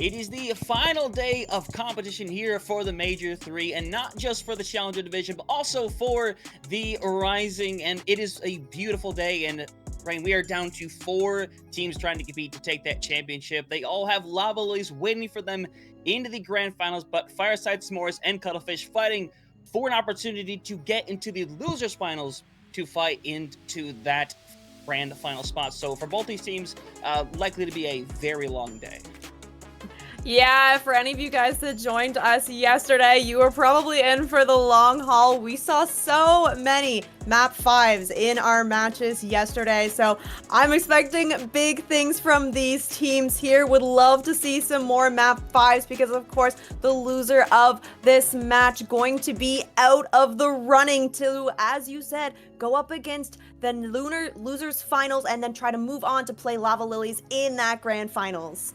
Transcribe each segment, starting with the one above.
It is the final day of competition here for the Major 3, and not just for the Challenger Division, but also for the Rising, and it is a beautiful day, and Rain, we are down to 4 teams trying to compete to take that championship. They all have lava lilies waiting for them into the grand finals, but Fireside S'mores and Cuttlefish fighting for an opportunity to get into the losers finals to fight into that grand final spot. So for both these teams, likely to be a very long day. Yeah, for any of you guys that joined us yesterday, you were probably in for the long haul. We saw so many map 5s in our matches yesterday, so I'm expecting big things from these teams here. Would love to see some more map 5s because, of course, the loser of this match going to be out of the running to, as you said, go up against the Lunar Losers Finals and then try to move on to play Lava Lilies in that Grand Finals.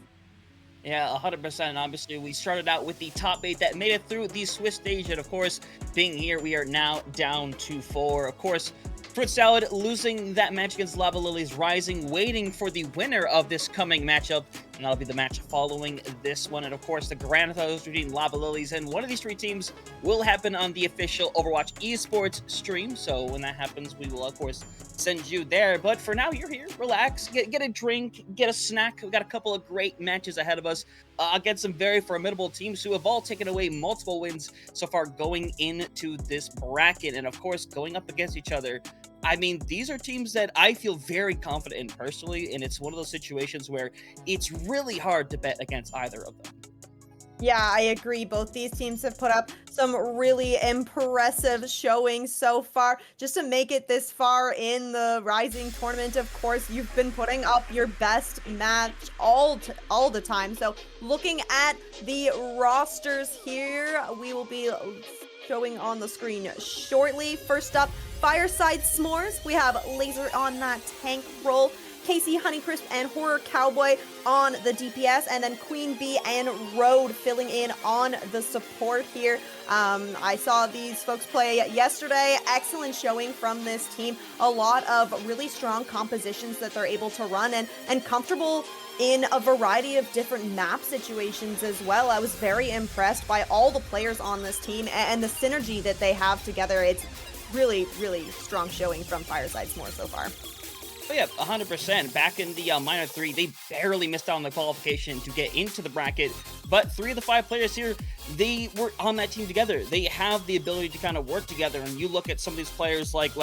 Yeah, 100%. And obviously, we started out with the top 8 that made it through the Swiss stage. And of course, being here, we are now down to 4. Of course, Fruit Salad losing that match against Lava Lilies Rising, waiting for the winner of this coming matchup. And that'll be the match following this one. And of course, the grand finals between Lava Lilies and one of these 3 teams will happen on the official Overwatch esports stream. So when that happens, we will, of course, send you there. But for now, you're here. Relax, get a drink, get a snack. We've got a couple of great matches ahead of us against some very formidable teams who have all taken away multiple wins so far going into this bracket. And of course, going up against each other. I mean, these are teams that I feel very confident in personally, and it's one of those situations where it's really hard to bet against either of them. Yeah, I agree. Both these teams have put up some really impressive showings so far. Just to make it this far in the Rising tournament, of course, you've been putting up your best match all the time. So looking at the rosters here, we will be showing on the screen shortly. First up, Fireside S'mores. We have Laser on that tank role. Casey Honeycrisp and Horror Cowboy on the DPS, and then Queen Bee and Road filling in on the support here. I saw these folks play yesterday. Excellent showing from this team. A lot of really strong compositions that they're able to run and comfortable in a variety of different map situations as well. I was very impressed by all the players on this team and the synergy that they have together. It's really, really strong showing from Fireside S'mores so far. Oh yeah, 100%. Back in the Minor 3, they barely missed out on the qualification to get into the bracket, but 3 of the 5 players here, they were on that team together. They have the ability to kind of work together, and you look at some of these players like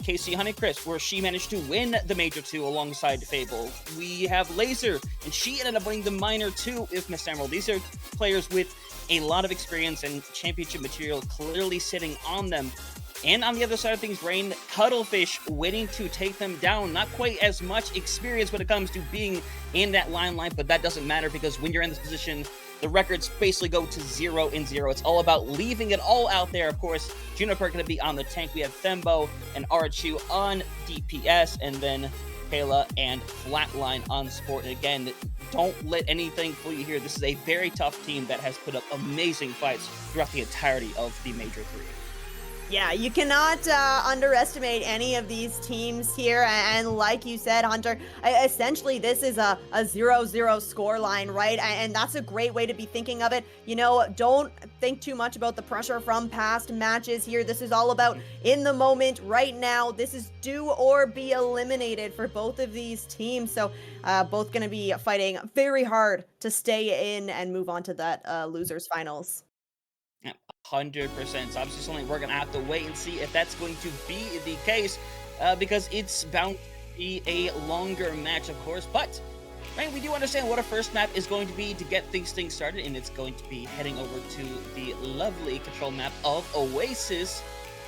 Casey Honeycrisp, where she managed to win the Major 2 alongside Fable. We have Laser, and she ended up winning the Minor 2 with Miss Emerald. These are players with a lot of experience and championship material clearly sitting on them. And on the other side of things, Rain, Cuttlefish winning to take them down. Not quite as much experience when it comes to being in that limelight, but that doesn't matter because when you're in this position, the records basically go to 0-0. It's all about leaving it all out there. Of course, Juniper going to be on the tank. We have Thembo and Arachu on DPS, and then Kayla and Flatline on support. And again, don't let anything fool you here. This is a very tough team that has put up amazing fights throughout the entirety of the Major 3. Yeah, you cannot underestimate any of these teams here. And like you said, Hunter, essentially this is a 0-0 score line, right? And that's a great way to be thinking of it. You know, don't think too much about the pressure from past matches here. This is all about in the moment right now. This is do or be eliminated for both of these teams. So both going to be fighting very hard to stay in and move on to that losers finals. 100%. So obviously something we're going to have to wait and see if that's going to be the case because it's bound to be a longer match, of course. But right, we do understand what our first map is going to be to get these things started, and it's going to be heading over to the lovely control map of Oasis,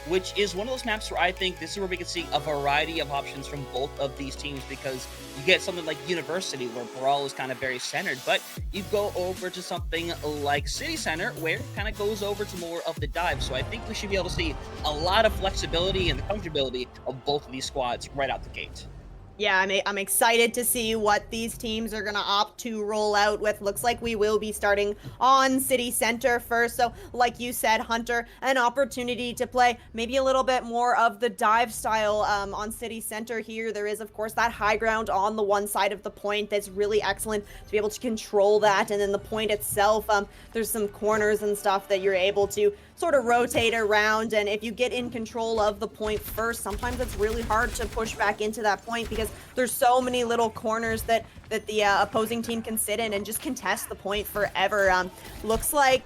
which is one of those maps where I think this is where we can see a variety of options from both of these teams, because you get something like University where Brawl is kind of very centered, but you go over to something like City Center where it kind of goes over to more of the dive. So I think we should be able to see a lot of flexibility and the comfortability of both of these squads right out the gate. Yeah, I'm excited to see what these teams are going to opt to roll out with. Looks like we will be starting on City Center first. So, like you said, Hunter, an opportunity to play maybe a little bit more of the dive style on City Center here. There is, of course, that high ground on the one side of the point that's really excellent to be able to control that. And then the point itself, there's some corners and stuff that you're able to sort of rotate around. And if you get in control of the point first, sometimes it's really hard to push back into that point because there's so many little corners that the opposing team can sit in and just contest the point forever. Looks like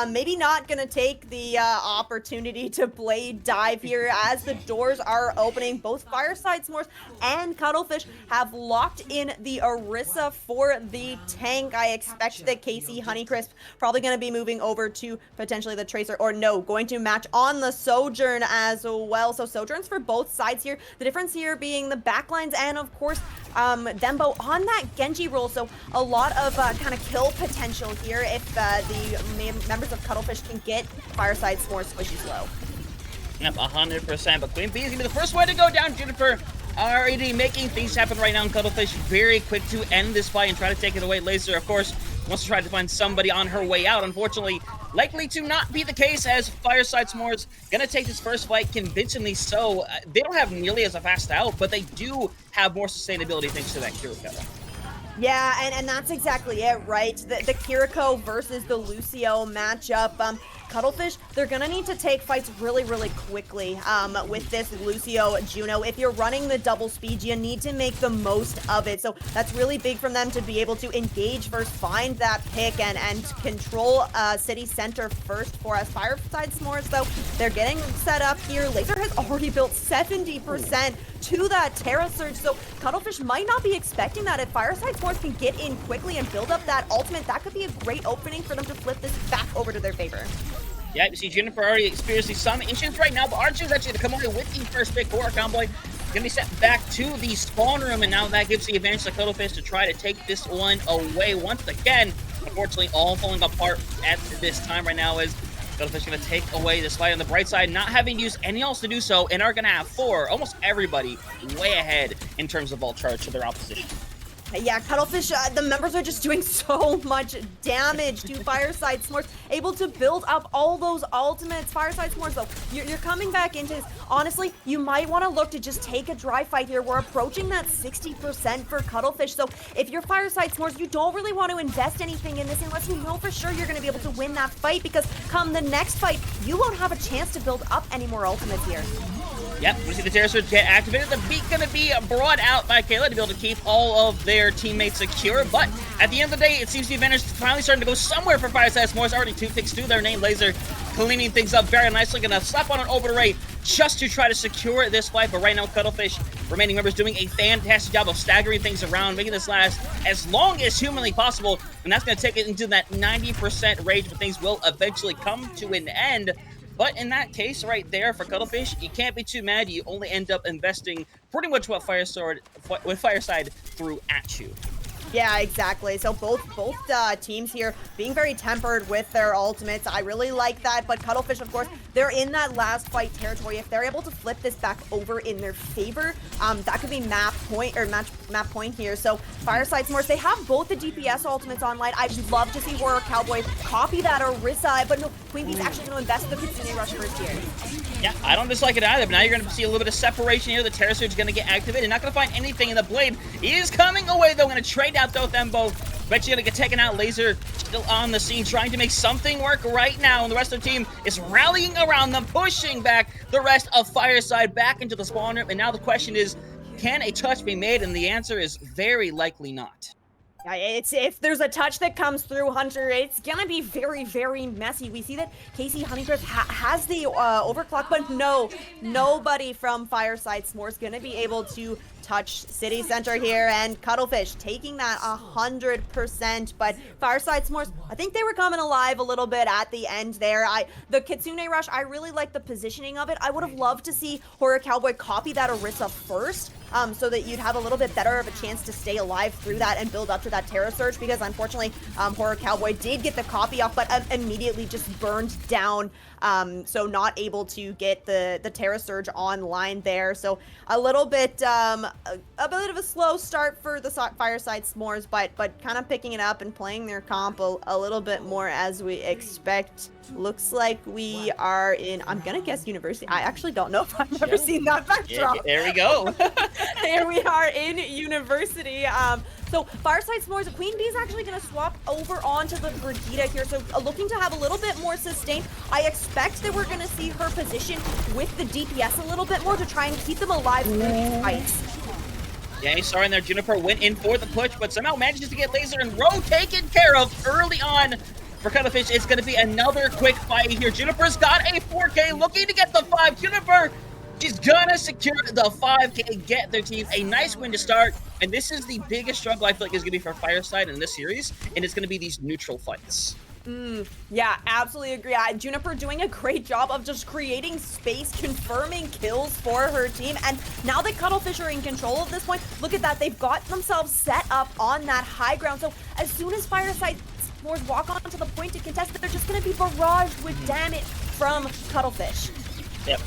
maybe not gonna take the opportunity to play dive here as the doors are opening. Both Fireside S'mores and Cuttlefish have locked in the Orisa for the tank. I expect that Casey Honeycrisp probably gonna be moving over to potentially the Tracer, or no, going to match on the Sojourn as well. So Sojourns for both sides here. The difference here being the backlines and of course Dembo on that Genji role, so a lot of kind of kill potential here if the members of Cuttlefish can get Fireside S'mores squishy slow. Yep, 100%. But Queen Bee is going to be the first one to go down. Juniper already making things happen right now in Cuttlefish. Very quick to end this fight and try to take it away. Laser, of course, wants to try to find somebody on her way out. Unfortunately, likely to not be the case as Fireside S'mores gonna take this first fight convincingly so. They don't have nearly as a fast out, but they do have more sustainability thanks to that Kiriko. Yeah, and that's exactly it, right? The Kiriko versus the Lucio matchup. Cuttlefish, they're gonna need to take fights really, really quickly with this Lucio Juno. If you're running the double speed, you need to make the most of it. So that's really big from them to be able to engage first, find that pick, and control City Center first for us. Fireside S'mores, though, they're getting set up here. Laser has already built 70% to that Terra Surge, so Cuttlefish might not be expecting that. If Fireside S'mores can get in quickly and build up that ultimate, that could be a great opening for them to flip this back over to their favor. Yeah, you see Juniper already experiencing some issues right now, but Archer's actually going to come away with the first pick for Cowboy. Going to be sent back to the spawn room, and now that gives the advantage to Cuttlefish to try to take this one away once again. Unfortunately, all falling apart at this time right now is Cuttlefish going to take away this fight on the bright side, not having used any else to do so, and are going to have almost everybody way ahead in terms of vault charge to their opposition. Yeah, Cuttlefish, the members are just doing so much damage to Fireside S'mores, able to build up all those ultimates. Fireside S'mores, though, you're coming back into this. Honestly, you might want to look to just take a dry fight here. We're approaching that 60% for Cuttlefish, so if you're Fireside S'mores, you don't really want to invest anything in this unless you know for sure you're going to be able to win that fight, because come the next fight, you won't have a chance to build up any more ultimates here. Yep, we see the Terror Surge get activated. The beat gonna be brought out by Kayla to be able to keep all of their teammates secure. But at the end of the day, it seems the advantage is finally starting to go somewhere for Fireside S'mores. Already 2 picks to their name. Laser cleaning things up very nicely. Gonna slap on an Orbital Ray just to try to secure this fight. But right now, Cuttlefish, remaining members, doing a fantastic job of staggering things around, making this last as long as humanly possible. And that's gonna take it into that 90% range, but things will eventually come to an end. But in that case right there for Cuttlefish, you can't be too mad. You only end up investing pretty much what Fireside threw at you. Yeah, exactly. So both teams here being very tempered with their ultimates. I really like that. But Cuttlefish, of course, they're in that last fight territory. If they're able to flip this back over in their favor, that could be map point here. So Fireside S'mores, they have both the DPS ultimates online. I'd love to see Horror Cowboy copy that Orisa, but no, Queen Bee's actually going to invest the Kitsune Rush first here. Yeah, I don't dislike it either, but now you're going to see a little bit of separation here. The Terror Surge is going to get activated. Not going to find anything in the blade. He is coming away, though. Going to trade out both them both. Bet you're going to get taken out. Laser still on the scene, trying to make something work right now. And the rest of the team is rallying around them, pushing back the rest of Fireside back into the spawn room. And now the question is, can a touch be made? And the answer is very likely not. If there's a touch that comes through, Hunter, it's gonna be very, very messy. We see that Casey Honeycrisp has the overclock, but nobody from Fireside S'mores gonna be able to touch City Center here, and Cuttlefish taking that 100%, but Fireside S'mores, I think they were coming alive a little bit at the end there. The Kitsune Rush, I really like the positioning of it. I would have loved to see Horror Cowboy copy that Orisa first, so that you'd have a little bit better of a chance to stay alive through that and build up to that Terror Surge, because unfortunately, Horror Cowboy did get the copy off, but immediately just burned down, so not able to get the Terror Surge online there. So a little bit a bit of a slow start for the Fireside S'mores, but kind of picking it up and playing their comp a little bit more as we expect. Looks like we are in, I'm gonna guess university. I actually don't know if I've ever seen that backdrop. There we go. Here we are in university. So Fireside S'mores, Queen Bee is actually going to swap over onto the Brigitte here. So looking to have a little bit more sustain. I expect that we're going to see her position with the DPS a little bit more to try and keep them alive through these fights. Yeah, you saw in there, Juniper went in for the push, but somehow manages to get Laser and Roe taken care of early on. For Cuttlefish, it's going to be another quick fight here. Juniper's got a 4K, looking to get the 5. Juniper, she's gonna secure the 5K, get their team a nice win to start. And this is the biggest struggle I feel like is gonna be for Fireside in this series, and it's gonna be these neutral fights. Yeah, absolutely agree. Juniper doing a great job of just creating space, confirming kills for her team. And now that Cuttlefish are in control of this point, look at that. They've got themselves set up on that high ground. So as soon as Fireside S'mores walk onto the point to contest, they're just going to be barraged with damage from Cuttlefish. Yep.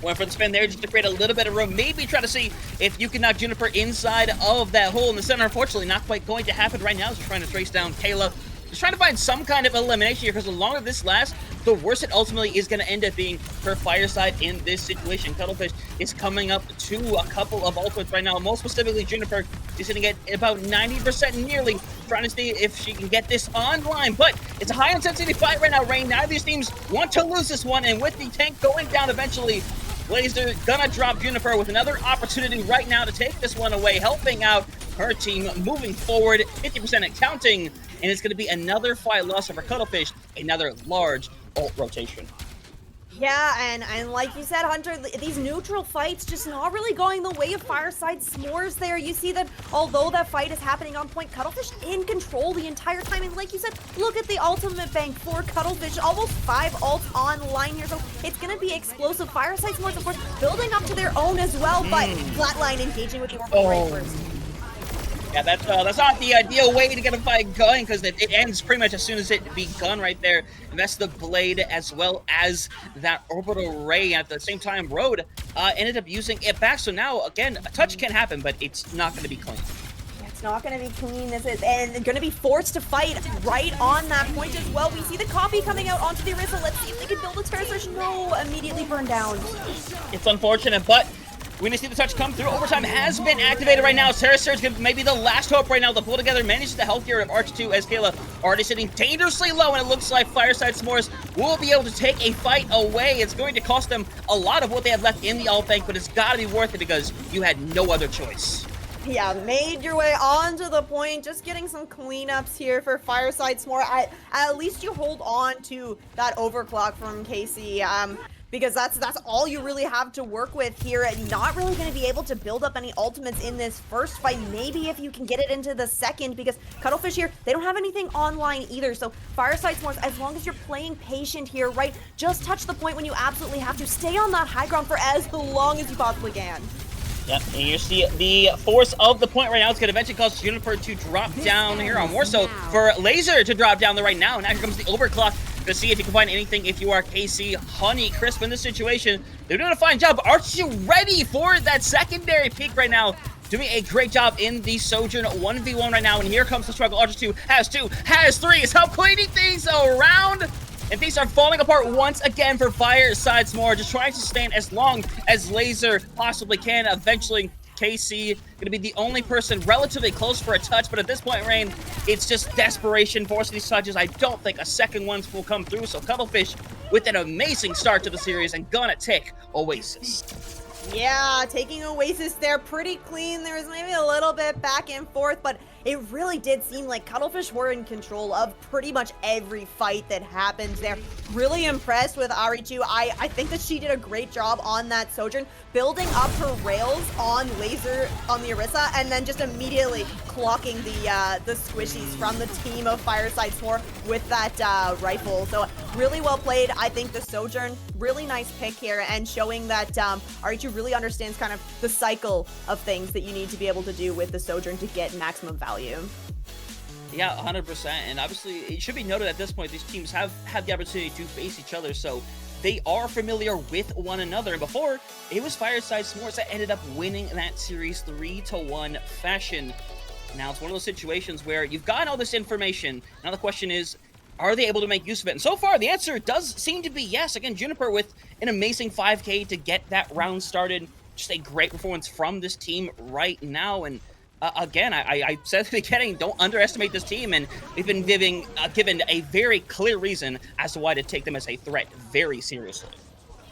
Went for the spin there just to create a little bit of room. Maybe try to see if you can knock Juniper inside of that hole in the center. Unfortunately, not quite going to happen right now. Just trying to trace down Kayla. Just trying to find some kind of elimination here, because the longer this lasts, the worse it ultimately is going to end up being for Fireside in this situation. Cuttlefish is coming up to a couple of ultimates right now. Most specifically, Juniper is sitting at about 90% nearly, trying to see if she can get this online. But it's a high-intensity fight right now, Rain. Neither of these teams want to lose this one, and with the tank going down eventually, Laser gonna drop Juniper with another opportunity right now to take this one away, helping out her team moving forward, 50% and counting, and it's gonna be another fight loss for Cuttlefish, another large ult rotation. Yeah, and like you said, Hunter, these neutral fights just not really going the way of Fireside S'mores there. You see that although that fight is happening on point, Cuttlefish in control the entire time. And like you said, look at the ultimate bank for Cuttlefish. Almost 5 ults online here, so it's going to be explosive. Fireside S'mores, of course, building up to their own as well, but Flatline engaging with the Orbital Ray first. Yeah, that's not the ideal way to get a fight going, because it ends pretty much as soon as it begun right there. And that's the Blade as well as that Orbital Ray. At the same time, Road ended up using it back. So now, again, a touch can happen, but it's not going to be clean. It's not going to be clean, and they're going to be forced to fight right on that point as well. We see the copy coming out onto the Orisa. Let's see if they can build a Terror Surge. No, immediately burned down. It's unfortunate, but we're going to see the touch come through. Overtime has been activated right now. Terror Surge maybe the last hope right now to pull together. Manages the health here of Arch 2 as Kayla already sitting dangerously low, and it looks like Fireside S'mores will be able to take a fight away. It's going to cost them a lot of what they have left in the ult bank, but it's got to be worth it because you had no other choice. Yeah, made your way onto the point, just getting some cleanups here for Fireside S'more. At least you hold on to that overclock from KC. Because that's all you really have to work with here, and not really going to be able to build up any ultimates in this first fight. Maybe if you can get it into the second, because Cuttlefish here, they don't have anything online either. So Fireside S'mores, as long as you're playing patient here, right, just touch the point when you absolutely have to. Stay on that high ground for as long as you possibly can. Yep, and you see the force of the point right now. It's going to eventually cause Juniper to drop down here, or more so for Laser to drop down there right now. Now here comes the overclock to see if you can find anything if you are KC. Honey Crisp in this situation, they're doing a fine job. Aren't you ready for that secondary peak right now? Doing a great job in the Sojourn 1v1 right now, and here comes the struggle. Archer 2 has 2, has 3. Is how cleaning things around. And things are falling apart once again for Fireside S'more, just trying to stand as long as Laser possibly can. Eventually, KC going to be the only person relatively close for a touch, but at this point, Rain, it's just desperation forcing these touches. I don't think a second one will come through, so Cuttlefish with an amazing start to the series and gonna take Oasis. Yeah, taking Oasis there pretty clean. There was maybe a little bit back and forth, but it really did seem like Cuttlefish were in control of pretty much every fight that happens there. Really impressed with Ari2. I think that she did a great job on that Sojourn, building up her rails on Laser on the Orisa, and then just immediately clocking the squishies from the team of Fireside S'more with that rifle. So really well played. I think the Sojourn, really nice pick here, and showing that Ari2 really understands kind of the cycle of things that you need to be able to do with the Sojourn to get maximum value. Yeah, 100%. And obviously, it should be noted at this point, these teams have had the opportunity to face each other. So they are familiar with one another. And before, it was Fireside S'mores that ended up winning that series 3-1 fashion. Now, it's one of those situations where you've gotten all this information. Now the question is, are they able to make use of it? And so far, the answer does seem to be yes. Again, Juniper with an amazing 5K to get that round started. Just a great performance from this team right now. And again, I said at the beginning, don't underestimate this team. And they've been given a very clear reason as to why to take them as a threat very seriously.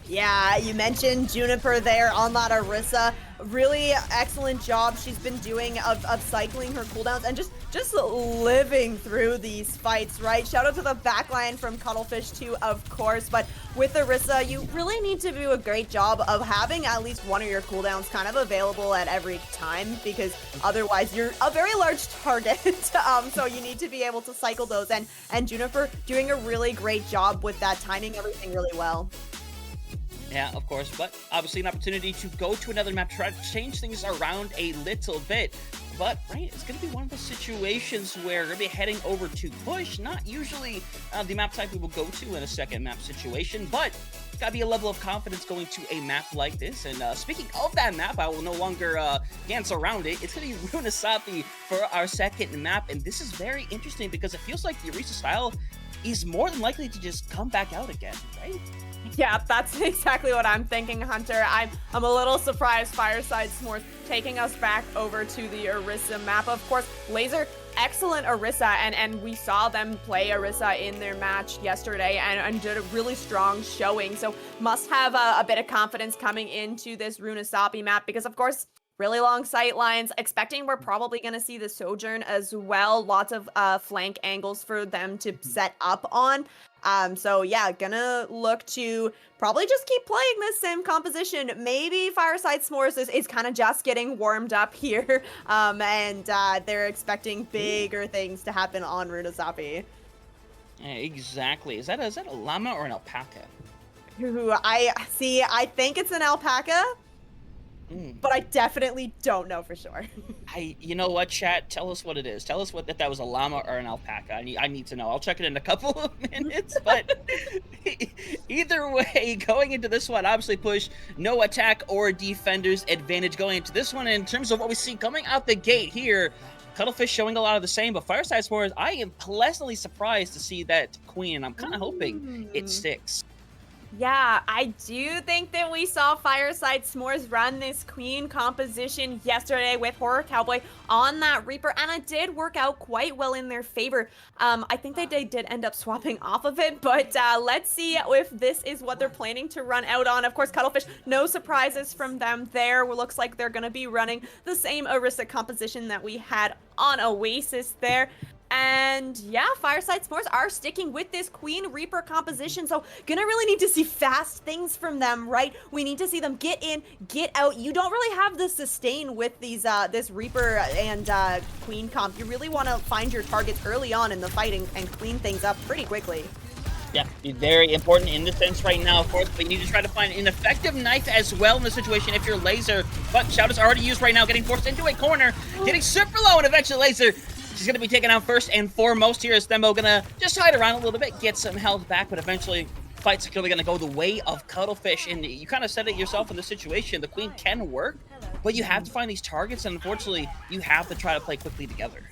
Yeah, you mentioned Juniper there on that Orisa. Really excellent job she's been doing of cycling her cooldowns and just living through these fights, right? Shout out to the backline from Cuttlefish too, of course. But with Orisa, you really need to do a great job of having at least one of your cooldowns kind of available at every time, because otherwise you're a very large target. So you need to be able to cycle those, and Juniper doing a really great job with that, timing everything really well. Yeah, of course, but obviously an opportunity to go to another map, try to change things around a little bit. But, right, it's going to be one of those situations where we're going to be heading over to push. Not usually the map type we will go to in a second map situation, but it's got to be a level of confidence going to a map like this. And speaking of that map, I will no longer dance around it. It's going to be Runasapi for our second map, and this is very interesting because it feels like the Orisa style is more than likely to just come back out again, right? Yeah, that's exactly what I'm thinking, Hunter. I'm a little surprised Fireside S'mores taking us back over to the Orisa map. Of course, Laser, excellent Orisa, and we saw them play Orisa in their match yesterday and did a really strong showing. So must have a bit of confidence coming into this Runasapi map because, of course, really long sight lines. Expecting we're probably going to see the Sojourn as well. Lots of flank angles for them to set up on. So yeah, gonna look to probably just keep playing this same composition. Maybe Fireside S'mores is kind of just getting warmed up here, and they're expecting bigger things to happen on Runasapi. Yeah, exactly. Is that a llama or an alpaca? Ooh, I think it's an alpaca. But I definitely don't know for sure. You know what, chat? Tell us what it is. Tell us if that was a llama or an alpaca. I need to know. I'll check it in a couple of minutes. But either way, going into this one, obviously push no attack or defender's advantage going into this one. And in terms of what we see coming out the gate here, Cuttlefish showing a lot of the same, but Fireside S'mores, I am pleasantly surprised to see that Queen. I'm kind of hoping it sticks. Yeah, I do think that we saw Fireside S'mores run this Queen composition yesterday with Horror Cowboy on that Reaper, and it did work out quite well in their favor. I think they did end up swapping off of it, but let's see if this is what they're planning to run out on. Of course, Cuttlefish, no surprises from them there. It looks like they're going to be running the same Orisa composition that we had on Oasis there. And yeah, Fireside S'mores are sticking with this Queen Reaper composition, so gonna really need to see fast things from them, right? We need to see them get in, get out. You don't really have the sustain with these this Reaper and Queen comp. You really want to find your targets early on in the fight and clean things up pretty quickly. Yeah, very important in this sense right now, of course, but you need to try to find an effective knife as well in this situation if you're Laser. But Shout is already used right now, getting forced into a corner, getting super low, and eventually Laser, she's going to be taken out first and foremost here. As Thembo going to just hide around a little bit, get some health back, but eventually fight's clearly going to go the way of Cuttlefish. And you kind of said it yourself in this situation. The Queen can work, but you have to find these targets, and unfortunately, you have to try to play quickly together.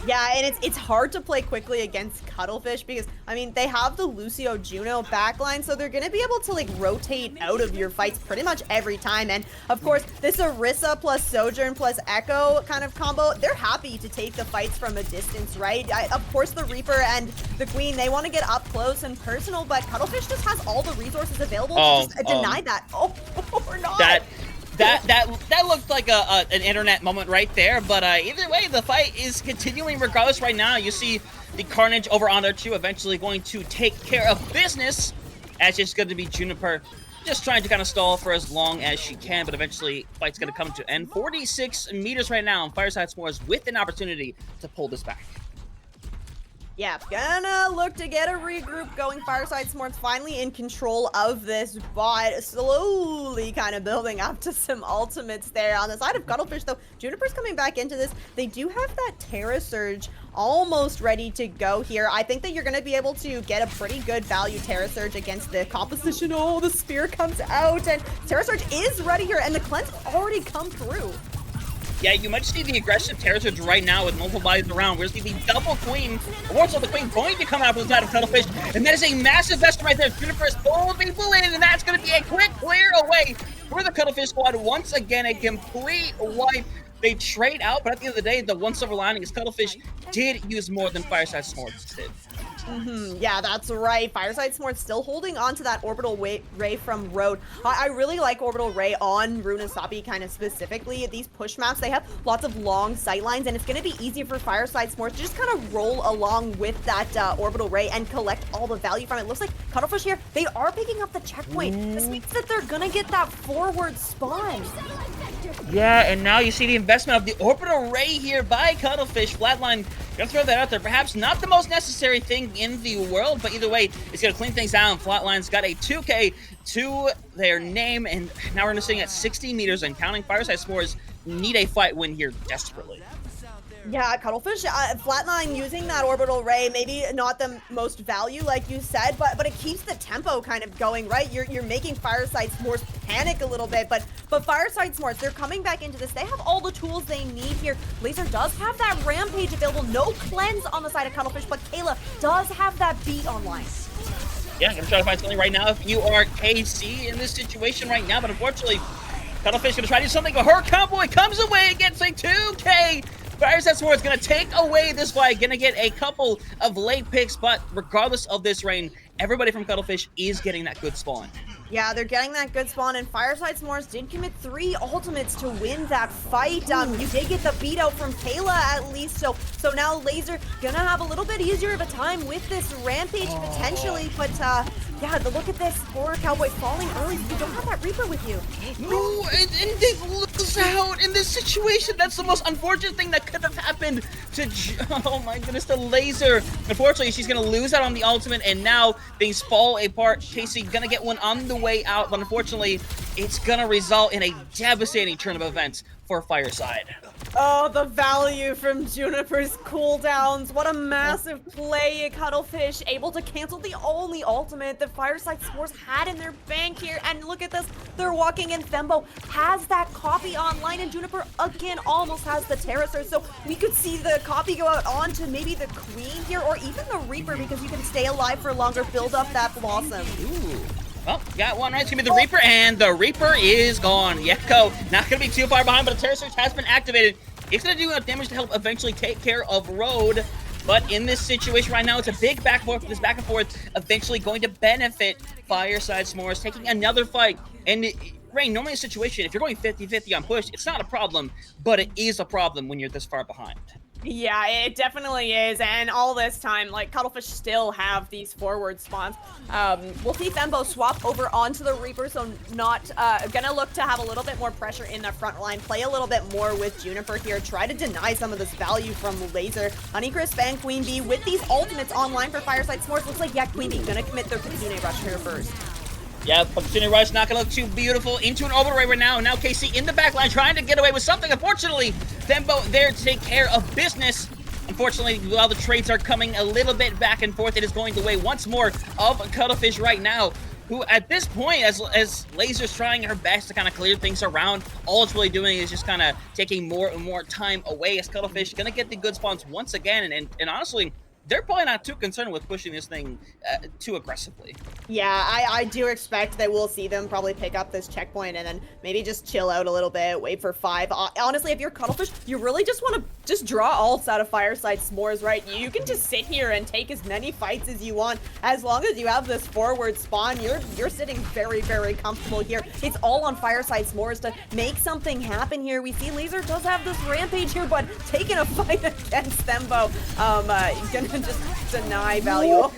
Yeah, and it's hard to play quickly against Cuttlefish because, I mean, they have the Lucio Juno backline, so they're going to be able to, like, rotate out of your fights pretty much every time. And, of course, this Orisa plus Sojourn plus Echo kind of combo, they're happy to take the fights from a distance, right? Of course, the Reaper and the Queen, they want to get up close and personal, but Cuttlefish just has all the resources available to just deny that. Oh, or not. That looked like an internet moment right there, but either way, the fight is continuing regardless right now. You see the Carnage over on there too, eventually going to take care of business, as it's going to be Juniper just trying to kind of stall for as long as she can, but eventually fight's going to come to end. 46 meters right now, and Fireside S'mores with an opportunity to pull this back. Yeah, gonna look to get a regroup going. Fireside Smort's finally in control of this bot, slowly kind of building up to some ultimates there. On the side of Cuttlefish, though, Juniper's coming back into this. They do have that Terra Surge almost ready to go here. I think that you're going to be able to get a pretty good value Terra Surge against the composition. Oh, the spear comes out, and Terra Surge is ready here, and the cleanse has already come through. Yeah, you might see the aggressive Terra Surge right now with multiple bodies around. We're seeing the double Queen. Also, the Queen going to come out from the side of Cuttlefish. And that is a massive investment right there. Juniper is pulling people in, and that's going to be a quick clear away for the Cuttlefish squad. Once again, a complete wipe. They trade out, but at the end of the day, the one silver lining is Cuttlefish did use more than Fireside Smorts did. Yeah, that's right. Fireside Smort's still holding on to that Orbital Ray from Road. I really like Orbital Ray on Runasapi kind of specifically. These push maps, they have lots of long sight lines, and it's going to be easy for Fireside Smorts to just kind of roll along with that Orbital Ray and collect all the value from it. Looks like Cuttlefish here, they are picking up the checkpoint. This means that they're going to get that forward spawn. Yeah, and now you see the investment of the Orbital Ray here by Cuttlefish. Flatline, gonna throw that out there. Perhaps not the most necessary thing in the world, but either way, it's gonna clean things down. Flatline's got a 2K to their name, and now we're sitting at 60 meters and counting. Fireside S'mores need a fight win here desperately. Yeah, Cuttlefish, Flatline using that Orbital Ray, maybe not the most value, like you said, but it keeps the tempo kind of going, right? You're making Fireside S'mores panic a little bit, but Fireside S'mores, they're coming back into this. They have all the tools they need here. Laser does have that Rampage available. No cleanse on the side of Cuttlefish, but Kayla does have that beat online. Yeah, I'm gonna try to find something right now if you are KC in this situation right now, but unfortunately, Cuttlefish gonna try to do something, but her combo, it comes away against a 2K. Fireside S'mores gonna take away this fight, gonna get a couple of late picks, but regardless of this rain, everybody from Cuttlefish is getting that good spawn. Yeah, they're getting that good spawn, and Fireside S'mores did commit 3 ultimates to win that fight. You did get the beat out from Kayla at least, so now Laser gonna have a little bit easier of a time with this Rampage potentially, but yeah, look at this, Horror Cowboy falling early. You don't have that Reaper with you. No, and they lose out in this situation. That's the most unfortunate thing that could have happened to, oh my goodness, the Laser. Unfortunately, she's gonna lose out on the ultimate, and now things fall apart. Casey gonna get one on the way out, but unfortunately, it's gonna result in a devastating turn of events for Fireside. Oh, the value from Juniper's cooldowns. What a massive play. Cuttlefish able to cancel the only ultimate that Fireside S'mores had in their bank here. And look at this. They're walking in. Thembo has that copy online, and Juniper again almost has the Terra Surge. So we could see the copy go out onto maybe the Queen here, or even the Reaper, because you can stay alive for longer, build up that Blossom. Ooh. Well, got one right. It's going to be the Reaper, and the Reaper is gone. Yeko, not going to be too far behind, but a Terra Surge has been activated. It's going to do enough damage to help eventually take care of Road. But in this situation right now, it's a big back and forth. This back and forth eventually going to benefit Fireside S'mores, taking another fight. And Rain, normally in a situation, if you're going 50-50 on push, it's not a problem, but it is a problem when you're this far behind. Yeah, it definitely is, and all this time, like, Cuttlefish still have these forward spawns. We'll see Thembo swap over onto the Reaper, so not gonna look to have a little bit more pressure in the front line, play a little bit more with Juniper here, try to deny some of this value from Laser. Honeycrisp and Queen Bee with these ultimates online for Fireside S'mores. Looks like, yeah, Queen Bee gonna commit their Kitsune Rush here first. Yeah, but Kitsune Rush not going to look too beautiful into an Orbital Ray right now. And now KC in the back line trying to get away with something. Unfortunately, Thembo there to take care of business. Unfortunately, while the trades are coming a little bit back and forth, it is going the way once more of Cuttlefish right now, who at this point, as Laser's trying her best to kind of clear things around, all it's really doing is just kind of taking more and more time away, as Cuttlefish going to get the good spawns once again. And honestly, they're probably not too concerned with pushing this thing too aggressively. Yeah, I do expect that we'll see them probably pick up this checkpoint and then maybe just chill out a little bit, wait for 5. Honestly, if you're Cuttlefish, you really just want to just draw ults out of Fireside S'mores, right? You can just sit here and take as many fights as you want. As long as you have this forward spawn, you're sitting very, very comfortable here. It's all on Fireside S'mores to make something happen here. We see Laser does have this Rampage here, but taking a fight against Thembo, gonna just deny value.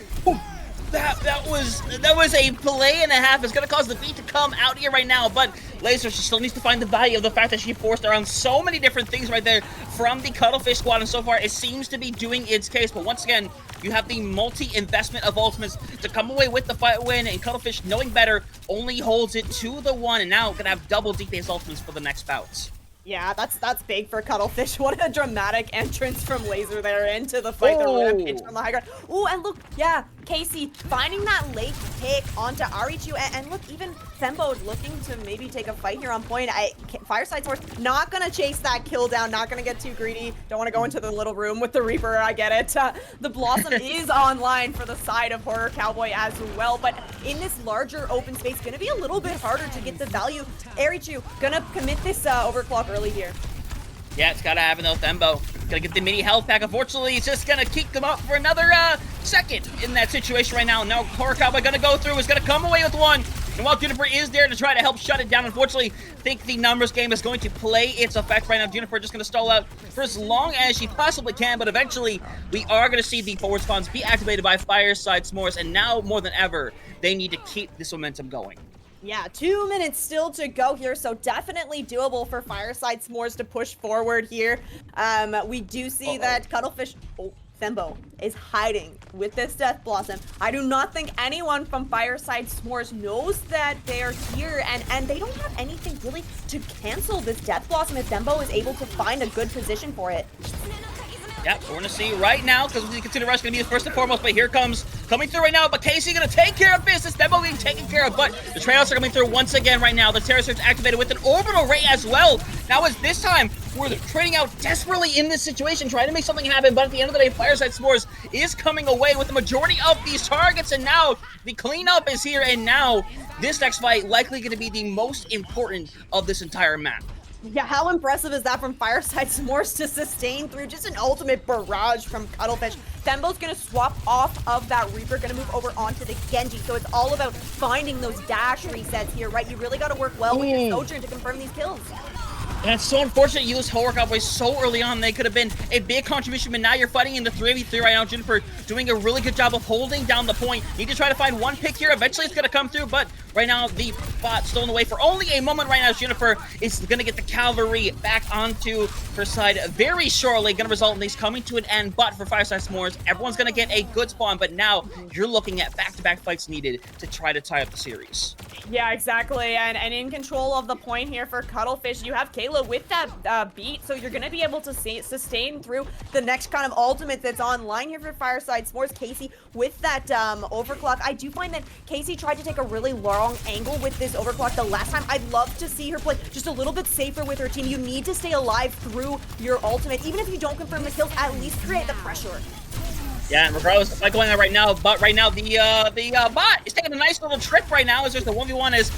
That was a play and a half. It's gonna cause the beat to come out here right now, but Laser, she still needs to find the value of the fact that she forced around so many different things right there from the Cuttlefish squad, and so far it seems to be doing its case. But once again, you have the multi-investment of ultimates to come away with the fight win, and Cuttlefish, knowing better, only holds it to the 1, and now gonna have double DPS ultimates for the next bouts. Yeah, that's big for Cuttlefish. What a dramatic entrance from Laser there into the fight. The rampage from the high ground. Ooh, and look, yeah, Casey finding that late pick onto Arichu, and look, even Thembo looking to maybe take a fight here on point. Fireside Source not gonna chase that kill down, not gonna get too greedy. Don't want to go into the little room with the Reaper, I get it. The Blossom is online for the side of Horror Cowboy as well, but in this larger open space, gonna be a little bit harder to get the value. Arichu gonna commit this overclock early here. Yeah, it's gotta happen though. Thembo gonna get the mini health pack. Unfortunately, it's just gonna keep them up for another second in that situation right now. Now, Horror Cowboy gonna go through, is gonna come away with 1. And while Juniper is there to try to help shut it down, unfortunately, I think the numbers game is going to play its effect right now. Juniper just gonna stall out for as long as she possibly can, but eventually, we are gonna see the forward spawns be activated by Fireside S'mores, and now more than ever, they need to keep this momentum going. Yeah, 2 minutes still to go here, so definitely doable for Fireside S'mores to push forward here. We do see that Cuttlefish... Oh, Thembo is hiding with this Death Blossom. I do not think anyone from Fireside S'mores knows that they're here, and they don't have anything really to cancel this Death Blossom if Thembo is able to find a good position for it. Yep, we're gonna see right now, because we consider Rush gonna be the first and foremost, but here comes, coming through right now, but Casey gonna take care of business, Thembo being taken care of, but the trails are coming through once again right now. The Terror Surge activated with an orbital ray as well. Now is this time, we're trading out desperately in this situation, trying to make something happen, but at the end of the day, Fireside S'mores is coming away with the majority of these targets, and now the cleanup is here, and now this next fight likely gonna be the most important of this entire map. Yeah, how impressive is that from Fireside S'mores to sustain through just an ultimate barrage from Cuttlefish. Thembo's gonna swap off of that Reaper, gonna move over onto the Genji, so it's all about finding those dash resets here, right? You really gotta work well with your Sojourn to confirm these kills. And it's so unfortunate you lose Horror Cowboy so early on. They could have been a big contribution, but now you're fighting in the 3v3 right now. Juniper doing a really good job of holding down the point. Need to try to find one pick here. Eventually it's going to come through, but right now the bot stolen away for only a moment right now. Juniper is going to get the cavalry back onto her side very shortly. Going to result in these coming to an end, but for Fireside S'mores, everyone's going to get a good spawn, but now you're looking at back-to-back fights needed to try to tie up the series. Yeah, exactly, and in control of the point here for Cuttlefish, you have Kayla with that beat, so you're gonna be able to sustain through the next kind of ultimate that's online here for Fireside S'mores. Casey with that overclock. I do find that Casey tried to take a really long angle with this overclock the last time. I'd love to see her play just a little bit safer with her team. You need to stay alive through your ultimate. Even if you don't confirm the kills, at least create the pressure. Yeah, and regardless of the fight going on right now, but right now the bot is taking a nice little trip right now as there's the 1v1 as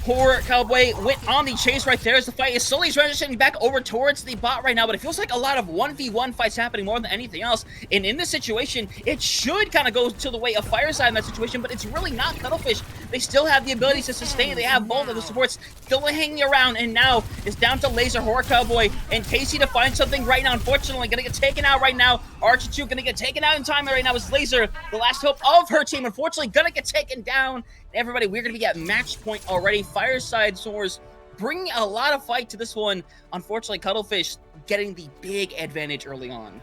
Horror Cowboy went on the chase right there as the fight is slowly transitioning back over towards the bot right now, but it feels like a lot of 1v1 fights happening more than anything else, and in this situation, it should kind of go to the way of Fireside in that situation, but it's really not. Cuttlefish, they still have the ability to sustain. They have both of the supports still hanging around, and now it's down to Laser, Horror Cowboy, and Casey to find something right now. Unfortunately, gonna get taken out right now. Archer 2 gonna get taken out in time right now as Laser, the last hope of her team, unfortunately gonna get taken down. Everybody, we're going to be at match point already. Fireside S'mores bringing a lot of fight to this one. Unfortunately, Cuttlefish getting the big advantage early on.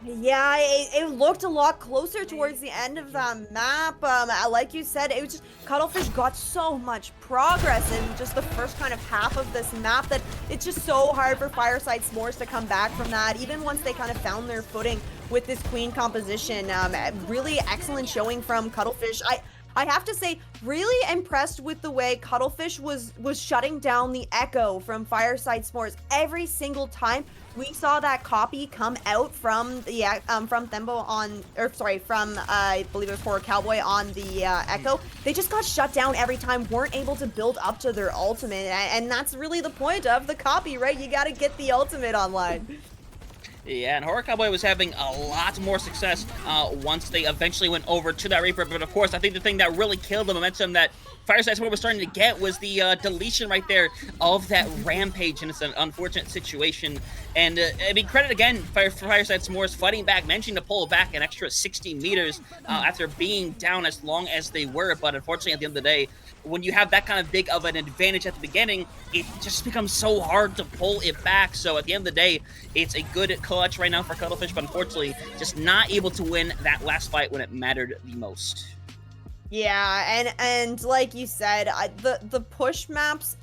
Yeah, it looked a lot closer towards the end of the map. Like you said, it was just Cuttlefish got so much progress in just the first kind of half of this map that it's just so hard for Fireside S'mores to come back from that. Even once they kind of found their footing with this queen composition, really excellent showing from Cuttlefish. I have to say, really impressed with the way Cuttlefish was shutting down the echo from Fireside S'mores every single time we saw that copy come out from the from Thembo on, or sorry, from I believe it was Horror Cowboy on the echo. They just got shut down every time, weren't able to build up to their ultimate, and that's really the point of the copy, right? You got to get the ultimate online. Yeah, and Horror Cowboy was having a lot more success once they eventually went over to that Reaper. But of course, I think the thing that really killed the momentum that Fireside Sport was starting to get was the deletion right there of that Rampage, and it's an unfortunate situation. And I mean, credit again for Fireside S'mores fighting back, managing to pull back an extra 60 meters after being down as long as they were. But unfortunately, at the end of the day, when you have that kind of big of an advantage at the beginning, it just becomes so hard to pull it back. So at the end of the day, it's a good clutch right now for Cuttlefish, but unfortunately, just not able to win that last fight when it mattered the most. Yeah, and like you said, the push maps,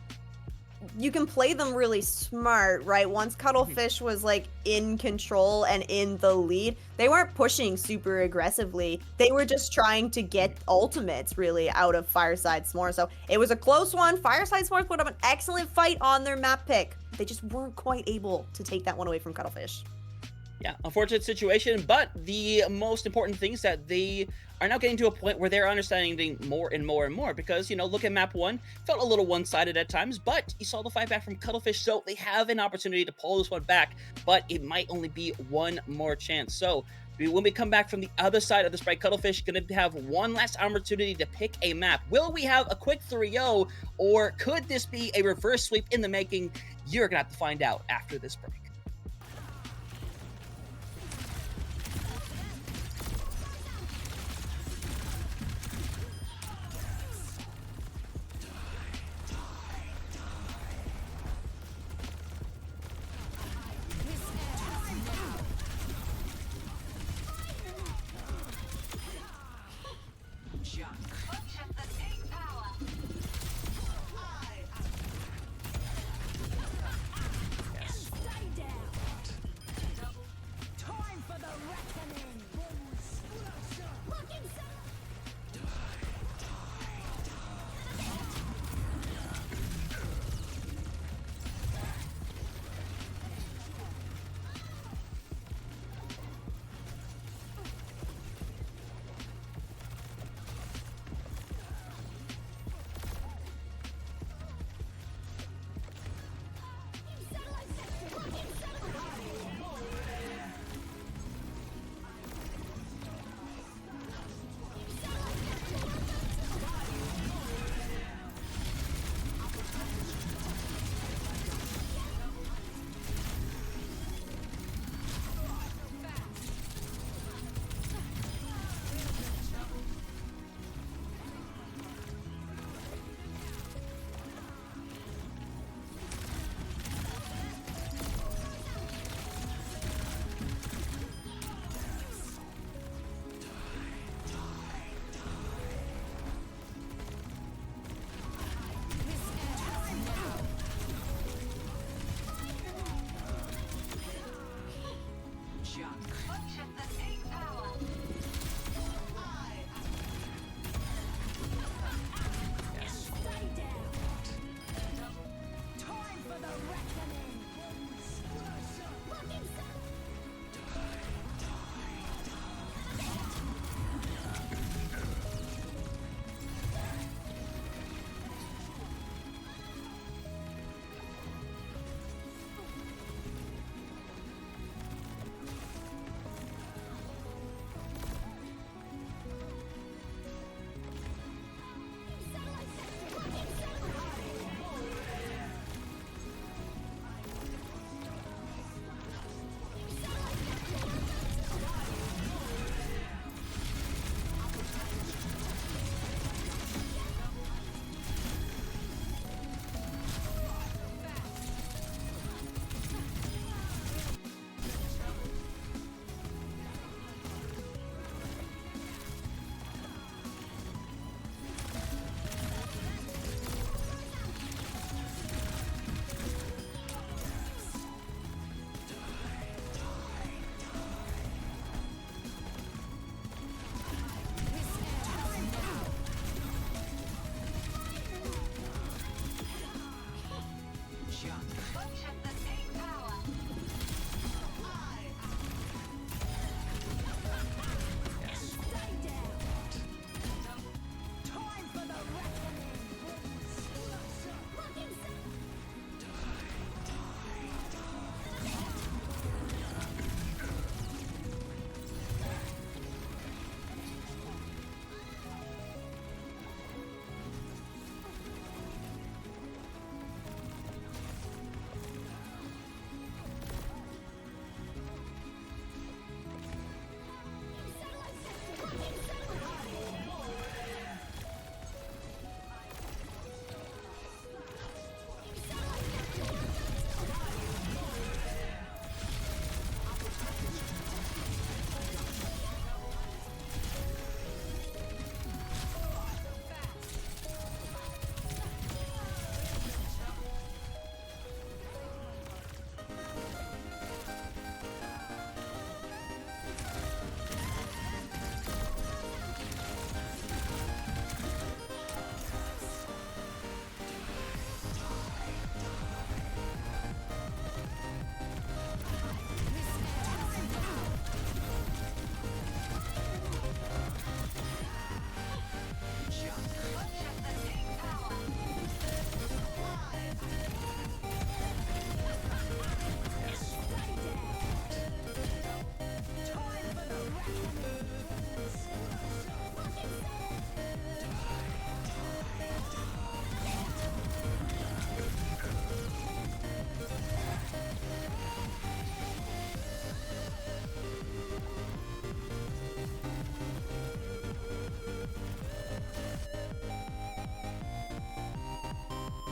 you can play them really smart, right? Once Cuttlefish was like in control and in the lead, they weren't pushing super aggressively. They were just trying to get ultimates really out of Fireside S'more. So it was a close one. Fireside S'mores put up an excellent fight on their map pick. They just weren't quite able to take that one away from Cuttlefish. Yeah, unfortunate situation, but the most important thing is that they are now getting to a point where they're understanding more and more and more, because, you know, look at map 1, felt a little one-sided at times, but you saw the fight back from Cuttlefish, so they have an opportunity to pull this one back, but it might only be one more chance. So when we come back from the other side of this break, Cuttlefish going to have one last opportunity to pick a map. Will we have a quick 3-0, or could this be a reverse sweep in the making? You're going to have to find out after this break.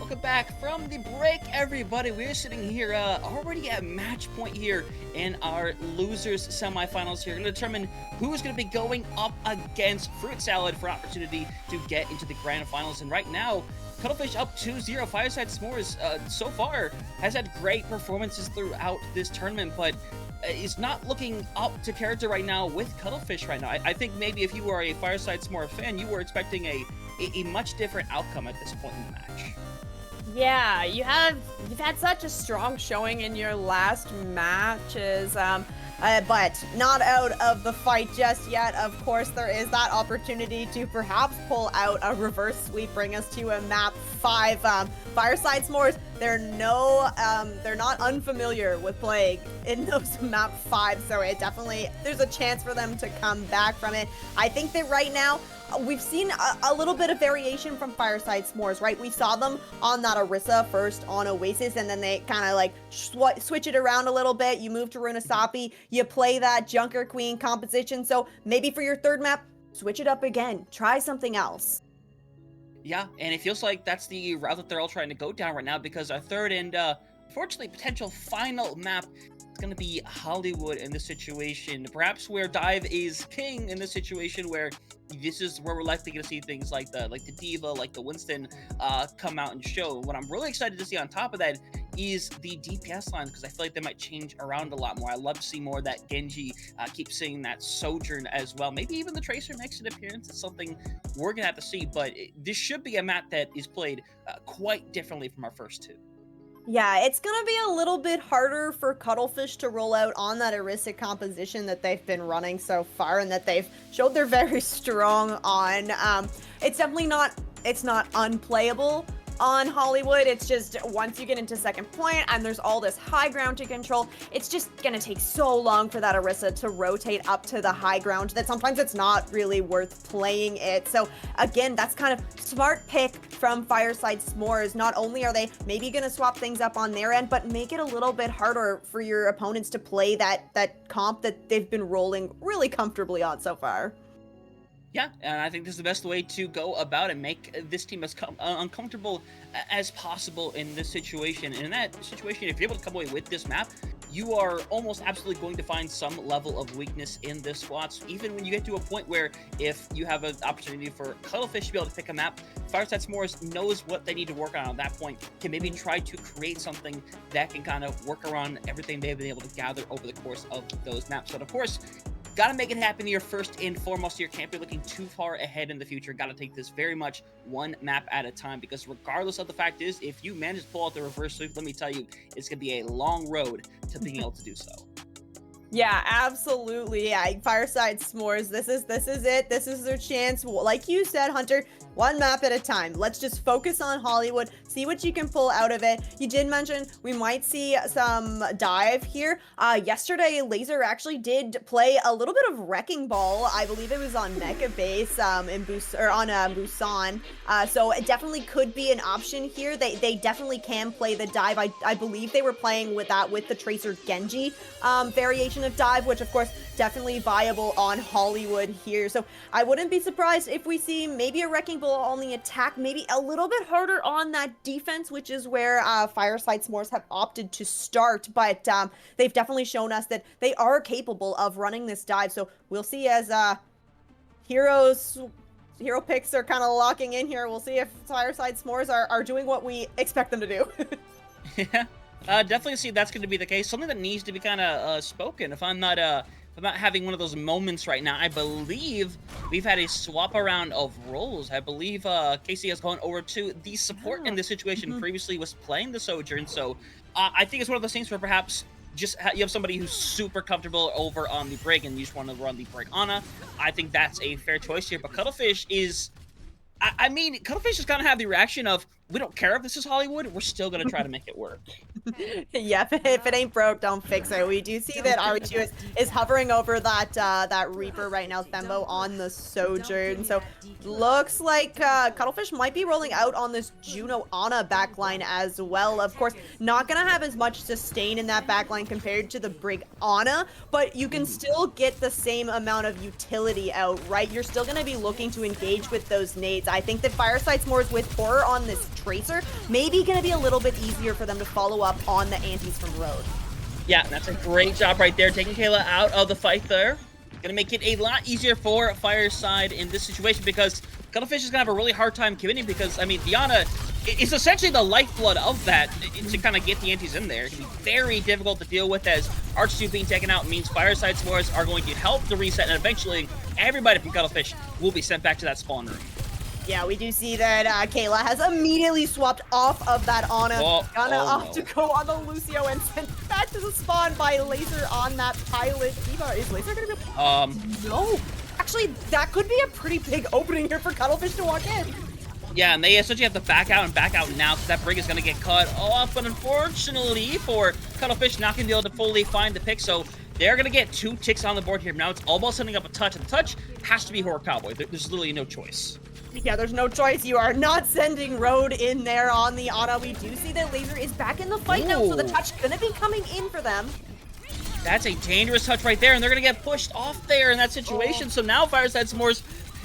welcome back from the break, everybody. We're sitting here already at match point here in our losers semifinals here. We're going to determine who's going to be going up against Fruit Salad for opportunity to get into the grand finals. And right now, Cuttlefish up 2-0. Fireside S'mores so far has had great performances throughout this tournament, but is not looking up to character right now with Cuttlefish right now. I think maybe if you were a Fireside S'more fan, you were expecting a much different outcome at this point in the match. Yeah, you've had such a strong showing in your last matches, but not out of the fight just yet. Of course, there is that opportunity to perhaps pull out a reverse sweep, bring us to a map 5. Fireside S'mores, they're not unfamiliar with playing in those map 5, so there's a chance for them to come back from it. I think that right now, we've seen a little bit of variation from Fireside S'mores, right? We saw them on that Orisa first on Oasis, and then they kind of like switch it around a little bit. You move to Runasapi, you play that Junker Queen composition. So maybe for your third map, switch it up again. Try something else. Yeah, and it feels like that's the route that they're all trying to go down right now, because our third and unfortunately potential final map is going to be Hollywood in this situation. Perhaps where Dive is king in this situation, where this is where we're likely going to see things like the Diva, like the Winston come out and show. What I'm really excited to see on top of that is the DPS line, because I feel like they might change around a lot more. I love to see more of that Genji, keep seeing that Sojourn as well. Maybe even the Tracer makes an appearance. It's something we're going to have to see, but this should be a map that is played quite differently from our first two. Yeah, it's going to be a little bit harder for Cuttlefish to roll out on that Orisa composition that they've been running so far and that they've showed they're very strong on. It's definitely not unplayable on Hollywood. It's just once you get into second point and there's all this high ground to control, it's just gonna take so long for that Orisa to rotate up to the high ground that sometimes it's not really worth playing it. So again, that's kind of smart pick from Fireside S'mores. Not only are they maybe gonna swap things up on their end, but make it a little bit harder for your opponents to play that comp that they've been rolling really comfortably on so far. Yeah, and I think this is the best way to go about it. Make this team as uncomfortable as possible in this situation. And in that situation, if you're able to come away with this map, you are almost absolutely going to find some level of weakness in this squad. So even when you get to a point where if you have an opportunity for Cuttlefish to be able to pick a map, Fireside S'mores knows what they need to work on at that point, can maybe try to create something that can kind of work around everything they've been able to gather over the course of those maps. But of course, gotta make it happen here first and foremost here. Can't be looking too far ahead in the future. Gotta take this very much one map at a time, because regardless of the fact is, if you manage to pull out the reverse sweep, let me tell you, it's gonna be a long road to being able to do so. Yeah, absolutely. Yeah, Fireside S'mores, this is it. This is their chance. Like you said, Hunter, one map at a time. Let's just focus on Hollywood, see what you can pull out of it. You did mention we might see some Dive here. Yesterday, Laser actually did play a little bit of Wrecking Ball. I believe it was on Mecha Base on Busan. So it definitely could be an option here. They definitely can play the Dive. I believe they were playing with the Tracer Genji variation of Dive, which of course definitely viable on Hollywood here. So I wouldn't be surprised if we see maybe a Wrecking Ball on the attack, maybe a little bit harder on that defense, which is where Fireside S'mores have opted to start. But they've definitely shown us that they are capable of running this Dive. So we'll see as hero picks are kind of locking in here. We'll see if Fireside S'mores are doing what we expect them to do. Yeah. Definitely see that's going to be the case. Something that needs to be kind of spoken. If I'm not having one of those moments right now, I believe we've had a swap around of roles. I believe Casey has gone over to the support in this situation. Previously was playing the Sojourn, so I think it's one of those things where perhaps just you have somebody who's super comfortable over on the Brig and you just want to run the Brig Ana. I think that's a fair choice here, but Cuttlefish is... I mean, Cuttlefish is going to have the reaction of, we don't care if this is Hollywood, we're still going to try to make it work. Yeah, if it ain't broke, don't fix it. We do see that RE2 is hovering over that Reaper right now, Thembo on the Sojourn. So looks like Cuttlefish might be rolling out on this Juno Ana backline as well. Of course, not going to have as much sustain in that backline compared to the Brig Ana, but you can still get the same amount of utility out, right? You're still going to be looking to engage with those nades. I think that Fireside S'mores with Horror on this Tracer, maybe gonna be a little bit easier for them to follow up on the antis from Road. Yeah, that's a great job right there, taking Kayla out of the fight there. Gonna make it a lot easier for Fireside in this situation because Cuttlefish is gonna have a really hard time committing because, I mean, Diana is essentially the lifeblood of that to kind of get the antis in there. It can be very difficult to deal with as Arch2 being taken out means Fireside S'mores are going to help the reset, and eventually everybody from Cuttlefish will be sent back to that spawn room. Yeah, we do see that Kayla has immediately swapped off of that Ana. Gonna opt to go on the Lucio and sent back to the spawn by Laser on that pilot. Eva, is Laser gonna be? No. Actually, that could be a pretty big opening here for Cuttlefish to walk in. Yeah, and they essentially have to back out now because that Brig is going to get cut off. But unfortunately for Cuttlefish, not going to be able to fully find the pick. So they're going to get 2 ticks on the board here. Now it's all about setting up a touch. And the touch has to be Horror Cowboy. There's literally no choice. Yeah, there's no choice. You are not sending Road in there on the Ana. We do see that Laser is back in the fight now. So the touch going to be coming in for them. That's a dangerous touch right there. And they're going to get pushed off there in that situation. So now Fireside S'mores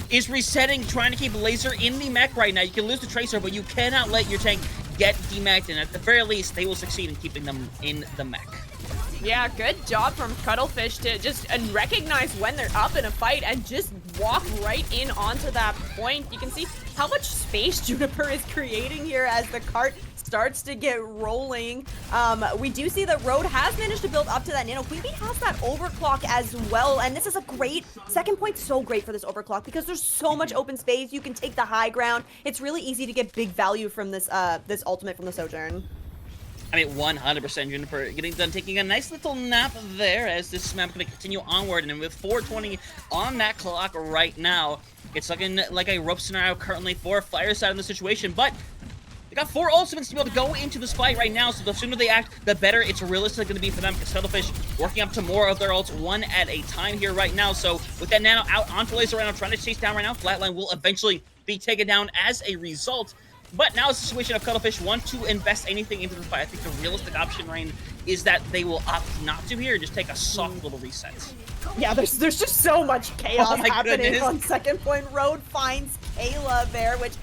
is resetting, trying to keep Laser in the mech right now. You can lose the Tracer, but you cannot let your tank get demeched, and at the very least, they will succeed in keeping them in the mech. Yeah, good job from Cuttlefish to just recognize when they're up in a fight and just walk right in onto that point. You can see how much space Juniper is creating here as the cart starts to get rolling. We do see that Road has managed to build up to that nano. Queen Bee has that overclock as well, and this is a great second point. So great for this overclock because there's so much open space. You can take the high ground. It's really easy to get big value from this this ultimate from the Sojourn. I mean, 100% Juniper getting done taking a nice little nap there as this map going to continue onward. And with 4:20 on that clock right now, it's looking like a rope scenario currently for Fireside in the situation. But they got 4 ultimates to be able to go into this fight right now, so the sooner they act, the better it's realistically going to be for them, because Cuttlefish working up to more of their ults one at a time here right now. So with that nano out onto Laser right now, trying to chase down right now, Flatline will eventually be taken down as a result. But now it's a situation of Cuttlefish want to invest anything into the fight. I think the realistic option, Rain, is that they will opt not to here and just take a soft little reset. Yeah, there's just so much chaos happening goodness. on second point. Road finds Kayla there, which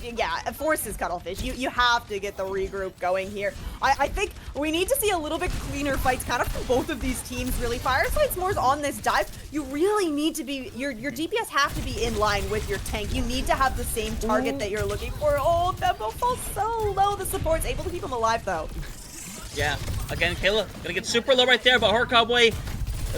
yeah, forces Cuttlefish. You have to get the regroup going here. I think we need to see a little bit cleaner fights kind of from both of these teams, really. Fireside S'mores on this dive, you really need to be, your DPS have to be in line with your tank. You need to have the same target that you're looking for. Oh, Tempo falls so low. The support's able to keep him alive, though. Yeah, again, Kayla gonna get super low right there, but Horror Cowboy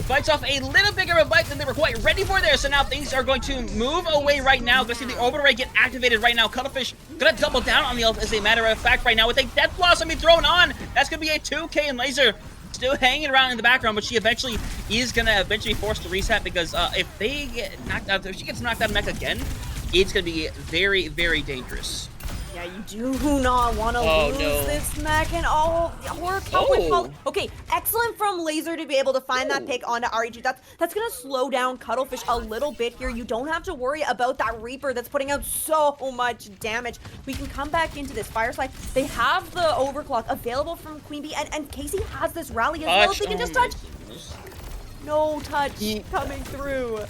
bites off a little bigger of a bite than they were quite ready for there. So now things are going to move away right now. Gonna see the orbital ray get activated right now. Cuttlefish gonna double down on the ult as a matter of fact right now with a Death Blossom being thrown on. That's gonna be a 2K, and Laser still hanging around in the background, but she eventually is gonna be forced to reset because if they get knocked out, if she gets knocked out of mech again, it's gonna be very, very dangerous. Yeah, you do not want to lose this mech, and Horror Cowboy fall. Okay, excellent from Laser to be able to find that pick onto REG. That's gonna slow down Cuttlefish a little bit here. You don't have to worry about that Reaper that's putting out so much damage. We can come back into this Fireside. They have the overclock available from Queen Bee, and Casey has this rally as well, so they can just touch. No touch coming through.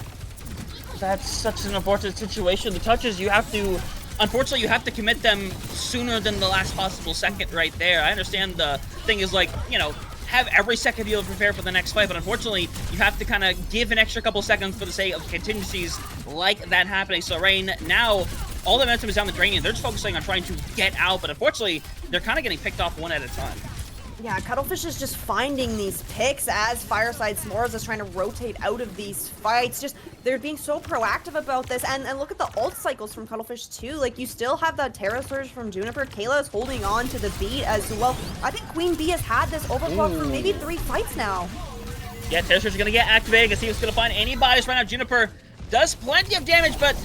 That's such an unfortunate situation. The touches, you have to, unfortunately, you have to commit them sooner than the last possible second right there. I understand the thing is, like, you know, have every second be able to prepare for the next fight, but unfortunately, you have to kind of give an extra couple seconds for the sake of contingencies like that happening. So Rain, now all the momentum is down the drain, and they're just focusing on trying to get out, but unfortunately, they're kind of getting picked off one at a time. Yeah, Cuttlefish is just finding these picks as Fireside S'mores is trying to rotate out of these fights. Just, they're being so proactive about this. And look at the ult cycles from Cuttlefish too. Like, you still have the Terra Surge from Juniper. Kayla is holding on to the beat as well. I think Queen Bee has had this overclock for maybe 3 fights now. Yeah, Terra Surge is going to get activated. Let's see what's going to find any bodies right now. Juniper does plenty of damage, but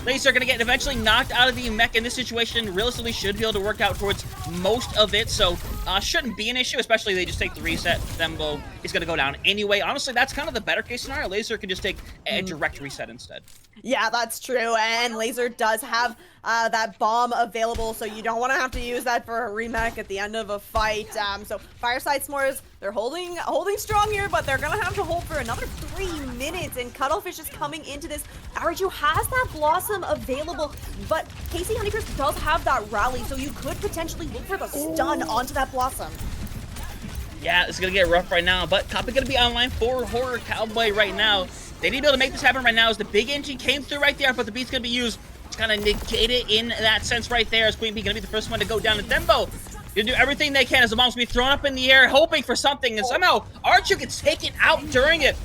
Laser are going to get eventually knocked out of the mech in this situation. Realistically should be able to work out towards most of it, so shouldn't be an issue, especially if they just take the reset. Thembo is going to go down anyway. Honestly, that's kind of the better case scenario. Laser can just take a direct reset instead. Yeah, that's true, and Laser does have that bomb available, so you don't want to have to use that for a remake at the end of a fight. So Fireside S'mores, they're holding strong here, but they're gonna have to hold for another 3 minutes, and Cuttlefish is coming into this. Arju has that Blossom available, but Casey Honeycrisp does have that rally, so you could potentially look for the stun onto that Blossom. Yeah, it's gonna get rough right now, but Copy gonna be online for Horror Cowboy right now. They need to be able to make this happen right now as the big engine came through right there, but the beat's gonna be used to kind of negate it in that sense right there, as Queen Bee gonna be the first one to go down. And Thembo gonna do everything they can as the bomb's gonna be thrown up in the air, hoping for something, and somehow Archu gets taken out during it.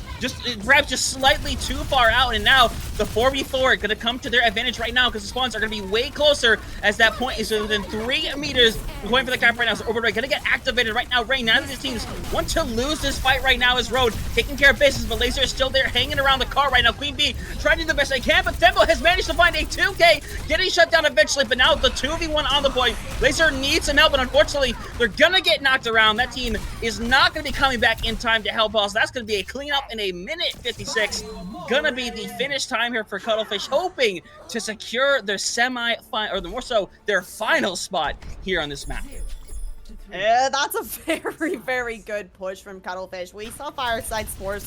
Perhaps just slightly too far out, and now the 4v4 gonna come to their advantage right now because the spawns are gonna be way closer as that point is within 3 meters. We're going for the cap right now, so Override gonna get activated right now. Rain, neither of these teams want to lose this fight right now as Road taking care of business, but Laser is still there hanging around the car right now. Queen Bee trying to do the best they can, but Thembo has managed to find a 2K, getting shut down eventually, but now the 2v1 on the point. Laser needs some help, but unfortunately, they're gonna get knocked around. That team is not gonna be coming back in time to help us. That's gonna be a cleanup in a minute 56. Gonna be the finish time here for Cuttlefish, hoping to secure their semi-final, or more so, their final spot here on this map. That's a very, very good push from Cuttlefish. We saw Fireside S'mores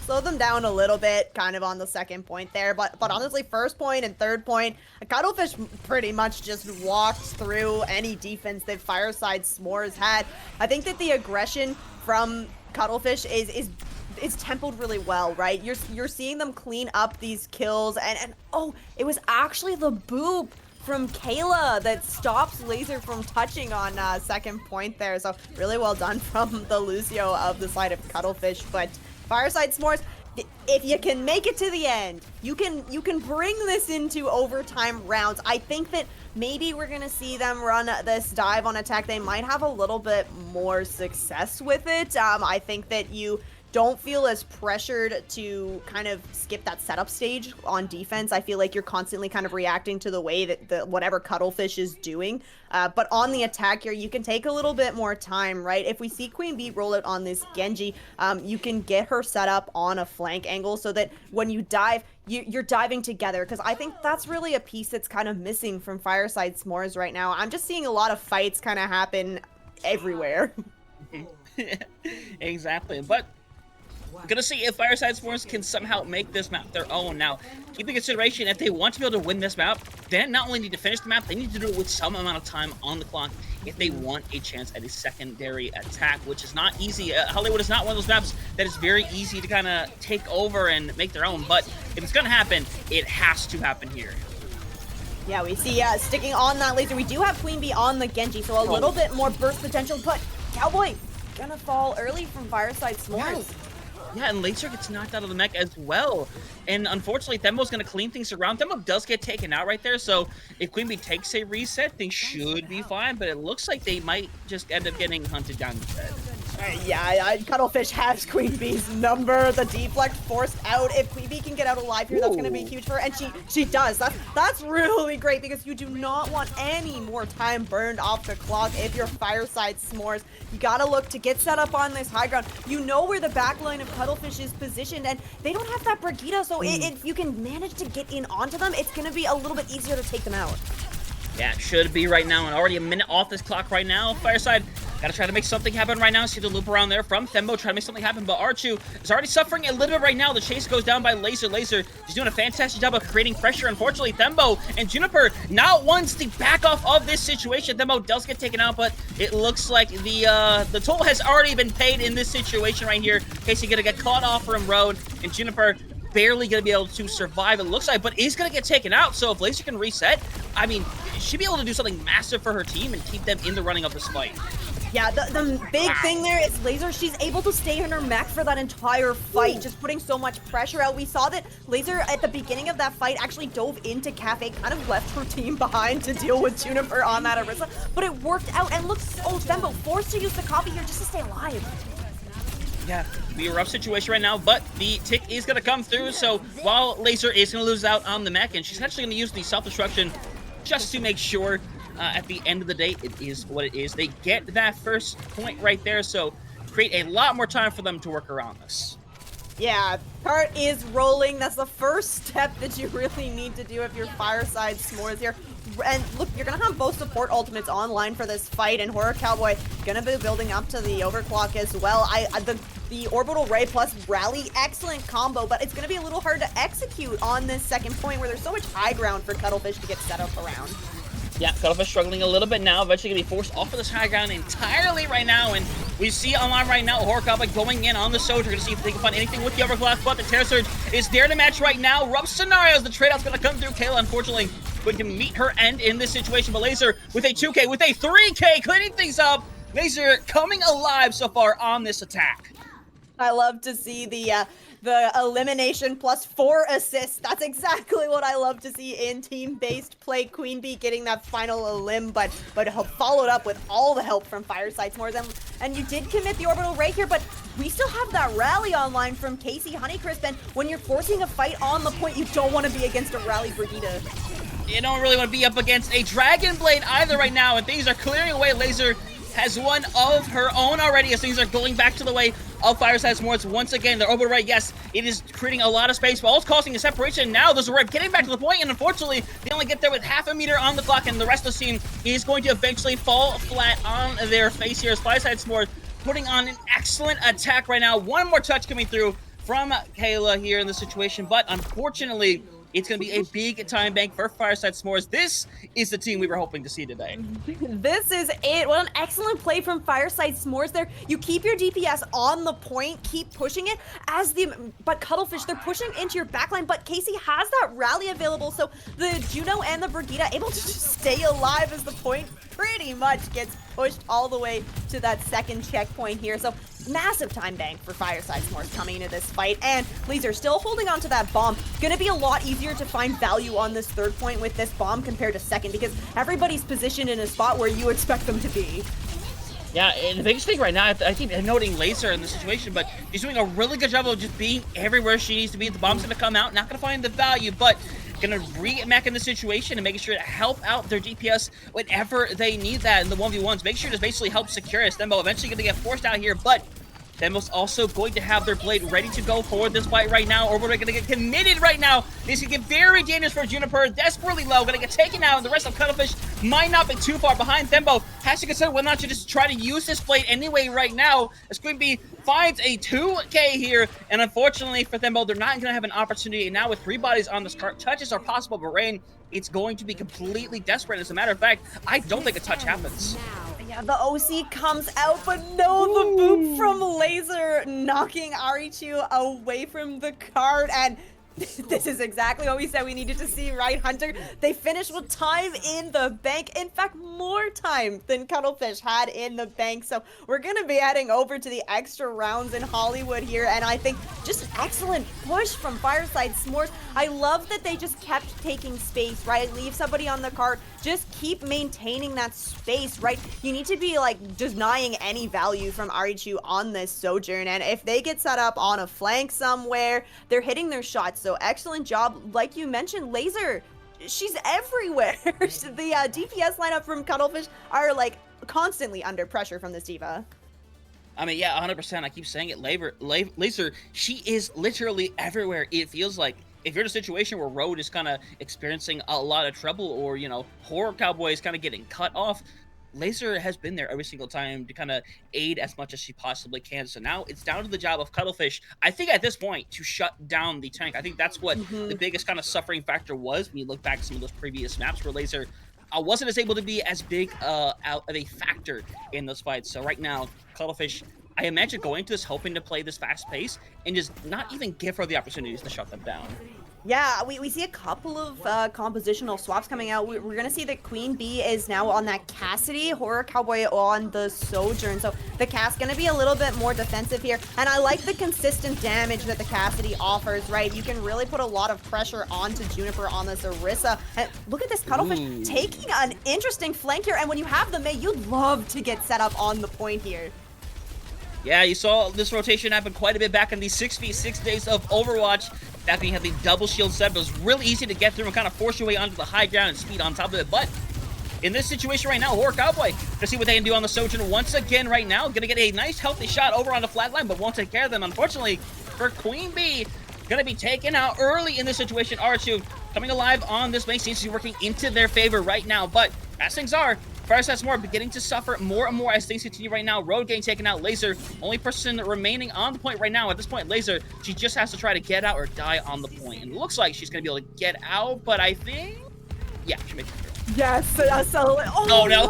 slow them down a little bit, kind of on the second point there, but honestly, first point and third point, Cuttlefish pretty much just walked through any defense that Fireside S'mores had. I think that the aggression from Cuttlefish is tempoed really well, right? You're seeing them clean up these kills, and oh, it was actually the boop from Kayla that stops Laser from touching on second point there. So really well done from the Lucio of the side of Cuttlefish. But Fireside S'mores, if you can make it to the end, you can bring this into overtime rounds. I think that maybe we're gonna see them run this dive on attack. They might have a little bit more success with it. I think that you don't feel as pressured to kind of skip that setup stage on defense. I feel like you're constantly kind of reacting to the way that whatever Cuttlefish is doing. But on the attack here, you can take a little bit more time, right? If we see Queen Bee roll it on this Genji, you can get her set up on a flank angle so that when you dive, you're diving together, because I think that's really a piece that's kind of missing from Fireside S'mores right now. I'm just seeing a lot of fights kind of happen everywhere. Exactly, but gonna see if Fireside S'mores can somehow make this map their own. Now, keep in consideration, if they want to be able to win this map, they not only need to finish the map, they need to do it with some amount of time on the clock if they want a chance at a secondary attack, which is not easy. Hollywood is not one of those maps that is very easy to kind of take over and make their own, but if it's gonna happen, it has to happen here. Yeah, we see sticking on that Laser. We do have Queen Bee on the Genji, so a little bit more burst potential, but Cowboy gonna fall early from Fireside S'mores. Yeah, and Laser gets knocked out of the mech as well. And unfortunately, Thembo's going to clean things around. Thembo does get taken out right there, so if Queen Bee takes a reset, things should be fine, but it looks like they might just end up getting hunted down instead. Yeah, Cuttlefish has Queen Bee's number. The deflect forced out. If Queen Bee can get out alive here, that's going to be huge for her, and she does. That's really great, because you do not want any more time burned off the clock if you're Fireside S'mores. You got to look to get set up on this high ground. You know where the back line of Cuttlefish is positioned, and they don't have that Brigitte, so if you can manage to get in onto them, it's going to be a little bit easier to take them out. Yeah, it should be right now, and already a minute off this clock right now. Fireside gotta try to make something happen right now. See the loop around there from Thembo, try to make something happen, but Archu is already suffering a little bit right now. The chase goes down by Laser. Laser is doing a fantastic job of creating pressure. Unfortunately, Thembo and Juniper now wants the back off of this situation. Thembo does get taken out, but it looks like the toll has already been paid in this situation right here. Casey gonna get caught off from Road, and Juniper barely gonna be able to survive, it looks like, but is gonna get taken out. So if Laser can reset, I mean, she'd be able to do something massive for her team and keep them in the running of this fight. Yeah, the big thing there is Laser, she's able to stay in her mech for that entire fight, just putting so much pressure out. We saw that Laser, at the beginning of that fight, actually dove into Cafe, kind of left her team behind to deal with Juniper on that Orisa, but it worked out, and look, Thembo forced to use the copy here just to stay alive. Yeah, be a rough situation right now, but the tick is going to come through, so while Laser is going to lose out on the mech, and she's actually going to use the self-destruction just to make sure at the end of the day, it is what it is. They get that first point right there, so create a lot more time for them to work around this. Yeah, cart is rolling. That's the first step that you really need to do if you're Fireside S'mores here. And look, you're gonna have both support ultimates online for this fight, and Horror Cowboy gonna be building up to the overclock as well. The Orbital Ray plus Rally, excellent combo, but it's gonna be a little hard to execute on this second point where there's so much high ground for Cuttlefish to get set up around. Yeah, Cuttlefish struggling a little bit now. Eventually going to be forced off of this high ground entirely right now. And we see online right now, Horror Cowboy going in on the Soldier. Going to see if they can find anything with the overclock. But the Terror Surge is there to match right now. Rough scenarios. The trade-off's going to come through. Kayla, unfortunately, going to meet her end in this situation. But Laser with a 2K, with a 3K, cleaning things up. Laser coming alive so far on this attack. I love to see the elimination plus 4 assists. That's exactly what I love to see in team-based play. Queen Bee getting that final elim, but followed up with all the help from Fireside S'mores. And you did commit the Orbital Ray here, but we still have that rally online from Casey Honeycrisp. And when you're forcing a fight on the point, you don't want to be against a rally Brigitte. You don't really want to be up against a Dragon Blade either right now, and things are clearing away. Laser has one of her own already as things are going back to the way of Fireside S'mores once again. The Orbital Ray, yes, it is creating a lot of space, but also causing a separation. Now there's a Ray getting back to the point, and unfortunately, they only get there with half a meter on the clock, and the rest of the team is going to eventually fall flat on their face here as Fireside S'mores putting on an excellent attack right now. One more touch coming through from Kayla here in the situation, but unfortunately, it's going to be a big time bank for Fireside S'mores. This is the team we were hoping to see today. This is it. What an excellent play from Fireside S'mores there. You keep your DPS on the point, keep pushing it but Cuttlefish, they're pushing into your backline, but Casey has that rally available, so the Juno and the Brigitte able to just stay alive as the point pretty much gets pushed all the way to that second checkpoint here. So massive time bank for Fireside S'mores coming into this fight, and Laser still holding on to that bomb. Gonna be a lot easier to find value on this third point with this bomb compared to second, because everybody's positioned in a spot where you expect them to be. Yeah, and the biggest thing right now, I keep noting Laser in this situation, but she's doing a really good job of just being everywhere she needs to be. The bomb's gonna come out, not gonna find the value, but gonna get back in the situation and making sure to help out their DPS whenever they need that in the 1v1s. Make sure to basically help secure it. Thembo eventually gonna get forced out here, but Thembo's also going to have their blade ready to go for this fight right now, or we're gonna get committed right now. This can get very dangerous for Juniper, desperately low, gonna get taken out, and the rest of Cuttlefish might not be too far behind. Thembo has to consider whether or not to just try to use this blade anyway right now, as Queen Bee finds a 2K here, and unfortunately for Thembo, they're not gonna have an opportunity. And now with 3 bodies on this cart, touches are possible, but Rain, it's going to be completely desperate. As a matter of fact, I don't think a touch happens. Yeah, the OC comes out, but no, the boop from Laser knocking Arichu away from the cart, and this is exactly what we said we needed to see, right, Hunter? They finished with time in the bank. In fact, more time than Cuttlefish had in the bank. So we're going to be heading over to the extra rounds in Hollywood here. And I think just an excellent push from Fireside S'mores. I love that they just kept taking space, right? Leave somebody on the cart. Just keep maintaining that space, right? You need to be like denying any value from Arichu on this Sojourn. And if they get set up on a flank somewhere, they're hitting their shots. So excellent job. Like you mentioned, Laser, she's everywhere. The DPS lineup from Cuttlefish are like constantly under pressure from this diva. I mean, yeah, 100%. I keep saying it. Laser, she is literally everywhere. It feels like if you're in a situation where Road is kind of experiencing a lot of trouble, or, you know, Horror Cowboy is kind of getting cut off, Laser has been there every single time to kind of aid as much as she possibly can. So now it's down to the job of Cuttlefish, I think at this point, to shut down the tank. I think that's what the biggest kind of suffering factor was when you look back at some of those previous maps where Laser wasn't as able to be as big out of a factor in those fights. So right now, Cuttlefish, I imagine going to this hoping to play this fast pace and just not even give her the opportunities to shut them down. Yeah, we see a couple of compositional swaps coming out. We're going to see that Queen Bee is now on that Cassidy, Horror Cowboy on the Sojourn. So the Cass going to be a little bit more defensive here. And I like the consistent damage that the Cassidy offers, right? You can really put a lot of pressure onto Juniper on this Orisa. And look at this Cuttlefish taking an interesting flank here. And when you have the Mei, you'd love to get set up on the point here. Yeah, you saw this rotation happen quite a bit back in the 6v6 days of Overwatch. That being had the double shield set, but it was really easy to get through and kind of force your way onto the high ground and speed on top of it. But in this situation right now, Horror Cowboy, to see what they can do on the Sojourn once again right now. Gonna get a nice healthy shot over on the flat line, but won't take care of them. Unfortunately, for Queen Bee, gonna be taken out early in this situation. R2 coming alive on this main seems to be working into their favor right now, but as things are, Fireside S'more beginning to suffer more and more as things continue right now. Road getting taken out. Laser, only person remaining on the point right now. At this point, Laser, she just has to try to get out or die on the point. And it looks like she's going to be able to get out, but I think... yeah, she makes it through. Yes, so oh no.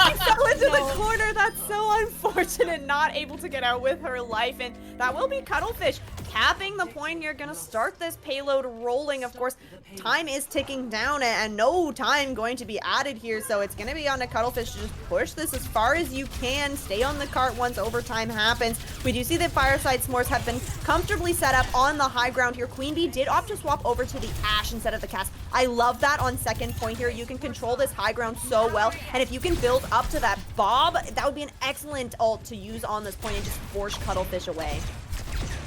She fell into the corner. That's so unfortunate. Not able to get out with her life. And that will be Cuttlefish capping the point here. Gonna start this payload rolling. Of course, time is ticking down and no time going to be added here. So it's gonna be on to Cuttlefish to just push this as far as you can. Stay on the cart once overtime happens. We do see that Fireside S'mores have been comfortably set up on the high ground here. Queen Bee did opt to swap over to the Ash instead of the Cast. I love that on second point here. You can control this high ground so well, and if you can build up to that Bob, that would be an excellent ult to use on this point and just force Cuttlefish away.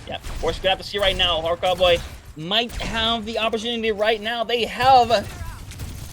Yeah, of course, we have to see right now. Horror Cowboy might have the opportunity right now. They have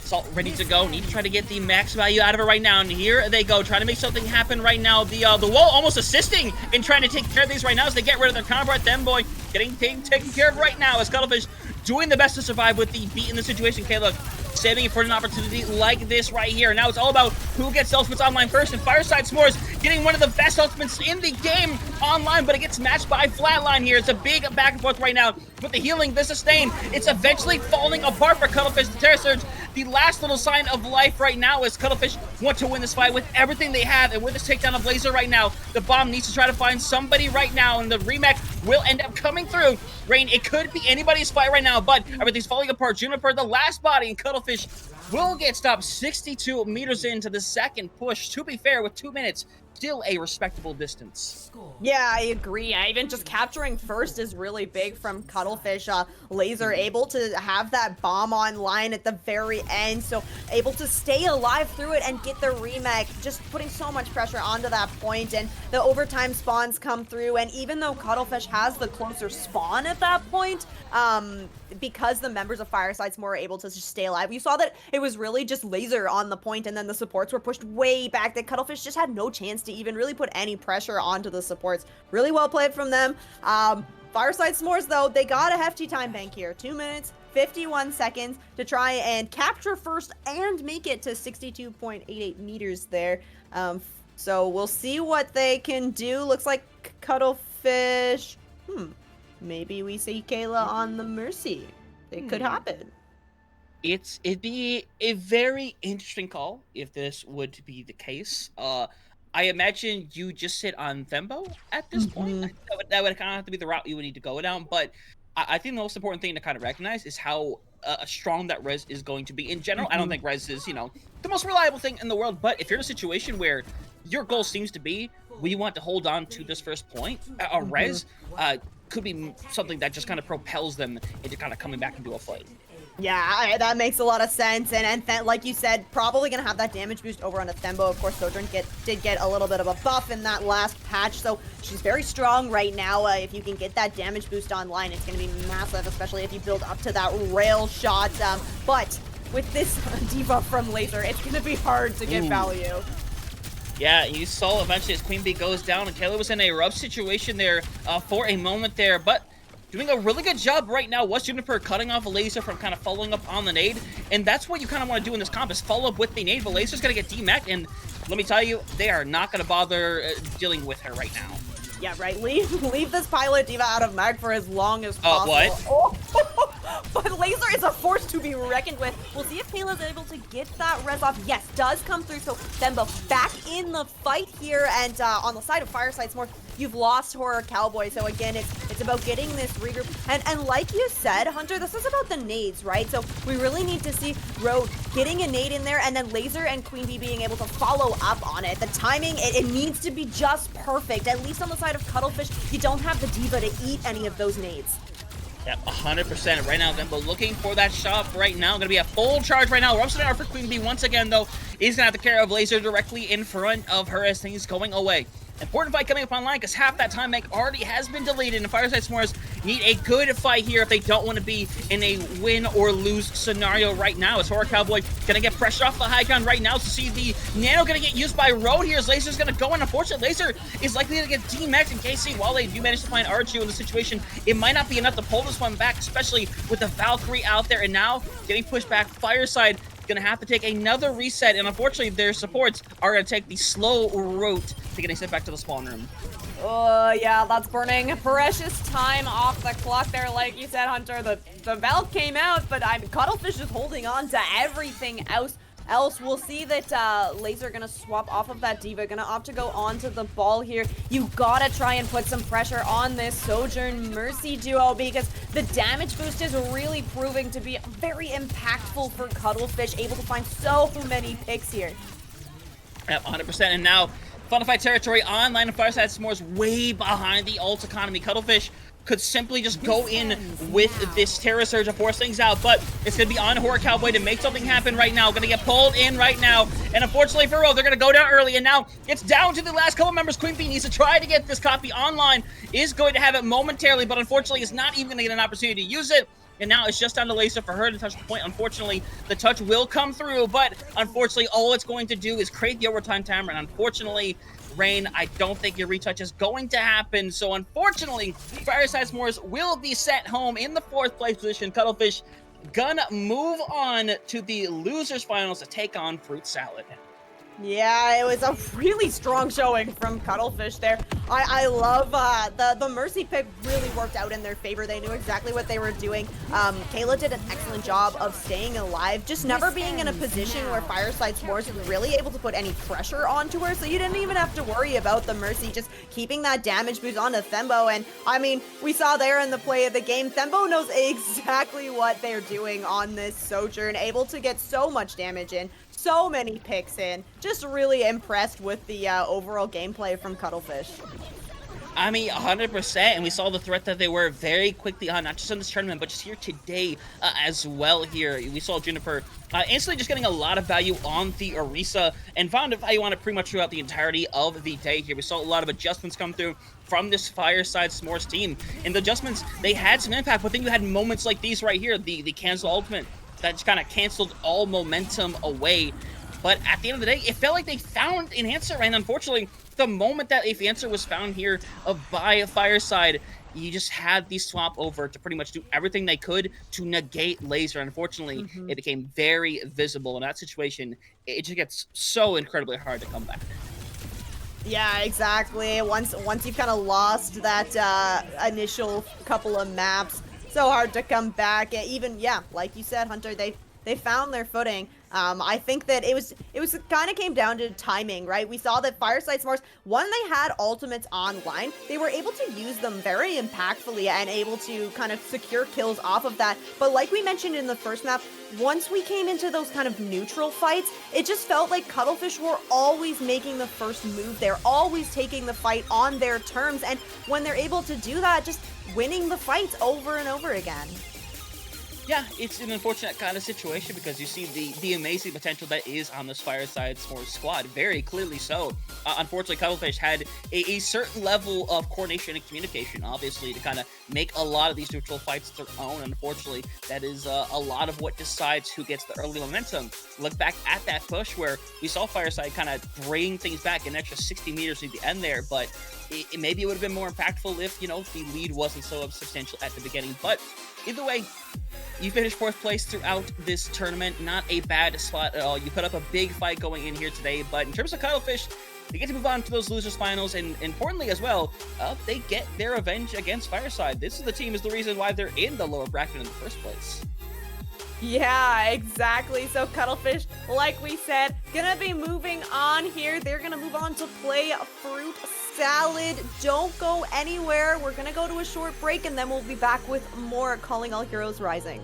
Salt ready to go. Need to try to get the max value out of it right now. And here they go, trying to make something happen right now. The wall almost assisting in trying to take care of these right now as they get rid of their combo. Themboy getting taken care of right now as Cuttlefish doing the best to survive with the beat in the situation. Okay, look, saving it for an opportunity like this right here. Now it's all about who gets ultimates online first, and Fireside S'mores getting one of the best ultimates in the game online, but it gets matched by Flatline here. It's a big back and forth right now with the healing, the sustain. It's eventually falling apart for Cuttlefish. The Terror Surge, the last little sign of life right now as Cuttlefish want to win this fight with everything they have, and with this takedown of Laser right now, the bomb needs to try to find somebody right now, and the remake will end up coming through. Rain, it could be anybody's fight right now, but everything's falling apart. Juniper, the last body, and Cuttlefish will get stopped 62 meters into the second push. To be fair, with 2 minutes, still a respectable distance. Yeah, I agree. Even just capturing first is really big from Cuttlefish. Laser able to have that bomb online at the very end, so able to stay alive through it and get the remake, just putting so much pressure onto that point, and the overtime spawns come through, and even though Cuttlefish has the closer spawn at that point, because the members of Fireside S'more are able to just stay alive, you saw that it was really just Laser on the point, and then the supports were pushed way back, that Cuttlefish just had no chance to even really put any pressure onto the supports. Really well played from them. Fireside S'mores, though, they got a hefty time bank here. 2 minutes, 51 seconds to try and capture first and make it to 62.88 meters there. So we'll see what they can do. Looks like Cuttlefish. Maybe we see Kayla on the Mercy. It could happen. It'd be a very interesting call if this would be the case. I imagine you just sit on Thembo at this point. That would kind of have to be the route you would need to go down. But I think the most important thing to kind of recognize is how strong that res is going to be. In general, I don't think res is, the most reliable thing in the world. But if you're in a situation where your goal seems to be, we want to hold on to this first point, a res could be something that just kind of propels them into kind of coming back into a fight. Yeah, that makes a lot of sense, and like you said, probably gonna have that damage boost over on a Thembo. Of course, Sojourn did get a little bit of a buff in that last patch, so she's very strong right now. If you can get that damage boost online, it's gonna be massive, especially if you build up to that rail shot. But with this debuff from Laser, it's gonna be hard to get value. Yeah, you saw eventually as Queen Bee goes down, and Kayla was in a rough situation there for a moment there, but doing a really good job right now was Juniper cutting off a Laser from kind of following up on the nade, and that's what you kind of want to do in this comp is follow up with the nade, but Laser's going to get DMAC'd, and let me tell you, they are not going to bother dealing with her right now. Yeah, right. Leave this pilot diva out of mag for as long as possible. What? But Laser is a force to be reckoned with. We'll see if Kayla's able to get that res off. Yes, does come through. So Thembo back in the fight here, and on the side of Fireside S'more, you've lost Horror Cowboy. So again, it's about getting this regroup. And like you said, Hunter, this is about the nades, right? So we really need to see Road getting a nade in there, and then Laser and Queen Bee being able to follow up on it. The timing, it needs to be just perfect. At least on the side of Cuttlefish, you don't have the diva to eat any of those nades. Yeah, 100% right now. Thembo looking for that shot right now. Going to be a full charge right now. Upside down for Queen Bee once again, though. He's going to have to care of Laser directly in front of her as things going away. Important fight coming up online because half that time bank already has been deleted, and Fireside S'mores need a good fight here if they don't want to be in a win or lose scenario right now. As Horror Cowboy gonna get pressure off the high ground right now to see the Nano gonna get used by Road here as Laser's gonna go, and unfortunately Laser is likely to get DMAX in KC. While they do manage to find Archie in the situation, it might not be enough to pull this one back, especially with the Valkyrie out there, and now getting pushed back. Fireside gonna have to take another reset, and unfortunately their supports are gonna take the slow route to getting sent back to the spawn room. Oh, yeah, that's burning precious time off the clock there. Like you said, Hunter, the Valve came out, but Cuttlefish is holding on to everything else. We'll see that Laser gonna swap off of that Diva, gonna opt to go onto the ball here. You gotta try and put some pressure on this Sojourn Mercy duo because the damage boost is really proving to be very impactful for Cuttlefish, able to find so many picks here. Yep, 100%, and now Funify territory online, and Fireside S'mores way behind the ult economy. Cuttlefish could simply just go in with this Terror Surge and force things out, but it's going to be on Horror Cowboy to make something happen right now. Going to get pulled in right now, and unfortunately for Ro, they're going to go down early, and now it's down to the last couple members. Queen Bee needs to try to get this copy online, is going to have it momentarily, but unfortunately is not even going to get an opportunity to use it. And now it's just down to Laser for her to touch the point. Unfortunately, the touch will come through, but unfortunately, all it's going to do is create the overtime timer. And unfortunately, Rain, I don't think your retouch is going to happen. So unfortunately, Fireside S'mores will be sent home in the 4th place position. Cuttlefish gonna move on to the losers finals to take on Fruit Salad. Yeah, it was a really strong showing from Cuttlefish there. I love the Mercy pick really worked out in their favor. They knew exactly what they were doing. Kayla did an excellent job of staying alive, just never being in a position where Fireside S'mores was really able to put any pressure onto her, so you didn't even have to worry about the Mercy just keeping that damage boost onto Thembo. And I mean, we saw there in the play of the game, Thembo knows exactly what they're doing on this Sojourn, able to get so much damage in, so many picks in. Just really impressed with the overall gameplay from Cuttlefish. I mean, 100%, and we saw the threat that they were very quickly on, not just in this tournament, but just here today as well here. We saw Juniper instantly just getting a lot of value on the Orisa, and found value on it pretty much throughout the entirety of the day here. We saw a lot of adjustments come through from this Fireside S'mores team, and the adjustments, they had some impact, but then you had moments like these right here, the cancel ultimate, that just kind of canceled all momentum away. But at the end of the day, it felt like they found an answer, and unfortunately, the moment that a answer was found here by Fireside, you just had the swap over to pretty much do everything they could to negate Laser. Unfortunately, it became very visible in that situation. It just gets so incredibly hard to come back. Yeah, exactly. Once you've kind of lost that initial couple of maps, so hard to come back. Even, yeah, like you said, Hunter, they found their footing. I think that it was kind of came down to timing, right? We saw that Fireside S'mores, when they had ultimates online, they were able to use them very impactfully and able to kind of secure kills off of that. But like we mentioned in the first map, once we came into those kind of neutral fights, it just felt like Cuttlefish were always making the first move. They're always taking the fight on their terms, and when they're able to do that, just winning the fights over and over again. Yeah, it's an unfortunate kind of situation because you see the amazing potential that is on this Fireside S'mores squad, very clearly so. Unfortunately, Cuttlefish had a certain level of coordination and communication, obviously, to kind of make a lot of these neutral fights their own. Unfortunately, that is a lot of what decides who gets the early momentum. Look back at that push where we saw Fireside kind of bring things back an extra 60 meters to the end there, but maybe it would have been more impactful if, you know, the lead wasn't so substantial at the beginning. But either way, you finished 4th place throughout this tournament. Not a bad spot at all. You put up a big fight going in here today, but in terms of Cuttlefish, they get to move on to those losers finals, and importantly as well, they get their revenge against Fireside. This is the team is the reason why they're in the lower bracket in the first place. Yeah, exactly. So Cuttlefish, like we said, gonna be moving on here. They're gonna move on to play Fruit Salad. Don't go anywhere. We're gonna go to a short break, and then we'll be back with more Calling All Heroes Rising.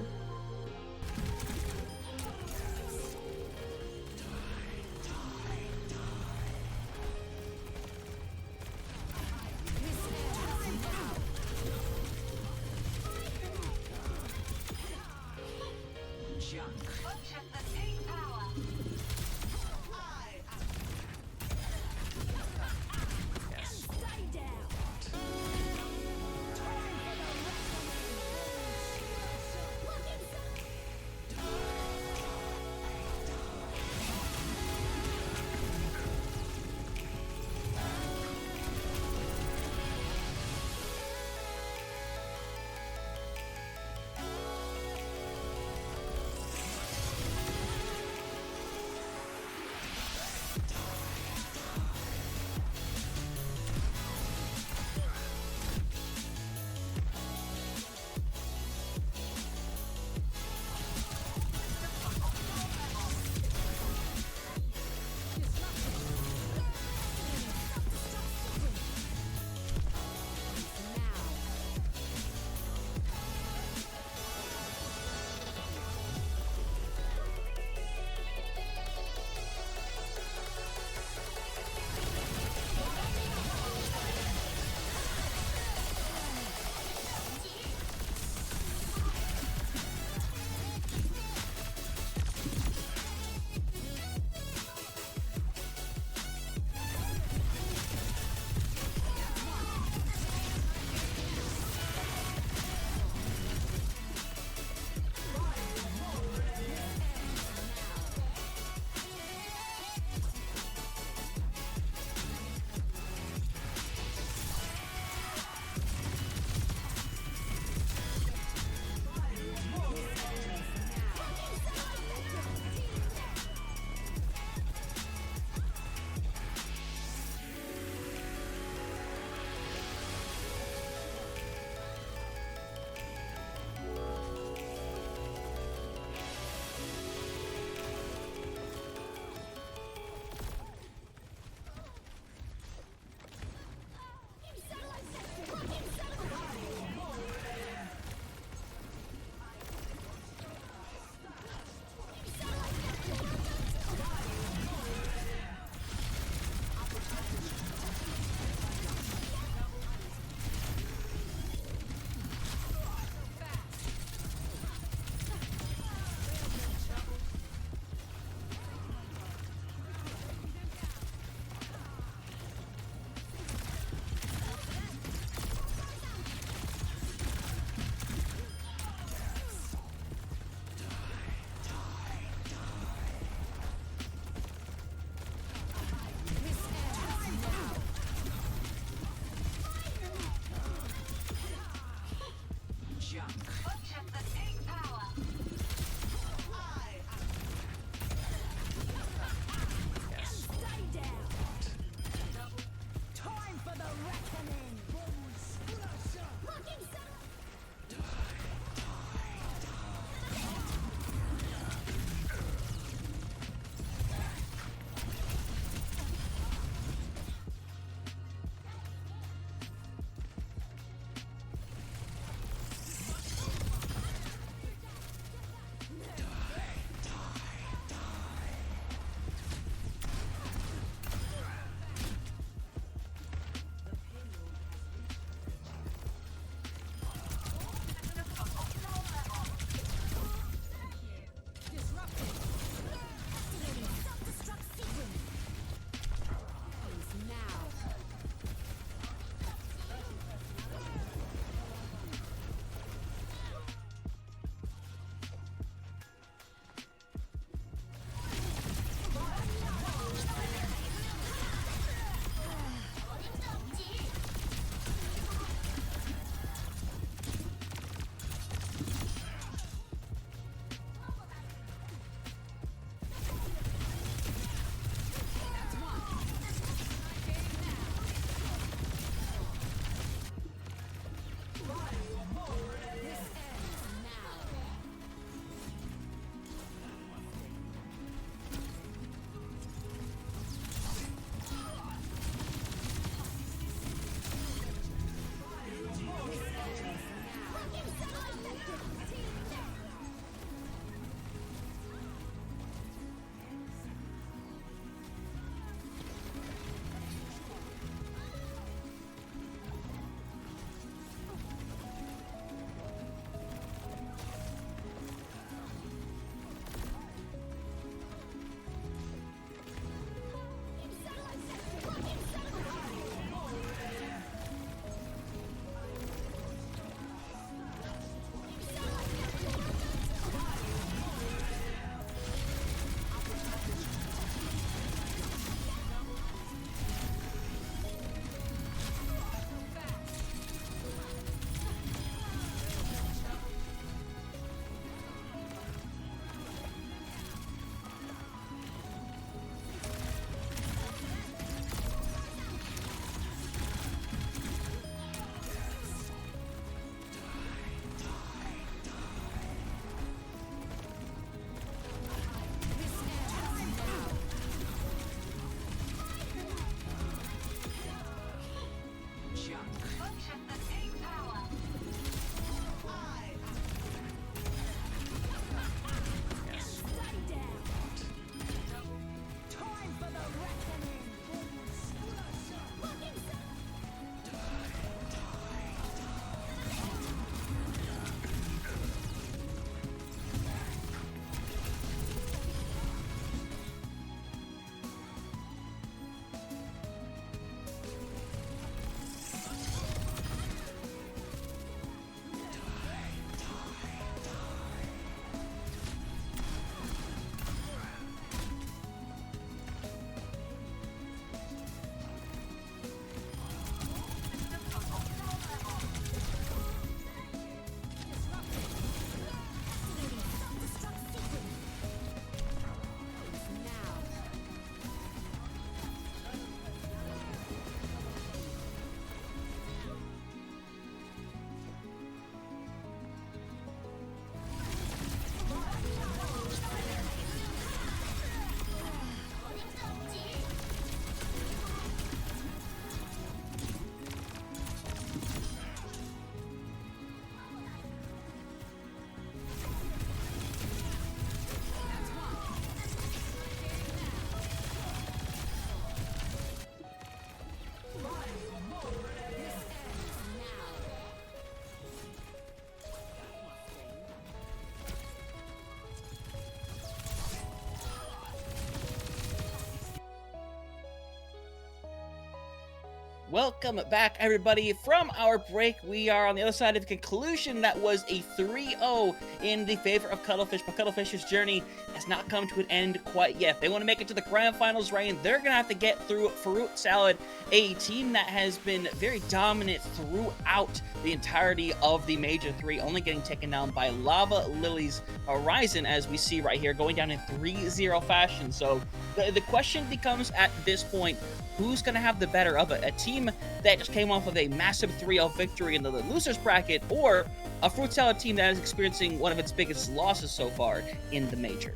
Welcome back, everybody. From our break, we are on the other side of the conclusion that was a 3-0 in the favor of Cuttlefish, but Cuttlefish's journey has not come to an end quite yet. If they want to make it to the grand finals, Ryan, they're going to have to get through Fruit Salad, a team that has been very dominant throughout the entirety of the Major 3, only getting taken down by Lava Lily's Horizon, as we see right here, going down in 3-0 fashion. So the question becomes at this point, who's going to have the better of it? A team that just came off of a massive 3-0 victory in the losers bracket, or a Fruit Salad team that is experiencing one of its biggest losses so far in the Major?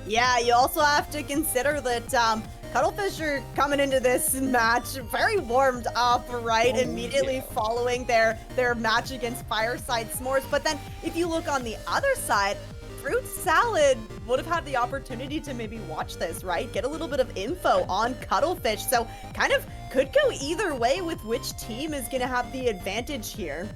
Yeah, you also have to consider that Cuttlefish are coming into this match very warmed up, right? Immediately following their match against Fireside S'mores. But then if you look on the other side, Fruit Salad would have had the opportunity to maybe watch this, right? Get a little bit of info on Cuttlefish. So kind of could go either way with which team is going to have the advantage here.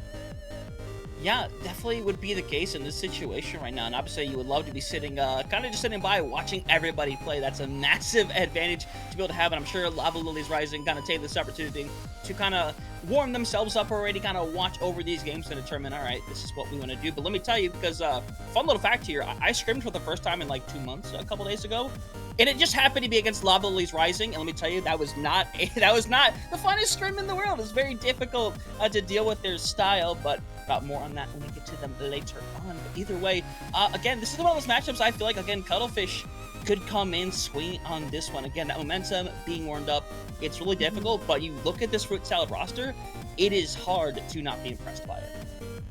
Yeah, definitely would be the case in this situation right now. And obviously, you would love to be sitting, kind of just sitting by, watching everybody play. That's a massive advantage to be able to have. And I'm sure Lava Lily's Rising kind of take this opportunity to kind of warm themselves up already, kind of watch over these games and determine, all right, this is what we want to do. But let me tell you, because fun little fact here, I scrimmed for the first time in like 2 months, a couple days ago. And it just happened to be against Lava Lily's Rising, and let me tell you, that was not the funnest scrim in the world. It's very difficult to deal with their style, but about more on that when we get to them later on. But either way, again, this is one of those matchups I feel like, again, Cuttlefish could come in swinging on this one. Again, that momentum being warmed up, it's really difficult, but you look at this Fruit Salad roster, it is hard to not be impressed by it.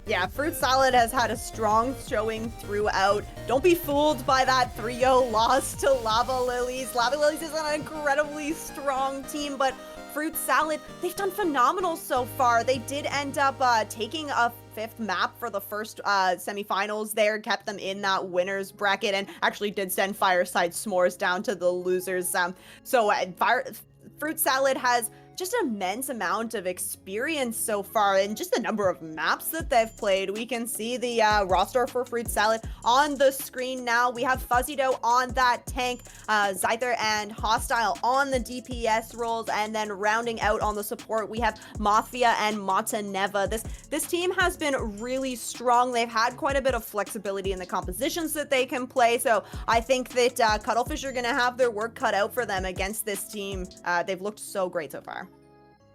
Yeah, Fruit Salad has had a strong showing throughout. Don't be fooled by that 3-0 loss to Lava Lilies. Lava Lilies is an incredibly strong team, but Fruit Salad, they've done phenomenal so far. They did end up taking a 5th map for the first semifinals there, kept them in that winner's bracket, and actually did send Fireside S'mores down to the losers. Fruit Salad has just an immense amount of experience so far, and just the number of maps that they've played. We can see the roster for Fruit Salad on the screen now. We have Fuzzy Dough on that tank, Zyther and Hostile on the DPS roles, and then rounding out on the support, we have Mafia and Mataneva. This team has been really strong. They've had quite a bit of flexibility in the compositions that they can play, so I think that Cuttlefish are going to have their work cut out for them against this team. They've looked so great so far.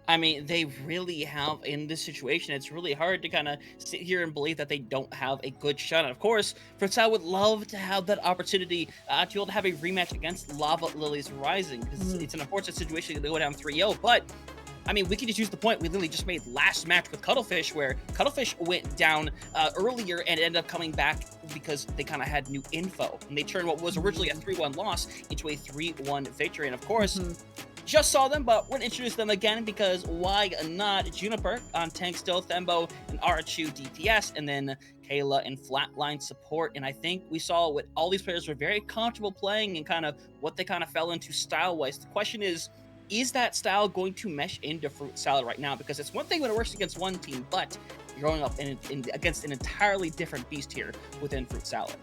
I mean, they really have, in this situation, it's really hard to kind of sit here and believe that they don't have a good shot. And of course, Fruit Salad would love to have that opportunity to be able to have a rematch against Lava Lily's Rising, because it's an unfortunate situation to go down 3-0, but I mean, we can just use the point we literally just made last match with Cuttlefish, where Cuttlefish went down earlier and ended up coming back because they kind of had new info, and they turned what was originally a 3-1 loss into a 3-1 victory. And of course, just saw them, but we're going to introduce them again because why not? Juniper on tank still, Thembo and Arachu DPS, and then Kayla in flatline support. And I think we saw what all these players were very comfortable playing and kind of what they kind of fell into style-wise. The question is that style going to mesh into Fruit Salad right now? Because it's one thing when it works against one team, but you're going up against an entirely different beast here within Fruit Salad.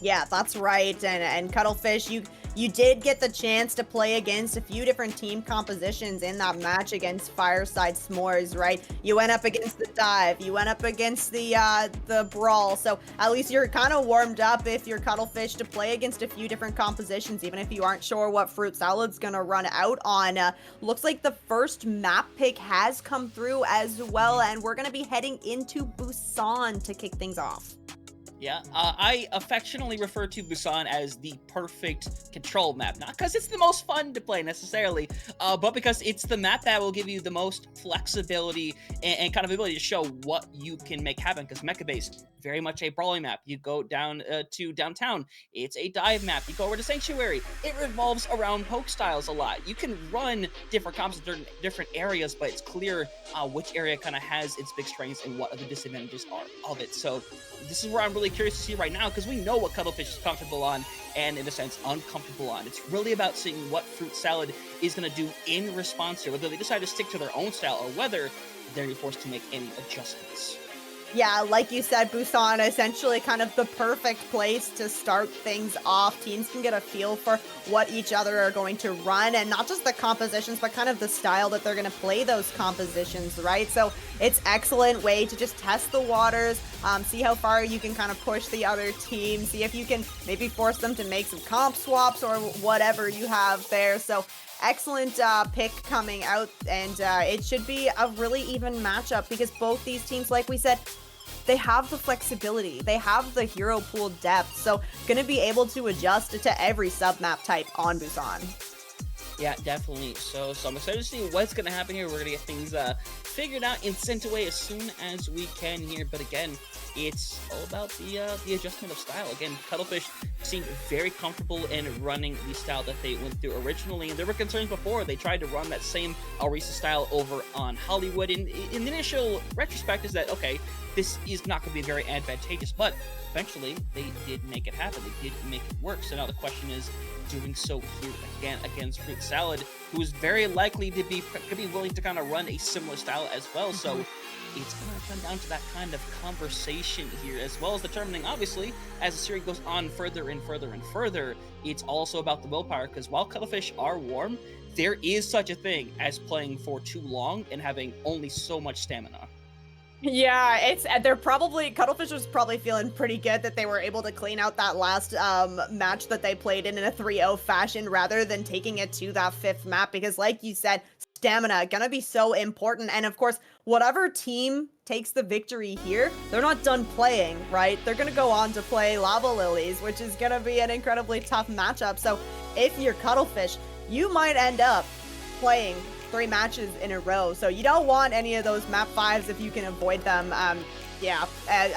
Yeah, that's right. And Cuttlefish, you did get the chance to play against a few different team compositions in that match against Fireside S'mores, right? You went up against the Dive, you went up against the Brawl, so at least you're kind of warmed up if you're Cuttlefish to play against a few different compositions, even if you aren't sure what Fruit Salad's gonna run out on. Looks like the first map pick has come through as well, and we're gonna be heading into Busan to kick things off. Yeah, I affectionately refer to Busan as the perfect control map. Not because it's the most fun to play necessarily, but because it's the map that will give you the most flexibility and kind of ability to show what you can make happen. Because Mecha Base, very much a brawling map. You go down to downtown, it's a dive map. You go over to Sanctuary, it revolves around poke styles a lot. You can run different comps in different areas, but it's clear which area kind of has its big strengths and what the disadvantages are of it. So this is where I'm really curious to see right now, because we know what Cuttlefish is comfortable on and, in a sense, uncomfortable on. It's really about seeing what Fruit Salad is going to do in response here, whether they decide to stick to their own style or whether they're forced to make any adjustments. Yeah, like you said, Busan essentially kind of the perfect place to start things off. Teams can get a feel for what each other are going to run, and not just the compositions, but kind of the style that they're going to play those compositions, right? So it's excellent way to just test the waters, see how far you can kind of push the other team, see if you can maybe force them to make some comp swaps or whatever you have there. So excellent pick coming out, and it should be a really even matchup because both these teams, like we said, they have the flexibility, they have the hero pool depth, so gonna be able to adjust to every sub-map type on Busan. Yeah, definitely. So I'm excited to see what's going to happen here. We're going to get things figured out and sent away as soon as we can here. But again, it's all about the adjustment of style. Again, Cuttlefish seemed very comfortable in running the style that they went through originally. And there were concerns before. They tried to run that same Arisa style over on Hollywood. And in the initial retrospect is that, okay, this is not going to be very advantageous. But eventually, they did make it happen. They did make it work. So now the question is, doing so here again against Fruit Salad, who is very likely to be willing to kind of run a similar style as well. So it's going to come down to that kind of conversation here, as well as determining, obviously, as the series goes on further and further and further, it's also about the willpower, because while Cuttlefish are warm, there is such a thing as playing for too long and having only so much stamina. Yeah, they're probably, Cuttlefish was probably feeling pretty good that they were able to clean out that last match that they played in a 3-0 fashion rather than taking it to that 5th map, because like you said, stamina gonna be so important. And of course, whatever team takes the victory here, they're not done playing, right? They're gonna go on to play Lava Lilies, which is gonna be an incredibly tough matchup. So if you're Cuttlefish, you might end up playing 3 matches in a row, so you don't want any of those map 5s if you can avoid them. Yeah,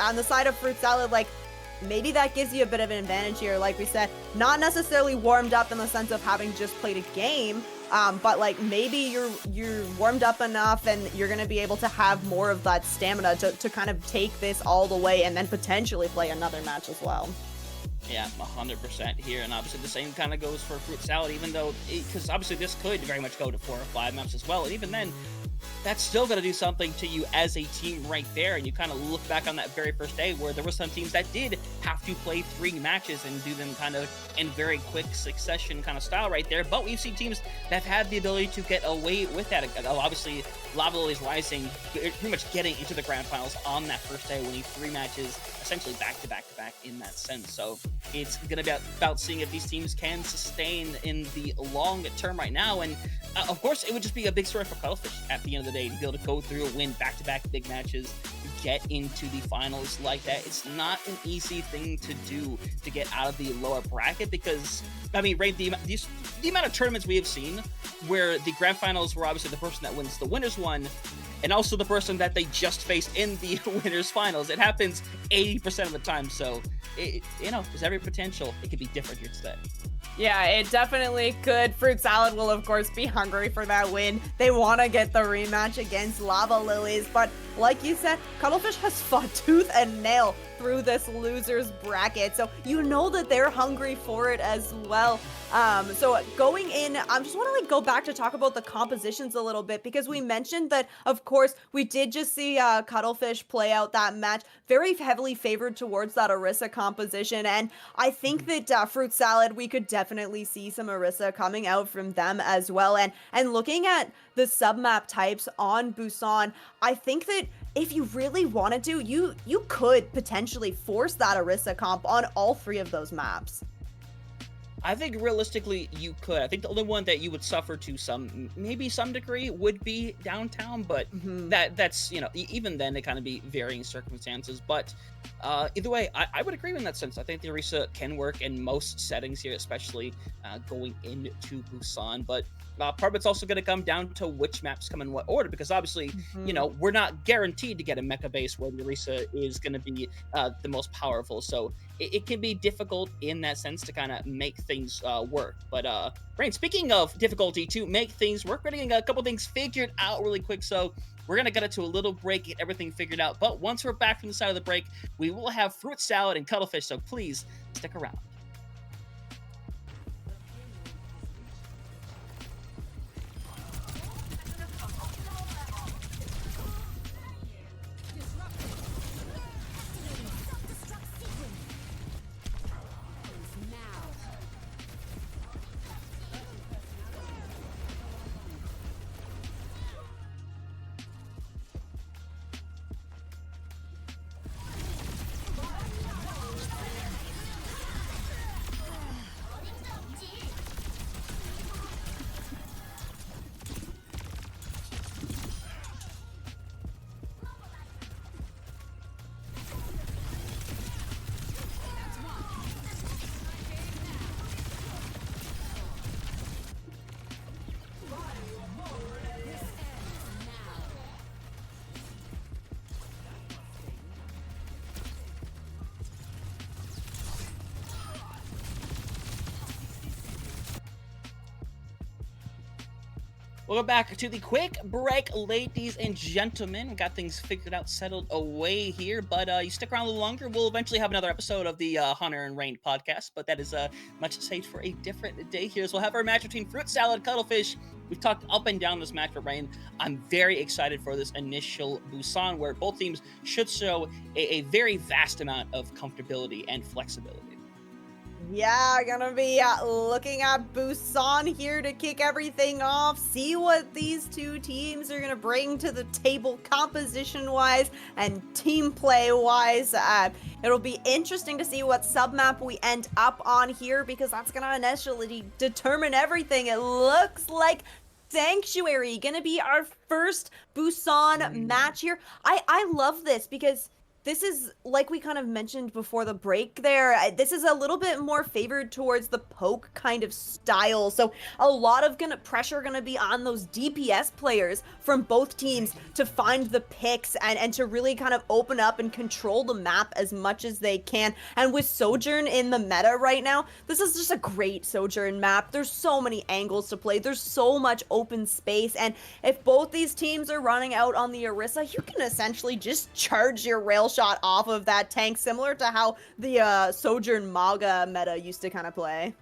on the side of Fruit Salad, like, maybe that gives you a bit of an advantage here. Like we said, not necessarily warmed up in the sense of having just played a game, but like maybe you're warmed up enough and you're gonna be able to have more of that stamina to kind of take this all the way and then potentially play another match as well. Yeah, 100% here, and obviously the same kind of goes for Fruit Salad, even though, because obviously this could very much go to 4 or 5 maps as well, and even then, that's still going to do something to you as a team right there. And you kind of look back on that very first day where there were some teams that did have to play 3 matches and do them kind of in very quick succession kind of style right there. But we've seen teams that have had the ability to get away with that. Obviously, Lava Lilies Rising pretty much getting into the grand finals on that first day, winning 3 matches essentially back to back to back in that sense. So it's going to be about seeing if these teams can sustain in the long term right now. And of course, it would just be a big story for Cuttlefish at the end of the day to be able to go through and win back-to-back big matches, get into the finals like that. It's not an easy thing to do to get out of the lower bracket because, I mean, right, the amount of tournaments we have seen where the grand finals were obviously the person that wins the winners one, and also the person that they just faced in the winners finals. It happens 80% of the time, so there's every potential it could be different here today. Yeah, it definitely could. Fruit Salad will, of course, be hungry for that win. They want to get the rematch against Lava Lilies, but like you said, Cuttlefish has fought tooth and nail through this loser's bracket, so you know that they're hungry for it as well. So going in, I just want to go back to talk about the compositions a little bit because we mentioned that, of course, we did just see Cuttlefish play out that match, very heavily favored towards that Orisa composition, and I think that Fruit Salad, we could definitely see some Orisa coming out from them as well. And looking at the submap types on Busan, I think that if you really wanted to, you could potentially force that Orisa comp on all 3 of those maps. I think realistically you could. I think the only one that you would suffer to maybe some degree would be downtown, but that's, even then it kind of be varying circumstances. But either way, I would agree in that sense. I think the Orisa can work in most settings here, especially going into Busan. But part of it's also going to come down to which maps come in what order, because obviously, we're not guaranteed to get a mecha base where the Orisa is going to be the most powerful. So it can be difficult in that sense to kind of make things work. But Rain, speaking of difficulty to make things work, we're getting a couple things figured out really quick. So we're going to get it to a little break, get everything figured out. But once we're back from the side of the break, we will have Fruit Salad and Cuttlefish. So please stick around. Welcome back to the quick break, ladies and gentlemen. We got things figured out, settled away here, but you stick around a little longer. We'll eventually have another episode of the Hunter and Rain podcast, but that is much saved for a different day here. So we'll have our match between Fruit Salad, Cuttlefish. We've talked up and down this match for Rain. I'm very excited for this initial Busan, where both teams should show a very vast amount of comfortability and flexibility. Yeah, gonna be looking at Busan here to kick everything off, see what these two teams are gonna bring to the table composition-wise and team play-wise. It'll be interesting to see what submap we end up on here, because that's gonna initially determine everything. It looks like Sanctuary gonna be our first Busan match here. I love this because this is, like we kind of mentioned before the break there, this is a little bit more favored towards the poke kind of style. So a lot of pressure gonna be on those DPS players from both teams to find the picks and to really kind of open up and control the map as much as they can. And with Sojourn in the meta right now, this is just a great Sojourn map. There's so many angles to play. There's so much open space. And if both these teams are running out on the Orisa, you can essentially just charge your rail shot off of that tank, similar to how the Sojourn Maga meta used to kind of play.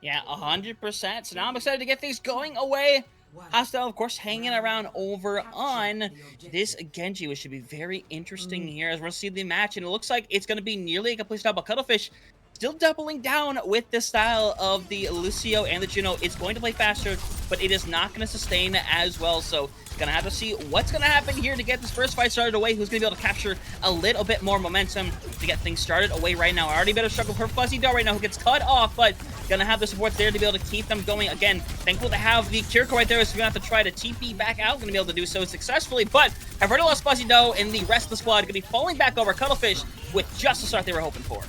Yeah, 100%. So now I'm excited to get things going away. Hostile, of course, hanging around over on this Genji, which should be very interesting here as we're going to see the match. And it looks like it's going to be nearly a complete stop, but Cuttlefish still doubling down with the style of the Lucio and the Juno. It's going to play faster, but it is not going to sustain as well. So gonna have to see what's gonna happen here to get this first fight started away. Who's gonna be able to capture a little bit more momentum to get things started away right now. Already better struggle for Fuzzy Doe right now, who gets cut off, but gonna have the support there to be able to keep them going. Again, thankful to have the Kiriko right there, so we're gonna have to try to TP back out. Gonna be able to do so successfully, but I've already lost Fuzzy Doe, and the rest of the squad gonna be falling back over Cuttlefish with just the start they were hoping for.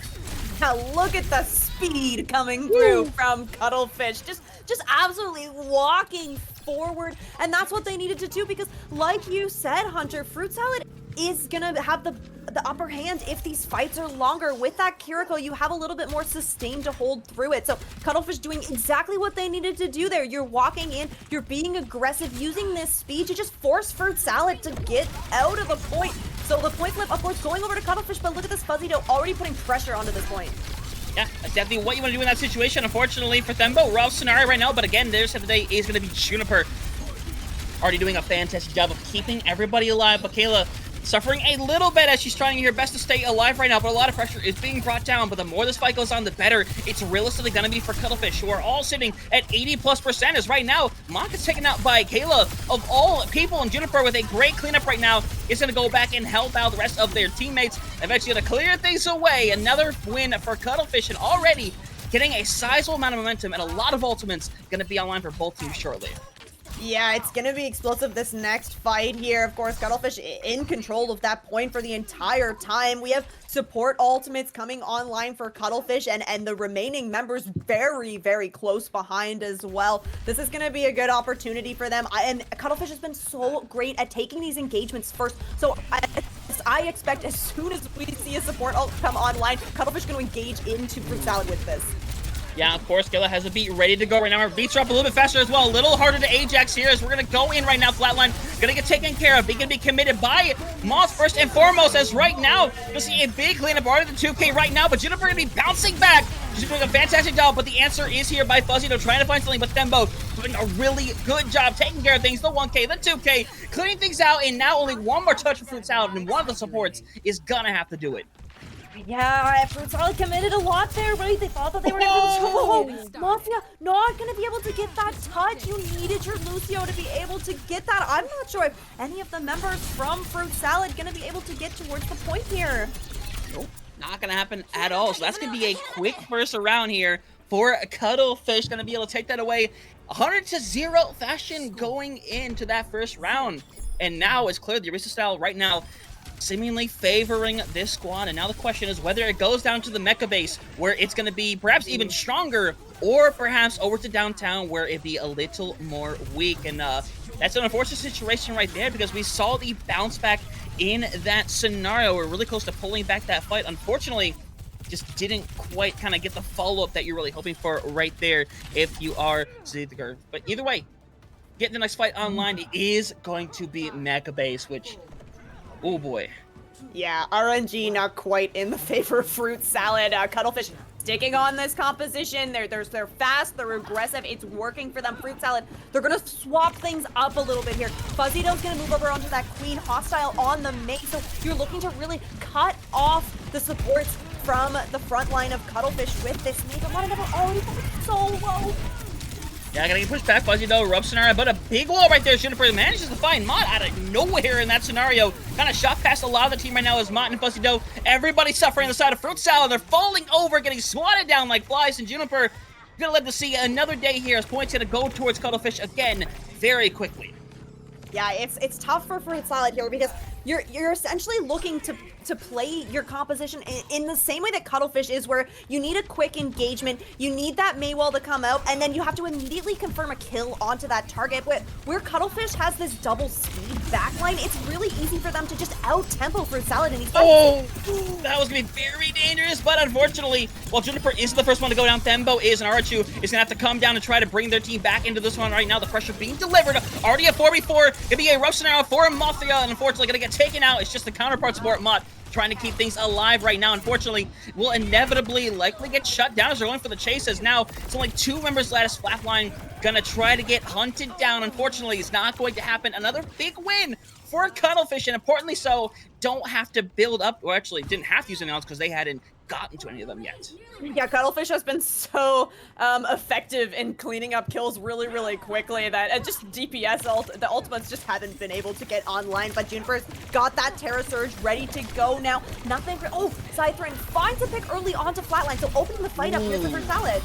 Now look at the speed coming through from Cuttlefish. Just absolutely walking forward. And that's what they needed to do, because like you said, Hunter, Fruit Salad is gonna have the upper hand if these fights are longer. With that Kiriko, you have a little bit more sustain to hold through it. So Cuttlefish doing exactly what they needed to do there. You're walking in, you're being aggressive, using this speed to just force Fruit Salad to get out of the point. So the point flip, of course, going over to Cuttlefish, but look at this Fuzzy Doe already putting pressure onto this point. Yeah, that's definitely what you want to do in that situation. Unfortunately for Thembo, rough scenario right now, but again, their set today is going to be Juniper. Already doing a fantastic job of keeping everybody alive, but Kayla suffering a little bit as she's trying her best to stay alive right now, but a lot of pressure is being brought down. But the more this fight goes on, the better it's realistically going to be for Cuttlefish, who are all sitting at 80+%, as right now, Mock is taken out by Kayla, of all people, and Juniper with a great cleanup right now is going to go back and help out the rest of their teammates. Eventually going to clear things away. Another win for Cuttlefish, and already getting a sizable amount of momentum and a lot of ultimates going to be online for both teams shortly. Yeah, it's gonna be explosive this next fight here. Of course, Cuttlefish in control of that point for the entire time. We have support ultimates coming online for Cuttlefish, and the remaining members very, very close behind as well. This is gonna be a good opportunity for them. And Cuttlefish has been so great at taking these engagements first. So I expect as soon as we see a support ult come online, Cuttlefish is gonna engage into Fruit Salad with this. Yeah, of course, Kayla has a beat ready to go right now. Our beats are up a little bit faster as well. A little harder to Ajax here as we're going to go in right now. Flatline going to get taken care of. Going to be committed by Moth first and foremost, as right now, you'll see a big cleanup already the 2K right now, but Juniper going to be bouncing back. She's doing a fantastic job, but the answer is here by Fuzzy. They're trying to find something, but Thembo doing a really good job taking care of things. The 1K, the 2K, clearing things out, and now only one more touch for Fruit Salad, and one of the supports is going to have to do it. Yeah, Fruit Salad committed a lot there, right? They thought that they were going to Mafia not going to be able to get that touch. You needed your Lucio to be able to get that. I'm not sure if any of the members from Fruit Salad going to be able to get towards the point here. Nope, not going to happen at all. So that's going to be a quick first around here for Cuttlefish. Going to be able to take that away. 100-0 fashion going into that first round. And now it's clear the Orisa style right now seemingly favoring this squad, and now the question is whether it goes down to the mecha base where it's going to be perhaps even stronger, or perhaps over to downtown where it'd be a little more weak. And that's an unfortunate situation right there, because we saw the bounce back in that scenario. We're really close to pulling back that fight. Unfortunately, just didn't quite kind of get the follow-up that you're really hoping for right there if you are Zidgar. But either way, get the next fight online, it is going to be Mecha Base, which, oh boy. Yeah, RNG not quite in the favor of Fruit Salad. Cuttlefish sticking on this composition. They're fast, they're aggressive. It's working for them. Fruit Salad, they're gonna swap things up a little bit here. Fuzzy Dough's gonna move over onto that Queen hostile on the main. So you're looking to really cut off the supports from the front line of Cuttlefish with this mate. But Mono Devil already so low. Yeah, gotta get pushed back. Fuzzy Dough, rough scenario, but a big wall right there. Juniper manages to find Mott out of nowhere in that scenario. Kind of shot past a lot of the team right now as Mott and Fuzzy Dough. Everybody suffering on the side of Fruit Salad. They're falling over, getting swatted down like flies. And Juniper gonna live to see another day here as points gonna go towards Cuttlefish again very quickly. Yeah, it's tough for Fruit Salad here because you're essentially looking to play your composition in the same way that Cuttlefish is, where you need a quick engagement, you need that Maywall to come out, and then you have to immediately confirm a kill onto that target. Where Cuttlefish has this double speed backline, it's really easy for them to just out-tempo Fruit Salad in these fights. Oh, that was gonna be very dangerous, but unfortunately, while Juniper isn't the first one to go down, Thembo is, and Arachu is gonna have to come down and try to bring their team back into this one right now. The pressure being delivered, already a 4v4, gonna be a rough scenario for Mafia, and unfortunately gonna get taken out. It's just the counterpart support, Mott, trying to keep things alive right now. Unfortunately, will inevitably likely get shut down as they're going for the chases. Now, it's only 2 members left. Flatline gonna try to get hunted down. Unfortunately, it's not going to happen. Another big win for Cuttlefish, and importantly so, don't have to build up, or actually didn't have to use any else because they hadn't gotten to any of them yet. Yeah, Cuttlefish has been so effective in cleaning up kills really quickly that just DPS the ultimates just haven't been able to get online. But Juniper's got that Terra Surge ready to go now. Nothing for, oh, Scythrun finds a pick early onto Flatline, so opening the fight up here for Salad.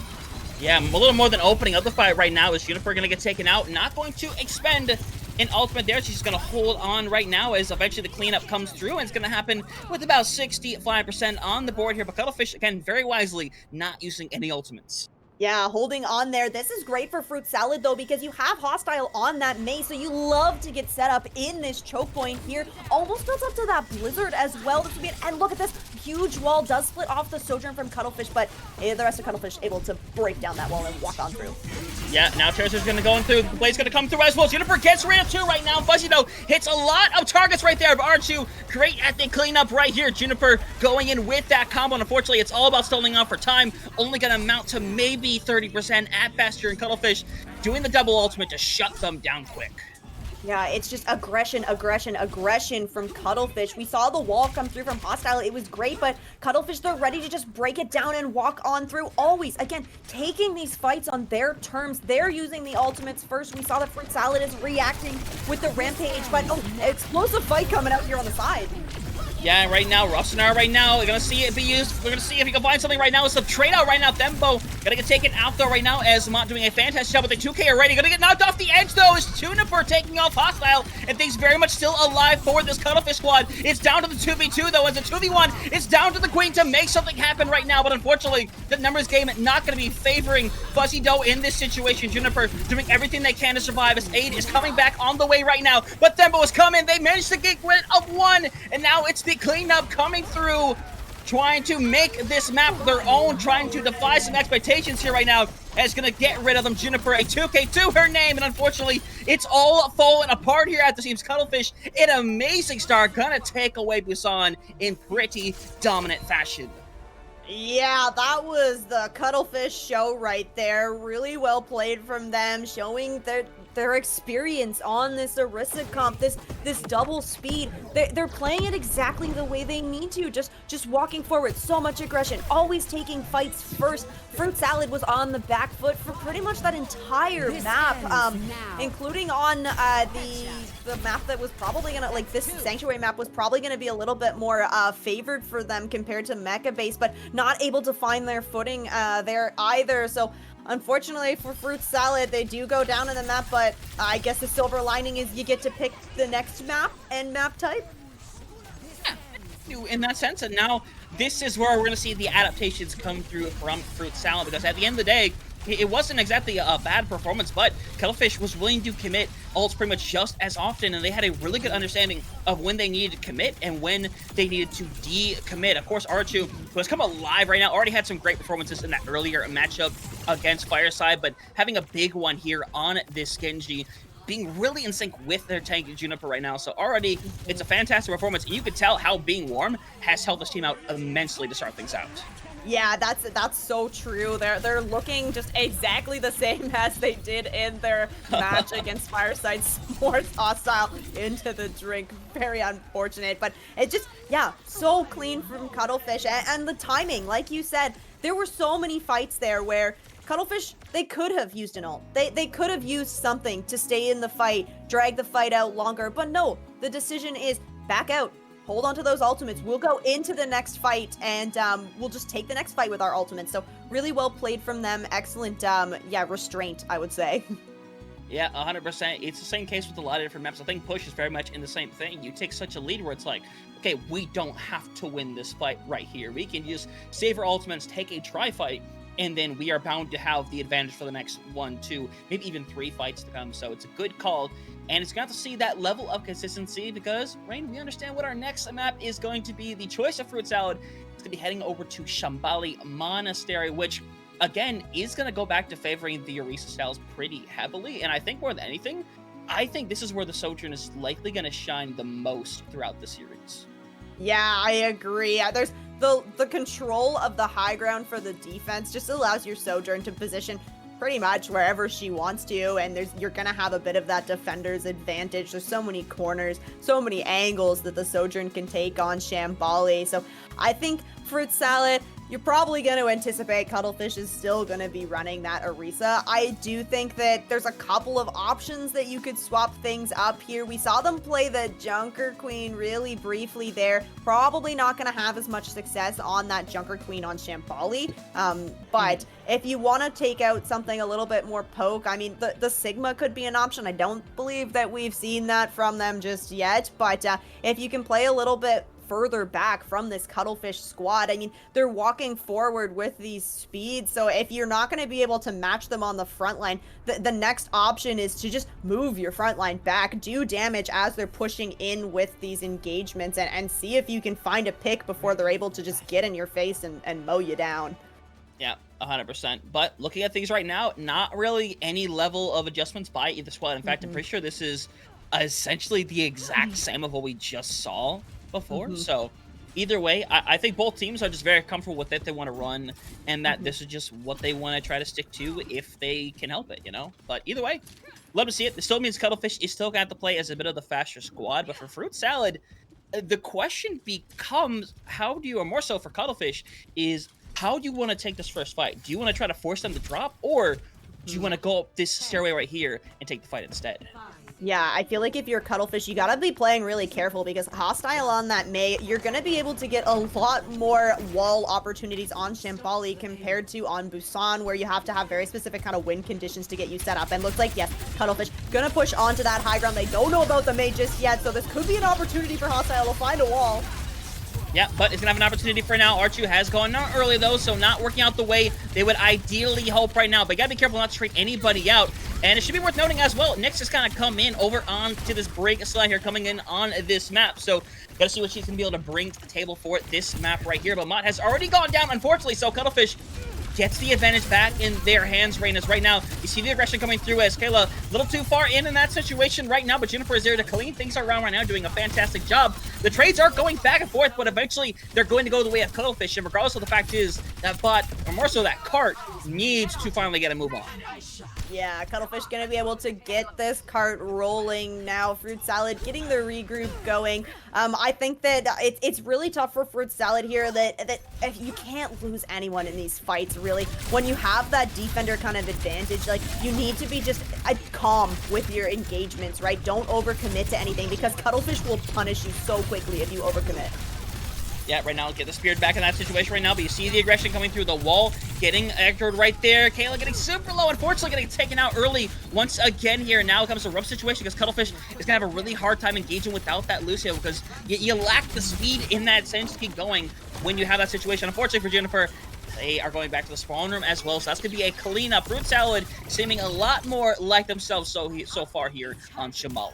Yeah, a little more than opening up the fight right now is Juniper gonna get taken out, not going to expend an ultimate there. She's gonna hold on right now as eventually the cleanup comes through, and it's gonna happen with about 65% on the board here. But Cuttlefish, again, very wisely not using any ultimates. Yeah, holding on there. This is great for Fruit Salad, though, because you have Hostile on that maze, so you love to get set up in this choke point here. Almost built up to that Blizzard as well. This would be and look at this. Huge wall does split off the Sojourn from Cuttlefish, but the rest of Cuttlefish able to break down that wall and walk on through. Yeah, now Terracer's gonna go in through. The blade's gonna come through as well. Juniper gets rid of 2 right now. Fuzzy Dough hits a lot of targets right there, but R2 great at the cleanup right here. Juniper going in with that combo, and unfortunately, it's all about stalling out for time. Only gonna amount to maybe 30% at best here in Cuttlefish, doing the double ultimate to shut them down quick. Yeah, it's just aggression from Cuttlefish. We saw the wall come through from Hostile. It was great, but Cuttlefish, they're ready to just break it down and walk on through. Always, again, taking these fights on their terms. They're using the ultimates first. We saw that Fruit Salad is reacting with the Rampage, but oh, explosive fight coming out here on the side. Yeah, right now, rough scenario right now. We're gonna see it be used. We're gonna see if he can find something right now. It's the trade out right now. Thembo gonna get taken out though right now as Mott doing a fantastic job with the 2K already. Gonna get knocked off the edge though as Juniper taking off Hostile, and things very much still alive for this Cuttlefish squad. It's down to the 2v2 though, as a 2v1. It's down to the Queen to make something happen right now, but unfortunately, the numbers game not gonna be favoring Fuzzy Dough in this situation. Juniper doing everything they can to survive as aid is coming back on the way right now, but Thembo is coming. They managed to get rid of 1, and now it's the cleanup coming through, trying to make this map their own, trying to defy some expectations here right now, and it's gonna get rid of them. Juniper, a 2K2 her name, and unfortunately, it's all falling apart here at the team's Cuttlefish. An amazing start, gonna take away Busan in pretty dominant fashion. Yeah, that was the Cuttlefish show right there. Really well played from them, showing their experience on this Orisa comp, this double speed. They're playing it exactly the way they need to, just walking forward, so much aggression, always taking fights first. Fruit Salad was on the back foot for pretty much that entire map, including on the map that was probably gonna, like, this Sanctuary map was probably gonna be a little bit more favored for them compared to Mecha Base, but not able to find their footing there either. So unfortunately for Fruit Salad, they do go down in the map, but I guess the silver lining is you get to pick the next map and map type. Yeah, in that sense, and now this is where we're going to see the adaptations come through from Fruit Salad, because at the end of the day, it wasn't exactly a bad performance, but Cuttlefish was willing to commit ults pretty much just as often, and they had a really good understanding of when they needed to commit and when they needed to decommit. Of course, R2, who has come alive right now, already had some great performances in that earlier matchup against Fireside, but having a big one here on this Genji being really in sync with their tank Juniper right now. So already it's a fantastic performance. You could tell how being warm has helped this team out immensely to start things out. Yeah, that's so true. They're looking just exactly the same as they did in their match against Fireside Sports Hostile into the drink. Very unfortunate, but it just, yeah, so clean from Cuttlefish. And the timing, like you said, there were so many fights there where Cuttlefish, they could have used an ult. They could have used something to stay in the fight, drag the fight out longer, but no, the decision is back out. Hold on to those ultimates. We'll go into the next fight, and we'll just take the next fight with our ultimates. So really well played from them. Excellent, restraint, I would say. Yeah, 100%. It's the same case with a lot of different maps. I think Push is very much in the same thing. You take such a lead where it's like, okay, we don't have to win this fight right here. We can just save our ultimates, take a try fight, and then we are bound to have the advantage for the next 1, 2, maybe even 3 fights to come. So it's a good call, and it's going to have to see that level of consistency because, Rain, we understand what our next map is going to be. The choice of Fruit Salad is going to be heading over to Shambali Monastery, which, again, is going to go back to favoring the Orisa styles pretty heavily. And I think more than anything, I think this is where the Sojourn is likely going to shine the most throughout the series. Yeah, I agree. There's the control of the high ground for the defense just allows your Sojourn to position pretty much wherever she wants to, and you're gonna have a bit of that defender's advantage. There's so many corners, so many angles that the Sojourn can take on Shambali. So I think Fruit Salad, you're probably going to anticipate Cuttlefish is still going to be running that Orisa. I do think that there's a couple of options that you could swap things up here. We saw them play the Junker Queen really briefly there. Probably not going to have as much success on that Junker Queen on Shambali. But if you want to take out something a little bit more poke, I mean, the Sigma could be an option. I don't believe that we've seen that from them just yet. But if you can play a little bit further back from this Cuttlefish squad, I mean, they're walking forward with these speeds, so if you're not going to be able to match them on the front line, the next option is to just move your front line back, do damage as they're pushing in with these engagements, and see if you can find a pick before they're able to just get in your face and mow you down. Yeah, 100%. But looking at things right now, not really any level of adjustments by either squad. In fact, I'm pretty sure this is essentially the exact same of what we just saw before. So either way, I think both teams are just very comfortable with it. They want to run, and that this is just what they want to try to stick to if they can help it, you know? But either way, love to see it. This still means Cuttlefish is still going to have to play as a bit of the faster squad, but for Fruit Salad, the question becomes, how do you, or more so for Cuttlefish, is how do you want to take this first fight? Do you want to try to force them to drop, or do you want to go up this stairway right here and take the fight instead? Yeah, I feel like if you're Cuttlefish, you gotta be playing really careful because hostile on that Mei, you're gonna be able to get a lot more wall opportunities on Shambali compared to on Busan, where you have to have very specific kind of wind conditions to get you set up. And looks like, yes, Cuttlefish gonna push onto that high ground. They don't know about the Mei just yet, so this could be an opportunity for hostile to find a wall. Yeah, but it's going to have an opportunity for now. Archu has gone out early, though, so not working out the way they would ideally hope right now. But you got to be careful not to trade anybody out. And it should be worth noting as well, Nyx has kind of come in over onto this break slide here, coming in on this map. So got to see what she's going to be able to bring to the table for this map right here. But Mott has already gone down, unfortunately, so Cuttlefish gets the advantage back in their hands, Rain, as right now you see the aggression coming through as Kayla a little too far in that situation right now, but Jennifer is there to clean things around right now, doing a fantastic job. The trades are going back and forth, but eventually they're going to go the way of Cuttlefish, and regardless of the fact is that bot, or more so that cart, needs to finally get a move on. Yeah, Cuttlefish gonna be able to get this cart rolling now. Fruit Salad getting the regroup going. I think that it's really tough for Fruit Salad here that if you can't lose anyone in these fights, really. When you have that defender kind of advantage, like, you need to be just calm with your engagements, right? Don't overcommit to anything because Cuttlefish will punish you so quickly if you overcommit. Yeah, right now, get the Spirit back in that situation right now, but you see the aggression coming through the wall, getting echoed right there. Kayla getting super low, unfortunately getting taken out early once again here. Now comes a rough situation because Cuttlefish is going to have a really hard time engaging without that Lucio because you lack the speed in that sense to keep going when you have that situation. Unfortunately for Jennifer, they are going back to the spawn room as well, so that's going to be a cleanup. Fruit Salad seeming a lot more like themselves so far here on Shambali.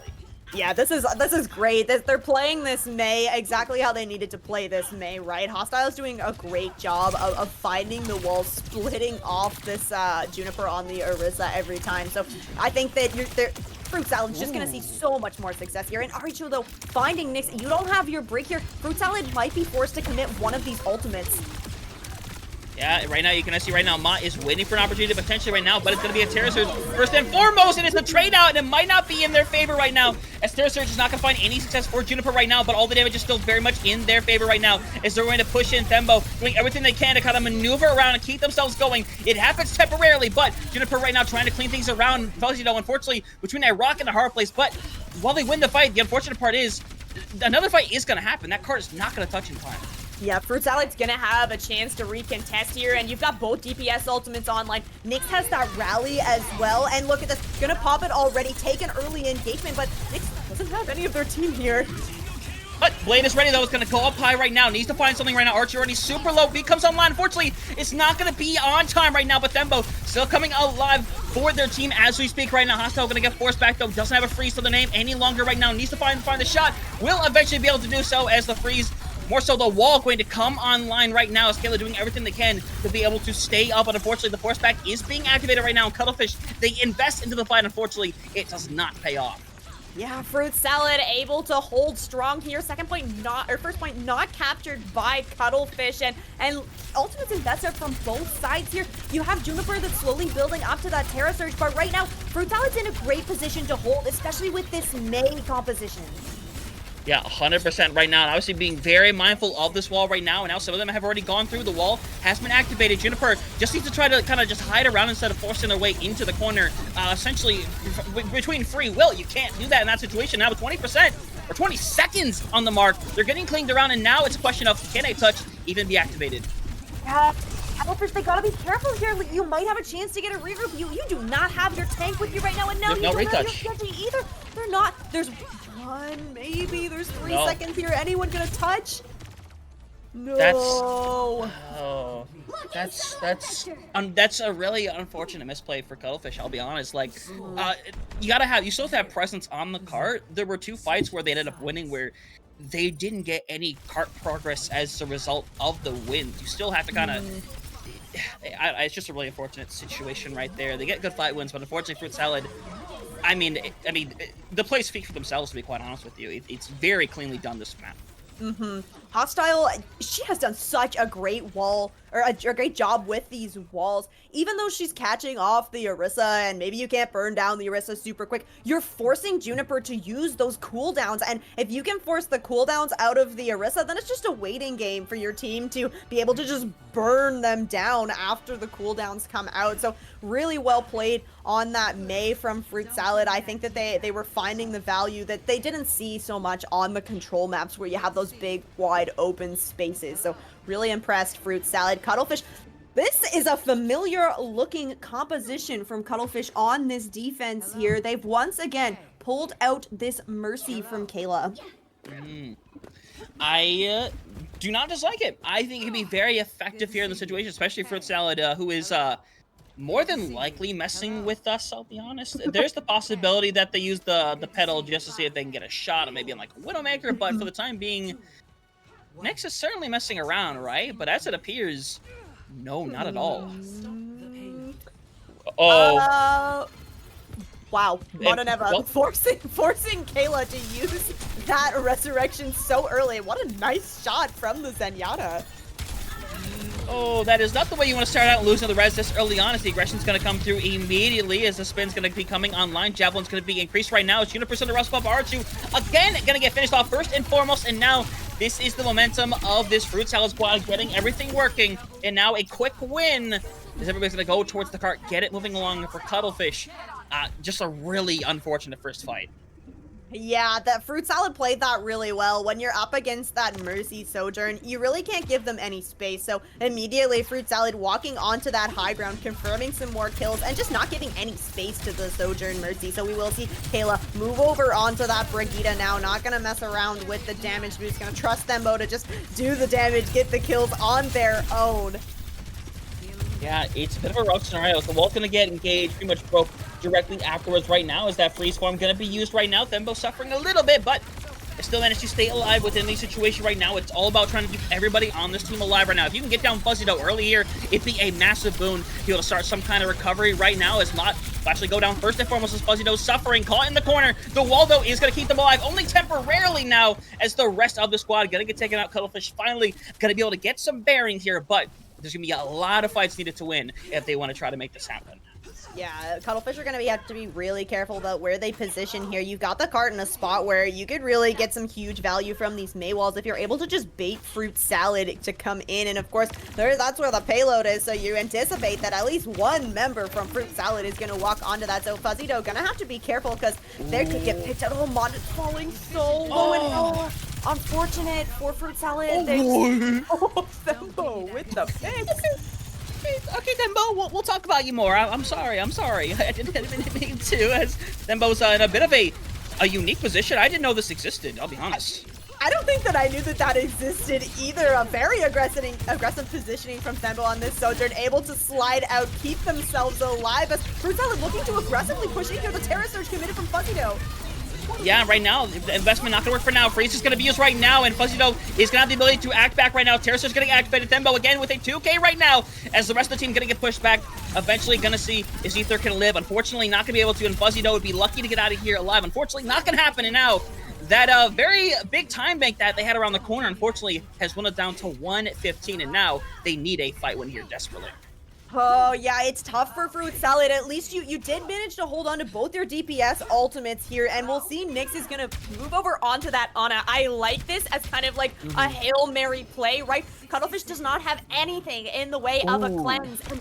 Yeah, this is great. They're playing this Mei exactly how they needed to play this Mei, right? Hostile is doing a great job of finding the wall, splitting off this Juniper on the Orisa every time. So I think that Fruit Salad's just gonna see so much more success here. And Aricho, though, finding Nyx, you don't have your break here. Fruit Salad might be forced to commit one of these ultimates. Yeah, right now you can see right now Ma is waiting for an opportunity potentially right now, but it's going to be a Terra Surge first and foremost, and it's the trade out, and it might not be in their favor right now, as Terra Surge is not going to find any success for Juniper right now, but all the damage is still very much in their favor right now, as they're going to push in Thembo, doing everything they can to kind of maneuver around and keep themselves going. It happens temporarily, but Juniper right now trying to clean things around, Fuzzy, though, unfortunately, between a rock and a hard place, but while they win the fight, the unfortunate part is, another fight is going to happen. That card is not going to touch in time. Yeah, Fruit Salad's gonna have a chance to recontest here, and you've got both DPS ultimates on. Like, Nyx has that rally as well, and look at this, gonna pop it already, take an early engagement, but Nyx doesn't have any of their team here. But Blade is ready, though. It's going to go up high right now. Needs to find something right now. Archer already super low. B comes online. Unfortunately, it's not going to be on time right now. But Thembo still coming alive for their team as we speak right now. Hostile going to get forced back, though. Doesn't have a freeze to the name any longer right now. Needs to find the shot. Will eventually be able to do so as the freeze, more so the wall, going to come online right now. Kayla doing everything they can to be able to stay up. But unfortunately, the force back is being activated right now. And Cuttlefish, they invest into the fight. Unfortunately, it does not pay off. Yeah, Fruit Salad able to hold strong here. First point not captured by Cuttlefish, and ultimates invested from both sides here. You have Juniper that's slowly building up to that Terra Surge, but right now, Fruit Salad's in a great position to hold, especially with this May composition. Yeah, 100% right now. And obviously being very mindful of this wall right now. And now some of them have already gone through. The wall has been activated. Juniper just needs to try to kind of just hide around instead of forcing their way into the corner. Essentially, between free will, you can't do that in that situation. Now with 20% or 20 seconds on the mark, they're getting cleaned around. And now it's a question of, can a touch even be activated? Yeah, Cuttlefish, they gotta be careful here. You might have a chance to get a regroup. You do not have your tank with you right now. And no, you don't have your Genji either. They're not. There's one, maybe. There's 3 seconds here. Anyone gonna touch? No. That's a really unfortunate misplay for Cuttlefish. I'll be honest. Like, you still have to have presence on the cart. There were 2 fights where they ended up winning where they didn't get any cart progress as a result of the win. You still have to kind of. It's just a really unfortunate situation right there. They get good fight wins, but unfortunately, Fruit Salad. I mean, the plays speak for themselves, to be quite honest with you. It's very cleanly done, this map. Hostile, she has done such a great wall, or a great job with these walls. Even though she's catching off the Orisa, and maybe you can't burn down the Orisa super quick, you're forcing Juniper to use those cooldowns. And if you can force the cooldowns out of the Orisa, then it's just a waiting game for your team to be able to just burn them down after the cooldowns come out. So really well played on that May from Fruit Salad. I think that they were finding the value that they didn't see so much on the control maps where you have those big, wide open spaces. So really impressed, Fruit Salad. Cuttlefish, this is a familiar looking composition from Cuttlefish on this defense here. They've once again pulled out this Mercy from Kayla. I do not dislike it. I think it can be very effective here in the situation, especially Fruit Salad, who is more than likely messing with us, I'll be honest. There's the possibility that they use the pedal just to see if they can get a shot or maybe on like a Widowmaker, but for the time being, Nyx is certainly messing around, right? But as it appears, no, not at all. Wow, Mononeva forcing Kayla to use that resurrection so early. What a nice shot from the Zenyatta. Oh, that is not the way you want to start out losing the res this early on, as the aggression's going to come through immediately as the spin's going to be coming online. Javelin's going to be increased right now. It's Juniper the rust buff R2 again going to get finished off first and foremost, and now this is the momentum of this Fruit Salad squad getting everything working, and now a quick win as everybody's going to go towards the cart, get it moving along for Cuttlefish. Just a really unfortunate first fight. Yeah, that Fruit Salad played that really well. When you're up against that Mercy Sojourn, you really can't give them any space. So immediately Fruit Salad walking onto that high ground, confirming some more kills, and just not giving any space to the Sojourn Mercy. So we will see Kayla move over onto that Brigitte now, not gonna mess around with the damage boost, gonna trust Thembo to just do the damage, get the kills on their own. Yeah, it's a bit of a rough scenario. The wall's going to get engaged, pretty much broke directly afterwards right now. Is that freeze form going to be used right now? Thembo suffering a little bit, but still managed to stay alive within the situation right now. It's all about trying to keep everybody on this team alive right now. If you can get down Fuzzy Dough early here, it'd be a massive boon to be able to start some kind of recovery right now, as Mott will actually go down first and foremost as Fuzzy Dough suffering, caught in the corner. The wall, though, is going to keep them alive, only temporarily now, as the rest of the squad going to get taken out. Cuttlefish finally going to be able to get some bearings here, but there's going to be a lot of fights needed to win if they want to try to make this happen. Yeah, Cuttlefish are going to have to be really careful about where they position here. You've got the cart in a spot where you could really get some huge value from these May walls if you're able to just bait Fruit Salad to come in. And of course, that's where the payload is, so you anticipate that at least one member from Fruit Salad is going to walk onto that. So Fuzzy Dough going to have to be careful because they could get picked out. Oh, Mod is falling so low and low. Unfortunate for Fruit Salad. Thembo with the picks. Okay, Thembo, we'll talk about you more. I'm sorry. I didn't mean to, as Thembo's in a bit of a unique position. I didn't know this existed, I'll be honest. I don't think that I knew that existed either. A very aggressive positioning from Thembo on this Sojourn, able to slide out, keep themselves alive, as Fruit Salad looking to aggressively push in here. The Terror Surge committed from Fuzzy Dough. Yeah, right now, the investment not going to work for now. Freeze is going to be used right now, and Fuzzy Dough is going to have the ability to act back right now. Terror Surge is going to activate Thembo again with a 2K right now, as the rest of the team going to get pushed back. Eventually going to see if Ether can live. Unfortunately, not going to be able to, and Fuzzy Dough would be lucky to get out of here alive. Unfortunately, not going to happen, and now that very big time bank that they had around the corner, unfortunately, has won it down to 115, and now they need a fight win here desperately. Oh, yeah, it's tough for Fruit Salad. At least you did manage to hold on to both your DPS ultimates here, and we'll see Nyx is going to move over onto that Ana. I like this as kind of like a Hail Mary play, right? Cuttlefish does not have anything in the way of a cleanse. And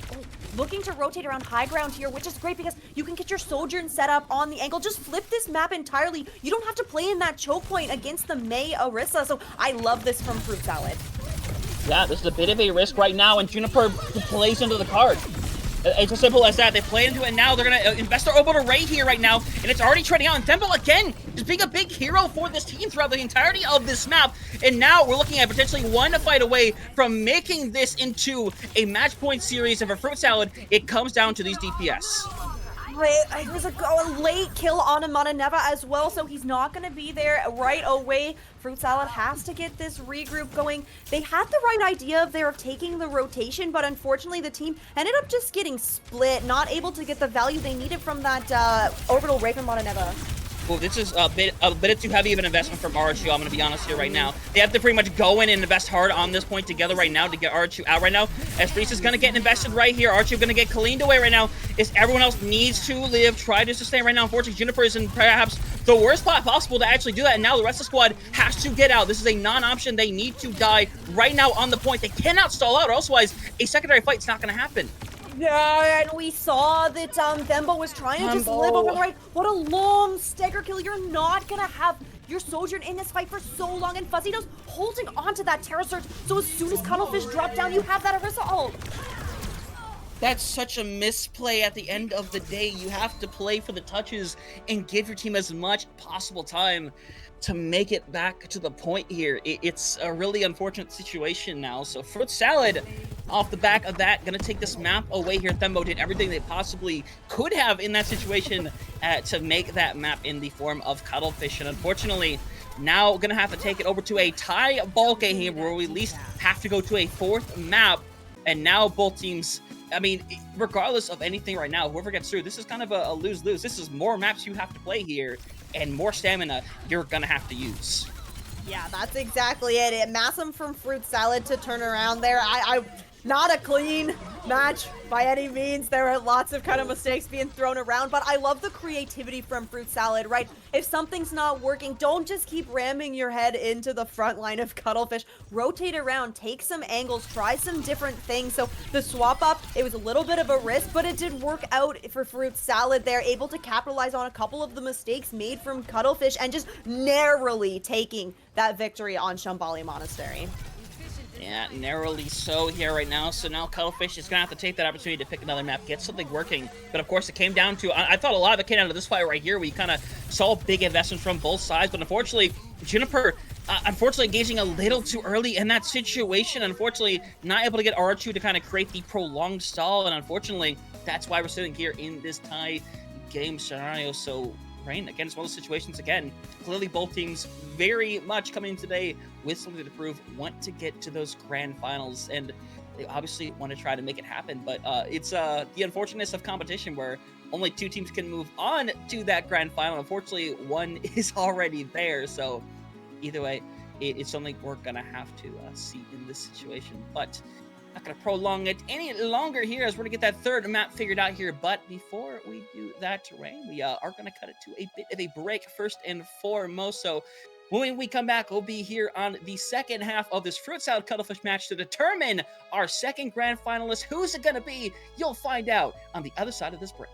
looking to rotate around high ground here, which is great because you can get your Sojourn set up on the angle. Just flip this map entirely. You don't have to play in that choke point against the Mei Orisa, so I love this from Fruit Salad. Yeah, this is a bit of a risk right now, and Juniper plays into the card. It's as simple as that. They play into it, and now they're going to invest their Oboe to Ray here right now, and it's already trending out. And Thembo, again, just being a big hero for this team throughout the entirety of this map. And now we're looking at potentially one fight away from making this into a match point series. And for Fruit Salad, it comes down to these DPS. It was a late kill on Amana Neva as well, so he's not going to be there right away. Fruit Salad has to get this regroup going. They had the right idea of taking the rotation, but unfortunately the team ended up just getting split, not able to get the value they needed from that orbital ray from Amana Neva. Well, this is a bit too heavy of an investment from RHU, I'm going to be honest here right now. They have to pretty much go in and invest hard on this point together right now to get RHU out right now. As Freeze is going to get invested right here. RHU going to get cleaned away right now. As everyone else needs to live, try to sustain right now. Unfortunately, Juniper is in perhaps the worst spot possible to actually do that. And now the rest of the squad has to get out. This is a non-option. They need to die right now on the point. They cannot stall out, or otherwise a secondary fight is not going to happen. Yeah, and we saw that Thembo was trying to just live over the right. What a long stagger kill. You're not going to have your Sojourn in this fight for so long, and Fuzzy Dough's holding onto that Terror Surge, so as soon as Cuttlefish drop down, you have that Orisa ult. That's such a misplay at the end of the day. You have to play for the touches and give your team as much possible time to make it back to the point here. It's a really unfortunate situation now. So Fruit Salad, off the back of that, gonna take this map away here. Thembo did everything they possibly could have in that situation to make that map in the form of Cuttlefish. And unfortunately, now gonna have to take it over to a tie ball game here where we at least have to go to a fourth map. And now both teams, I mean, regardless of anything right now, whoever gets through, this is kind of a lose-lose. This is more maps you have to play here, and more stamina you're gonna have to use. Yeah, that's exactly it. It massive from Fruit Salad to turn around there. Not a clean match by any means. There were lots of kind of mistakes being thrown around, but I love the creativity from Fruit Salad, right? If something's not working, don't just keep ramming your head into the front line of Cuttlefish. Rotate around, take some angles, try some different things. So the swap up, it was a little bit of a risk, but it did work out for Fruit Salad. They're able to capitalize on a couple of the mistakes made from Cuttlefish and just narrowly taking that victory on Shambali Monastery. Yeah, narrowly so here right now. So now Cuttlefish is going to have to take that opportunity to pick another map, get something working. But of course, it came down to, I thought a lot of it came out of this fight right here. We kind of saw big investments from both sides. But unfortunately, Juniper, engaging a little too early in that situation. Unfortunately, not able to get R2 to kind of create the prolonged stall. And unfortunately, that's why we're sitting here in this tie game scenario. So Crane. Again, it's one of those situations, again, clearly both teams very much coming today with something to prove, want to get to those grand finals, and they obviously want to try to make it happen. But it's the unfortunateness of competition where only 2 teams can move on to that grand final. Unfortunately, one is already there, so either way, it's something we're gonna have to see in this situation. But not gonna prolong it any longer here, as we're gonna get that third map figured out here. But before we do that, Rain, we are gonna cut it to a bit of a break first and foremost. So when we come back, we'll be here on the second half of this fruit salad cuttlefish match to determine our second grand finalist. Who's it gonna be? You'll find out on the other side of this break.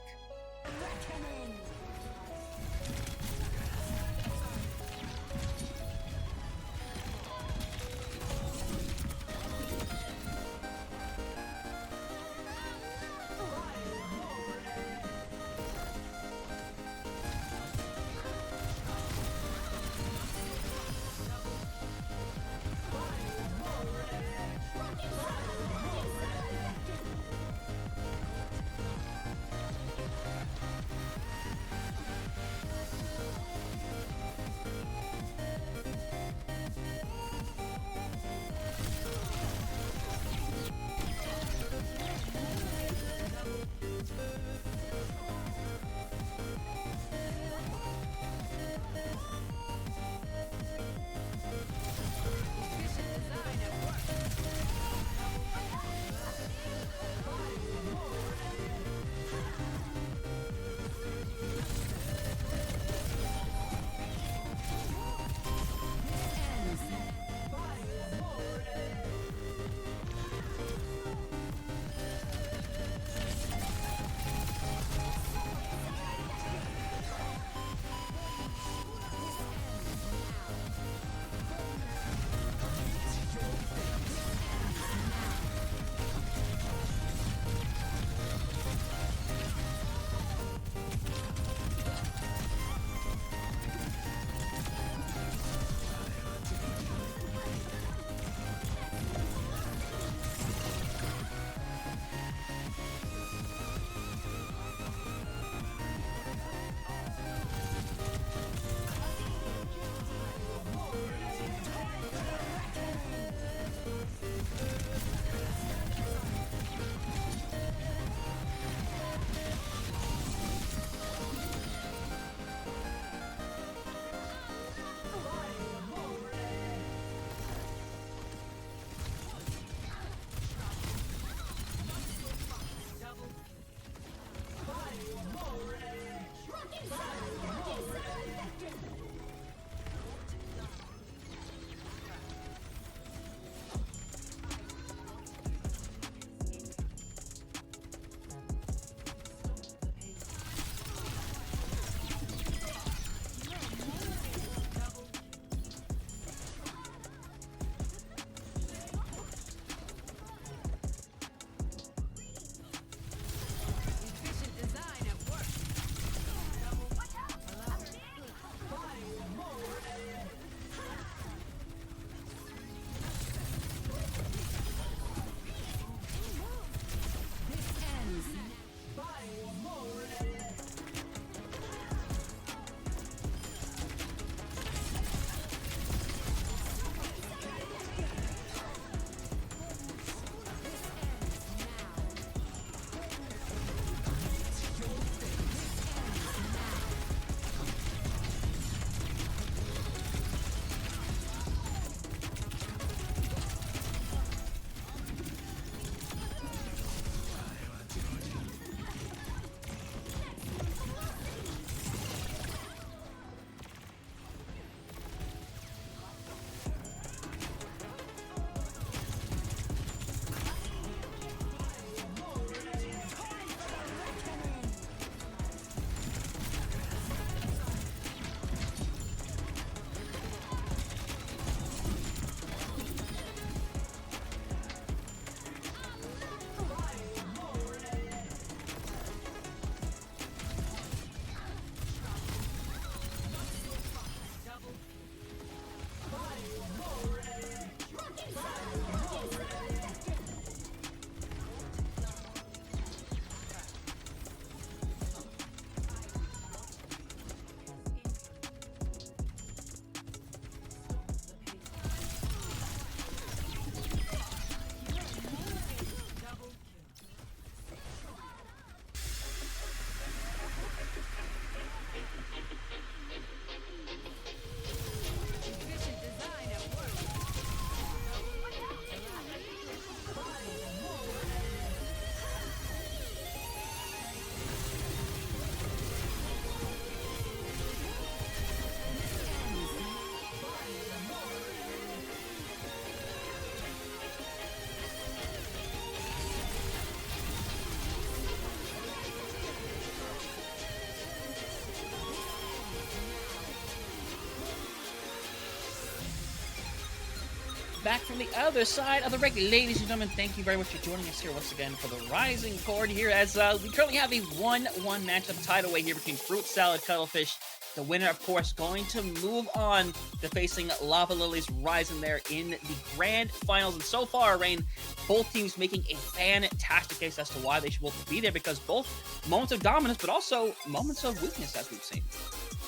back from the other side of the ring. Ladies and gentlemen, thank you very much for joining us here once again for the Risingcord here, as we currently have a 1-1 matchup tied away here between Fruit Salad Cuttlefish. The winner, of course, going to move on to facing Lava Lilies Rising there in the grand finals. And so far, Rain, both teams making a fantastic case as to why they should both be there, because both moments of dominance, but also moments of weakness, as we've seen.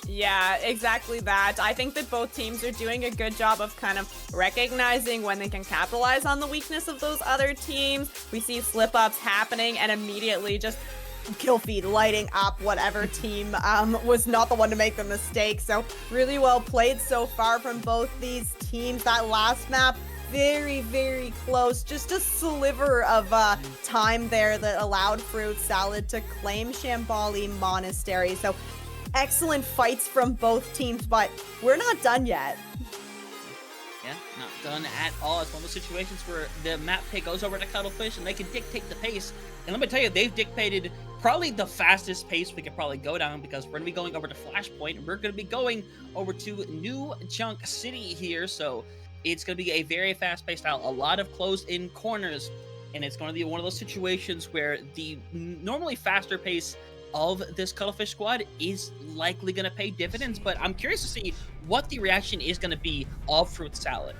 Yeah, exactly that. I think that both teams are doing a good job of kind of recognizing when they can capitalize on the weakness of those other teams. We see slip-ups happening and immediately just kill feed lighting up whatever team was not the one to make the mistake. So really well played so far from both these teams. That last map, very, very close. Just a sliver of time there that allowed Fruit Salad to claim Shambali Monastery. So excellent fights from both teams, but we're not done yet. Yeah, not done at all. It's one of those situations where the map pick goes over to Cuttlefish and they can dictate the pace. And let me tell you, they've dictated probably the fastest pace we could probably go down, because we're going to be going over to Flashpoint. We're going to be going over to New Chunk City here. So it's going to be a very fast-paced style, a lot of closed-in corners. And it's going to be one of those situations where the normally faster pace of this Cuttlefish squad is likely going to pay dividends, but I'm curious to see what the reaction is going to be of Fruit Salad.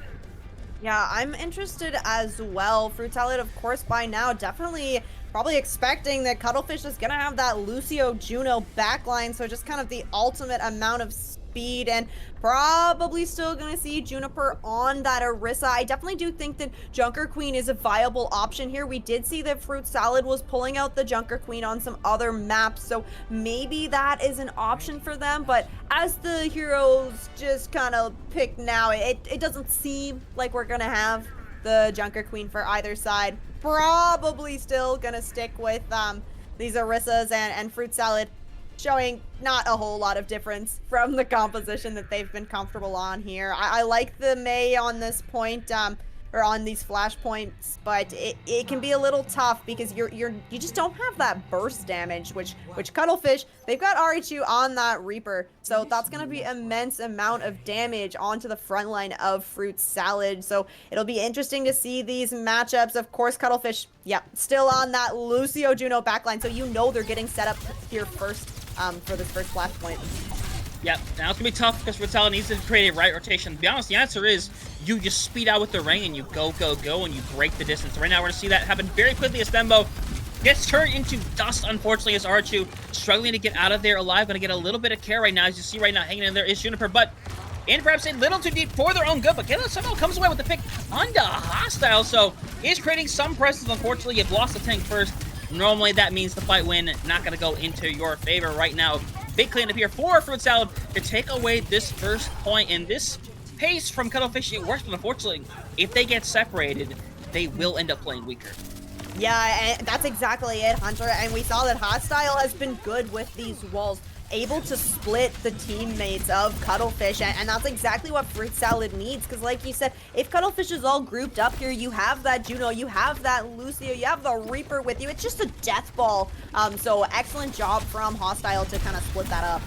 Yeah, I'm interested as well. Fruit Salad, of course, by now, definitely probably expecting that Cuttlefish is going to have that Lucio Juno backline, so just kind of the ultimate amount of speed, and probably still going to see Juniper on that Orisa. I definitely do think that Junker Queen is a viable option here. We did see that Fruit Salad was pulling out the Junker Queen on some other maps, so maybe that is an option for them, but as the heroes just kind of pick now, it doesn't seem like we're going to have the Junker Queen for either side. Probably still going to stick with these Orisas and Fruit Salad, showing not a whole lot of difference from the composition that they've been comfortable on here. I like the Mei on this point, or on these flashpoints, but it can be a little tough because you just don't have that burst damage, which Cuttlefish, they've got RHU on that Reaper, so that's gonna be immense amount of damage onto the front line of Fruit Salad. So it'll be interesting to see these matchups. Of course, Cuttlefish, yeah, still on that Lucio Juno backline, so you know they're getting set up here first for this first flashpoint. Yep, now it's gonna be tough because Fruit Salad needs to create a right rotation. To be honest, the answer is you just speed out with the ring and you go, and you break the distance. Right now, we're gonna see that happen very quickly as Thembo gets turned into dust, unfortunately, as R2 struggling to get out of there alive. Gonna get a little bit of care right now. As you see right now, hanging in there is Juniper, but in perhaps a little too deep for their own good, but Kayla somehow comes away with the pick onto Hostile, so is creating some presence. Unfortunately, you've lost the tank first. Normally, that means the fight win not gonna go into your favor right now. Big cleanup here for Fruit Salad to take away this first point, and this pace from Cuttlefish, it works, but unfortunately, if they get separated, they will end up playing weaker. Yeah, and that's exactly it, Hunter, and we saw that Hostile has been good with these walls, able to split the teammates of Cuttlefish, and that's exactly what Fruit Salad needs, because like you said, if Cuttlefish is all grouped up here, you have that Juno, you have that Lucio, you have the Reaper with you, it's just a death ball. So excellent job from Hostile to kind of split that up.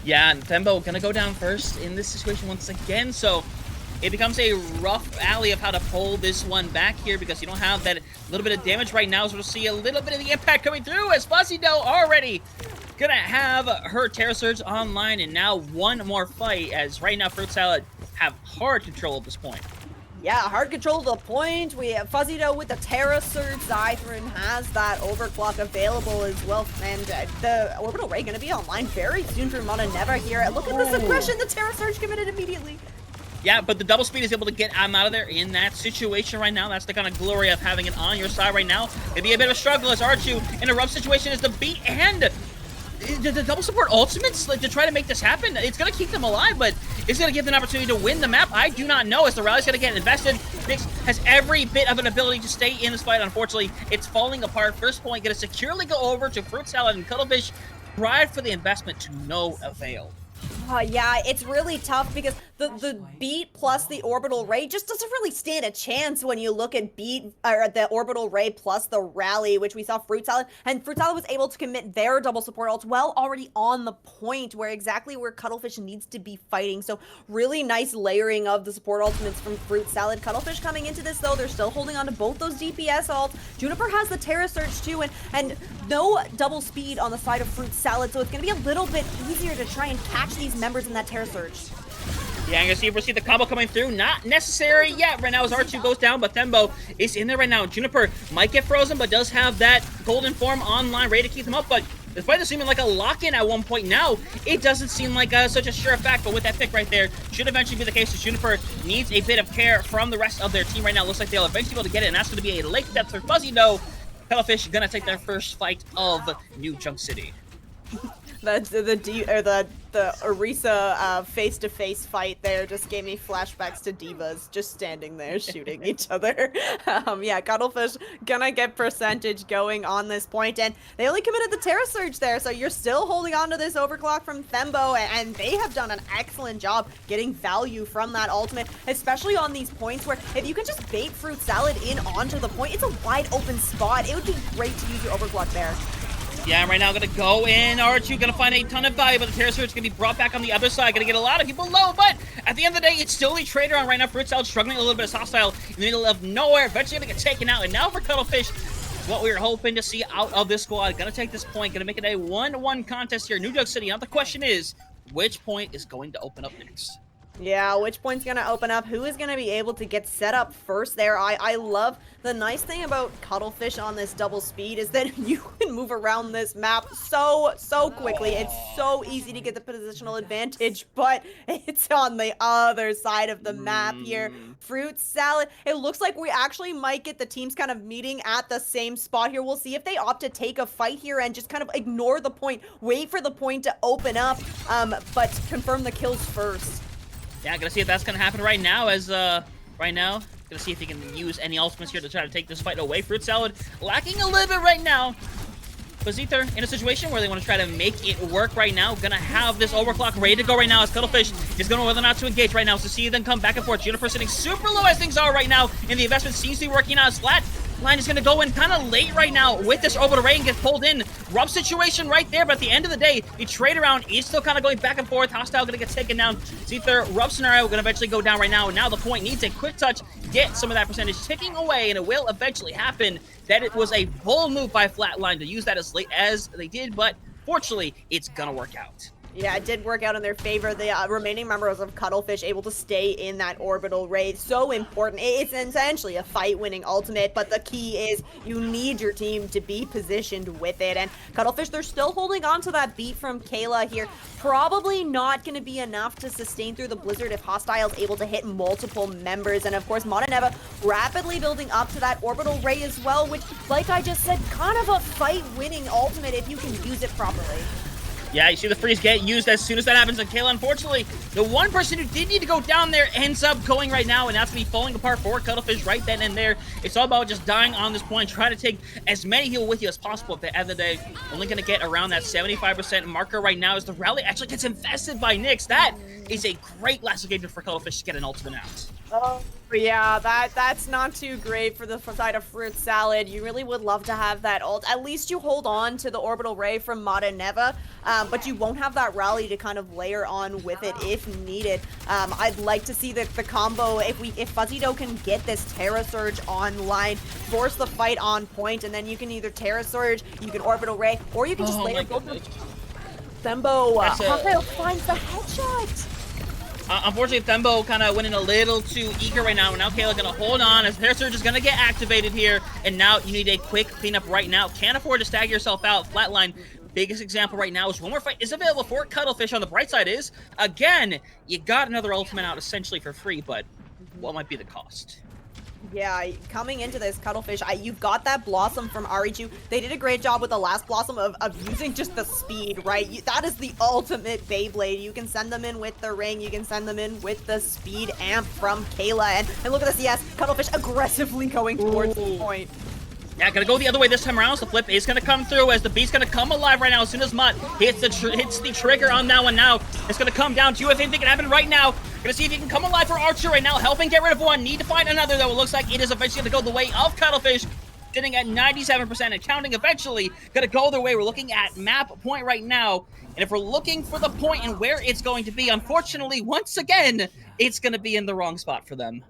Yeah, and Thembo gonna go down first in this situation once again, so it becomes a rough alley of how to pull this one back here, because you don't have that little bit of damage right now, so we'll see a little bit of the impact coming through as Fuzzy Doe already gonna have her Terror Surge online, and now one more fight, as right now Fruit Salad have hard control at this point. Yeah, hard control to the point. We have Fuzzy Doe with the Terra Surge. Zythrin has that overclock available as well. And the Orbital Ray going to be online very soon for Mana Never here. Look at the suppression. The Terra Surge committed immediately. Yeah, but the double speed is able to get him out of there in that situation right now. That's the kind of glory of having it on your side right now. It'd be a bit of a struggle as R2 in a rough situation is the beat and the double support ultimates like, to try to make this happen. It's going to keep them alive, but is it going to give them an opportunity to win the map? I do not know, as the rally's going to get invested. Nyx has every bit of an ability to stay in this fight. Unfortunately, it's falling apart. First point going to securely go over to Fruit Salad, and Cuttlefish tried for the investment to no avail. Oh, yeah, it's really tough because the beat plus the orbital ray just doesn't really stand a chance when you look at beat or the orbital ray plus the rally, which we saw Fruit Salad, and Fruit Salad was able to commit their double support ults well already on the point where Cuttlefish needs to be fighting. So really nice layering of the support ultimates from Fruit Salad. Cuttlefish coming into this though, they're still holding on to both those DPS ults. Juniper has the Terra Surge too, and no double speed on the side of Fruit Salad, so it's gonna be a little bit easier to try and catch these members in that Terra Surge. Yeah, I'm gonna see if we see the combo coming through. Not necessary yet right now as R2 goes down, but Thembo is in there right now. Juniper might get frozen, but does have that golden form online ready to keep them up. But despite this seeming like a lock-in at one point now, it doesn't seem like such a sure fact. But with that pick right there, should eventually be the case. So Juniper needs a bit of care from the rest of their team right now. Looks like they'll eventually be able to get it, and that's going to be a late death for Fuzzy though. Cuttlefish gonna take their first fight of New Junk City. The Orisa face-to-face fight there just gave me flashbacks to divas just standing there shooting each other. Yeah, Cuttlefish gonna get percentage going on this point, and they only committed the Terra Surge there, so you're still holding on to this overclock from Thembo, and they have done an excellent job getting value from that ultimate, especially on these points where if you can just bait Fruit Salad in onto the point, it's a wide open spot. It would be great to use your overclock there. Yeah, right now gonna go in. R2 gonna find a ton of value, but the Terra Surge gonna be brought back on the other side. Gonna get a lot of people low, but at the end of the day, it's still a trader on right now. Fruit Salad struggling a little bit of hostile in the middle of nowhere. Eventually gonna get taken out, and now for Cuttlefish, what we were hoping to see out of this squad. Gonna take this point, gonna make it a 1-1 contest here. New Junk City. Now the question is, which point is going to open up next? Yeah, which point's gonna open up? Who is gonna be able to get set up first there? I love the nice thing about Cuttlefish on this double speed is that you can move around this map so quickly. It's so easy to get the positional advantage, but it's on the other side of the map here. Fruit Salad. It looks like we actually might get the teams kind of meeting at the same spot here. We'll see if they opt to take a fight here and just kind of ignore the point, wait for the point to open up, but confirm the kills first. Yeah, gonna see if that's gonna happen right now as, right now. Gonna see if he can use any ultimates here to try to take this fight away. Fruit Salad lacking a little bit right now. But Zether in a situation where they want to try to make it work right now. Gonna have this overclock ready to go right now as Cuttlefish is gonna whether or not to engage right now. So see them come back and forth. Juniper sitting super low as things are right now, and the investment seems to be working out as flat. Line is going to go in kind of late right now with this orbital ray and get pulled in. Rough situation right there, but at the end of the day, the trade around is still kind of going back and forth. Hostile going to get taken down. Zether, rough scenario, going to eventually go down right now. And now the point needs a quick touch, get some of that percentage ticking away, and it will eventually happen. That it was a bold move by Flatline to use that as late as they did, but fortunately, it's going to work out. Yeah, it did work out in their favor. The remaining members of Cuttlefish able to stay in that orbital ray. So important. It's essentially a fight-winning ultimate, but the key is you need your team to be positioned with it. And Cuttlefish, they're still holding on to that beat from Kayla here. Probably not going to be enough to sustain through the blizzard if Hostile's able to hit multiple members. And of course, Modaneva rapidly building up to that orbital ray as well, which, like I just said, kind of a fight-winning ultimate if you can use it properly. Yeah, you see the freeze get used as soon as that happens, and Kayla, unfortunately, the one person who did need to go down there ends up going right now, and that's going to be falling apart for Cuttlefish right then and there. It's all about just dying on this point, try to take as many heal with you as possible at the end of the day. Only going to get around that 75% marker right now as the rally actually gets infested by Nyx. That is a great last engagement for Cuttlefish to get an ultimate out. Oh, yeah, that's not too great for the side of Fruit Salad. You really would love to have that ult. At least you hold on to the orbital ray from Modaneva, but you won't have that rally to kind of layer on with it if needed. I'd like to see the combo, if Fuzzy-Do can get this Terra Surge online, force the fight on point, and then you can either Terra Surge, you can orbital ray, or you can just layer both. Thembo, Hostile finds the headshot. Unfortunately, Thembo kind of went in a little too eager right now. And now Kayla going to hold on as their surge is going to get activated here. And now you need a quick cleanup right now. Can't afford to stagger yourself out. Flatline, biggest example right now is one more fight is available for Cuttlefish. On the bright side is, again, you got another ultimate out essentially for free, but what might be the cost? Yeah, coming into this, Cuttlefish, you've got that Blossom from Arichu. They did a great job with the last Blossom of using just the speed, right? That is the ultimate Beyblade. You can send them in with the ring. You can send them in with the speed amp from Kayla. And look at this, yes, Cuttlefish aggressively going towards the point. Yeah, gonna go the other way this time around. So the flip is gonna come through as the beast's gonna come alive right now. As soon as Mutt hits the trigger on that one now, it's gonna come down to if anything can happen right now. Gonna see if he can come alive for Archer right now, helping get rid of one. Need to find another though. It looks like it is eventually gonna go the way of Cuttlefish, sitting at 97% and counting eventually. Gonna go their way. We're looking at map point right now. And if we're looking for the point and where it's going to be, unfortunately, once again, it's gonna be in the wrong spot for them.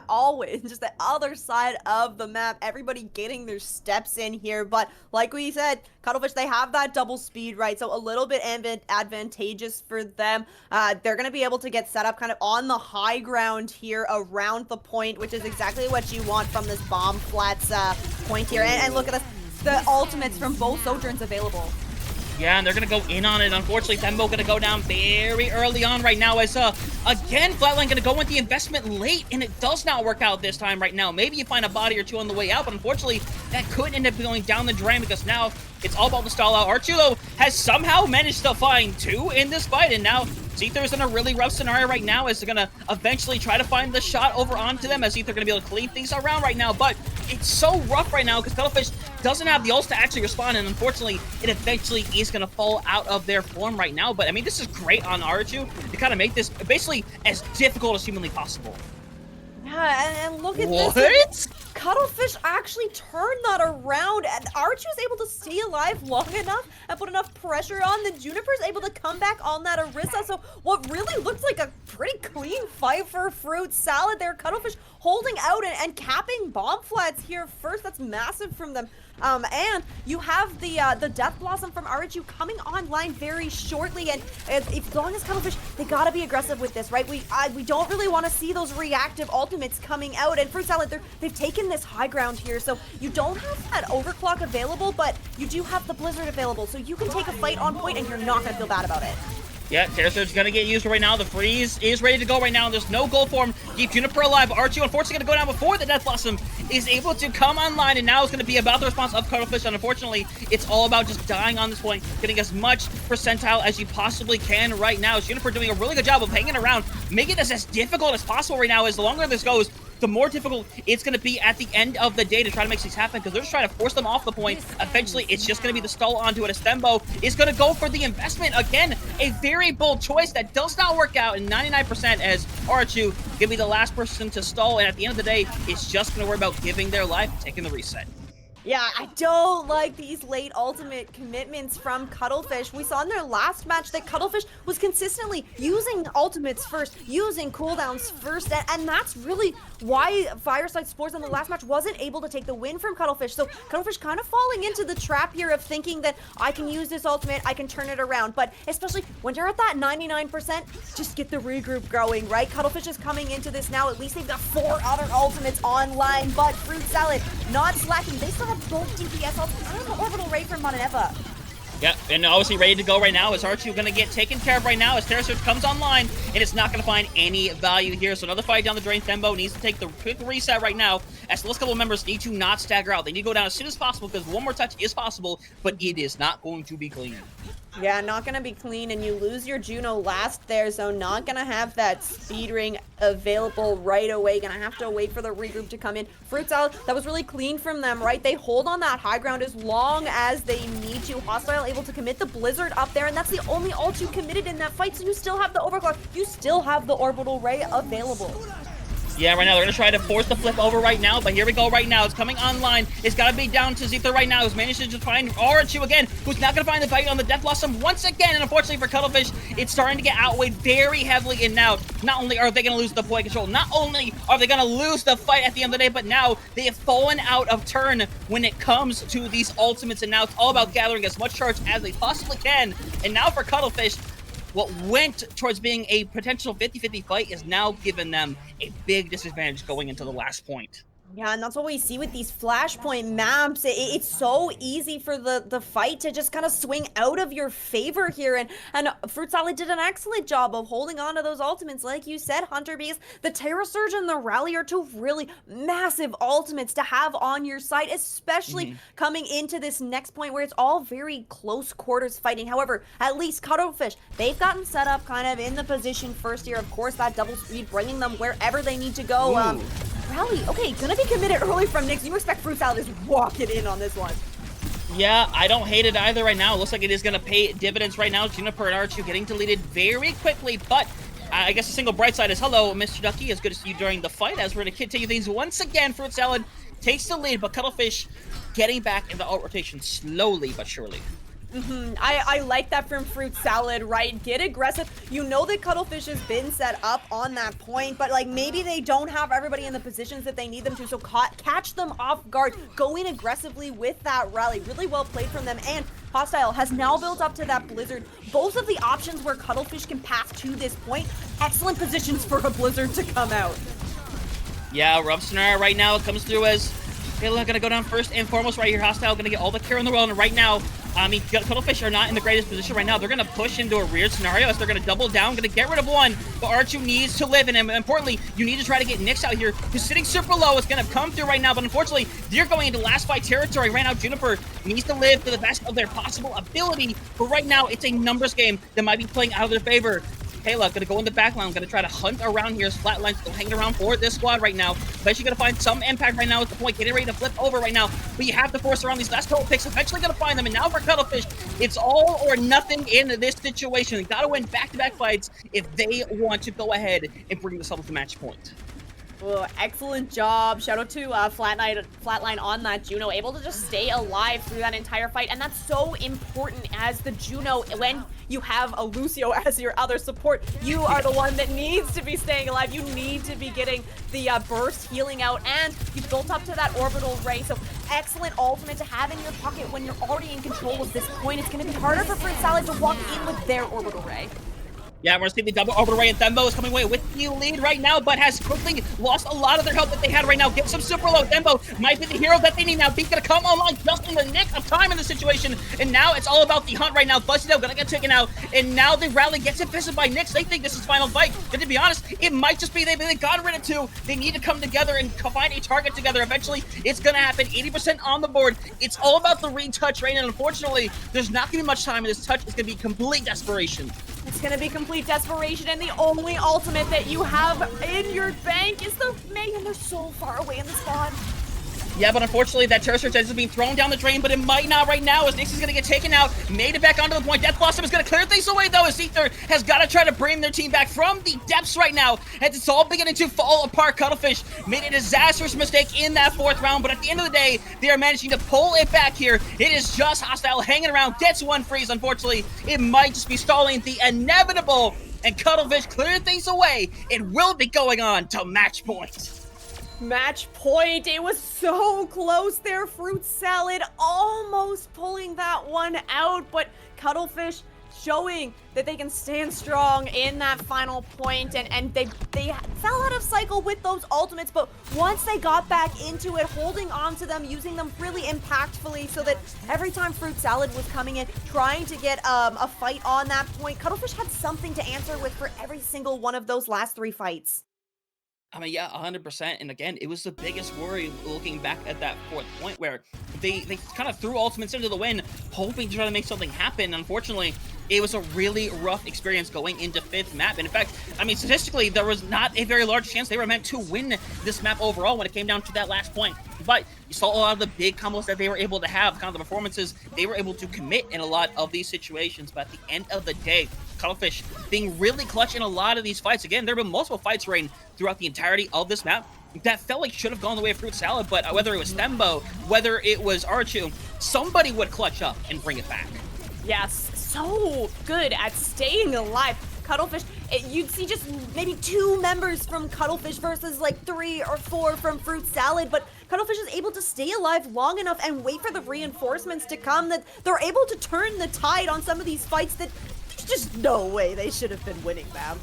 Always just the other side of the map, everybody getting their steps in here. But like we said, Cuttlefish, they have that double speed, right? So a little bit advantageous for them. They're going to be able to get set up kind of on the high ground here around the point, which is exactly what you want from this bomb flats point here. And look at this, the ultimates from both Sojourns available. Yeah, and they're going to go in on it. Unfortunately, Thembo going to go down very early on right now as, again, Flatline going to go with the investment late, and it does not work out this time right now. Maybe you find a body or two on the way out, but unfortunately, that could end up going down the drain because now it's all about the stall out. Archulo has somehow managed to find two in this fight, and now Seether's in a really rough scenario right now as they're going to eventually try to find the shot over onto them as Seether going to be able to clean things around right now, but it's so rough right now because Cuttlefish doesn't have the ults to actually respond, and unfortunately, it eventually is going to fall out of their form right now. But, I mean, this is great on Arachu to kind of make this basically as difficult as humanly possible. Yeah, and look at what? this. Cuttlefish actually turned that around, and Archie was able to stay alive long enough and put enough pressure on. The Juniper's able to come back on that Orisa. So what really looks like a pretty clean fight for Fruit Salad there. Cuttlefish holding out and capping bomb flats here first. That's massive from them. And you have the Death Blossom from Arachu coming online very shortly, and as long as Cuttlefish, they gotta be aggressive with this, right? We don't really want to see those reactive ultimates coming out, and Fruit Salad, they've taken this high ground here, so you don't have that overclock available, but you do have the Blizzard available, so you can take a fight on point, and you're not gonna feel bad about it. Yeah, Terror Surge is going to get used right now. The freeze is ready to go right now. There's no goal for him. Keep Juniper alive. Archu, unfortunately, going to go down before the Death Blossom is able to come online, and now it's going to be about the response of Cuttlefish, and unfortunately, it's all about just dying on this point, getting as much percentile as you possibly can right now. Juniper doing a really good job of hanging around, making this as difficult as possible right now. As the longer this goes, the more difficult it's going to be at the end of the day to try to make things happen, because they're just trying to force them off the point. Eventually, it's just going to be the stall onto it. Estembo is going to go for the investment. Again, a very bold choice that does not work out in 99% as Arachu can be the last person to stall, and at the end of the day, it's just going to worry about giving their life, taking the reset. Yeah, I don't like these late ultimate commitments from Cuttlefish. We saw in their last match that Cuttlefish was consistently using ultimates first, using cooldowns first, and that's really why Fireside Spores in the last match wasn't able to take the win from Cuttlefish. So Cuttlefish kind of falling into the trap here of thinking that I can use this ultimate, I can turn it around. But especially when you're at that 99%, just get the regroup going, right? Cuttlefish is coming into this now. At least they've got 4 other ultimates online, but Fruit Salad not slacking. They still have both DPS ultimates and an orbital ray from Monaneva. Yeah, and obviously ready to go right now. Is Archie going to get taken care of right now as Terror Surge comes online, and it's not going to find any value here. So another fight down the drain. Thembo needs to take the quick reset right now, as the last couple of members need to not stagger out. They need to go down as soon as possible, because one more touch is possible, but it is not going to be clean. Yeah, not gonna be clean, and you lose your Juno last there, so not gonna have that speed ring available right away. Gonna have to wait for the regroup to come in. Fruit Salad, that was really clean from them, right? They hold on that high ground as long as they need to. Hostile able to commit the Blizzard up there, and that's the only ult you committed in that fight, so you still have the overclock. You still have the orbital ray available. Yeah, right now they're going to try to force the flip over right now, but here we go right now. It's coming online. It's got to be down to Zether right now, who's managed to just find Arachu again, who's not going to find the fight on the Death Blossom once again, and unfortunately for Cuttlefish, it's starting to get outweighed very heavily, and now, not only are they going to lose the point control, not only are they going to lose the fight at the end of the day, but now they have fallen out of turn when it comes to these ultimates, and now it's all about gathering as much charge as they possibly can, and now for Cuttlefish, what went towards being a potential 50-50 fight is now giving them a big disadvantage going into the last point. Yeah, and that's what we see with these flashpoint maps. It's so easy for the fight to just kind of swing out of your favor here. And Fruit Salad did an excellent job of holding on to those ultimates, like you said, Hunter, because the Terror Surge and the Rally are two really massive ultimates to have on your side, especially coming into this next point where it's all very close quarters fighting. However, at least Cuttlefish, they've gotten set up kind of in the position first here. Of course, that double speed bringing them wherever they need to go. Rally, okay, gonna be committed early from Nyx. You expect Fruit Salad is walking in on this one. Yeah, I don't hate it either right now. It looks like it is going to pay dividends right now. Juniper and Archu getting deleted very quickly, but I guess the single bright side is, hello, Mr. Ducky. It's good to see you during the fight as we're going to continue things once again. Fruit Salad takes the lead, but Cuttlefish getting back in the alt rotation slowly but surely. I like that from Fruit Salad, right? Get aggressive. You know that Cuttlefish has been set up on that point, but like maybe they don't have everybody in the positions that they need them to, so catch them off guard. Go in aggressively with that rally. Really well played from them, and Hostile has now built up to that Blizzard. Both of the options where Cuttlefish can pass to this point, excellent positions for a Blizzard to come out. Yeah, rough scenario right now. It comes through as Kayla gonna go down first and foremost right here. Hostile gonna get all the care in the world, and right now, Cuttlefish are not in the greatest position right now. They're gonna push into a weird scenario as they're gonna double down, gonna get rid of one, but Archu needs to live, and importantly, you need to try to get Nyx out here, who's sitting super low. It's gonna come through right now, but unfortunately, they're going into last fight territory. Right now, Juniper needs to live to the best of their possible ability, but right now, it's a numbers game that might be playing out of their favor. Kayla gonna go in the back line, gonna try to hunt around here. Flatline still hanging around for this squad right now. Eventually gonna find some impact right now at the point, getting ready to flip over right now. But you have to force around these last couple picks. Eventually gonna find them, and now for Cuttlefish, it's all or nothing in this situation. They gotta win back-to-back fights if they want to go ahead and bring this up to match point. Oh, excellent job. Shout out to Flatline on that Juno, able to just stay alive through that entire fight. And that's so important as the Juno, when you have a Lucio as your other support, you are the one that needs to be staying alive. You need to be getting the burst healing out, and you built up to that orbital ray. So excellent ultimate to have in your pocket when you're already in control of this point. It's going to be harder for Fruit Salad to walk in with their orbital ray. Yeah, we're seeing the double orbital ray, and Thembo is coming away with the lead right now, but has quickly lost a lot of their health that they had right now. Get some super low. Thembo might be the hero that they need now. Beat's gonna come online just in the nick of time in the situation, and now it's all about the hunt right now. Fuzzy gonna get taken out, and now the rally gets infested by Nyx. They think this is final fight, but to be honest, it might just be they got rid of two. They need to come together and find a target together. Eventually, it's gonna happen. 80% on the board. It's all about the retouch right now, and unfortunately, there's not gonna be much time, and this touch is gonna be complete desperation. It's gonna be complete desperation, and the only ultimate that you have in your bank is the Mayhem. They're so far away in the spawn. Yeah, but unfortunately, that Terror Surge is being thrown down the drain, but it might not right now as Nyx is going to get taken out. Made it back onto the point. Death Blossom is going to clear things away, though, as Ether has got to try to bring their team back from the depths right now, as it's all beginning to fall apart. Cuttlefish made a disastrous mistake in that fourth round, but at the end of the day, they are managing to pull it back here. It is just Hostile hanging around, gets one freeze. Unfortunately, it might just be stalling the inevitable, and Cuttlefish cleared things away. It will be going on to match point. Match point. It was so close there. Fruit Salad almost pulling that one out, but Cuttlefish showing that they can stand strong in that final point, and they fell out of cycle with those ultimates, but once they got back into it, holding on to them, using them really impactfully, so that every time Fruit Salad was coming in, trying to get a fight on that point, Cuttlefish had something to answer with for every single one of those last three fights. I mean, yeah, 100%. And again, it was the biggest worry looking back at that fourth point where they kind of threw ultimates into the wind, hoping to try to make something happen. Unfortunately, it was a really rough experience going into fifth map. And in fact, I mean, statistically, there was not a very large chance they were meant to win this map overall when it came down to that last point. But you saw a lot of the big combos that they were able to have, kind of the performances they were able to commit in a lot of these situations. But at the end of the day, Cuttlefish being really clutch in a lot of these fights. Again, there have been multiple fights running throughout the entirety of this map that felt like should have gone the way of Fruit Salad, but whether it was Thembo, whether it was Archu, somebody would clutch up and bring it back. Yes, so good at staying alive. Cuttlefish, you'd see just maybe 2 members from Cuttlefish versus like 3 or 4 from Fruit Salad, but Cuttlefish is able to stay alive long enough and wait for the reinforcements to come that they're able to turn the tide on some of these fights that there's just no way they should have been winning them.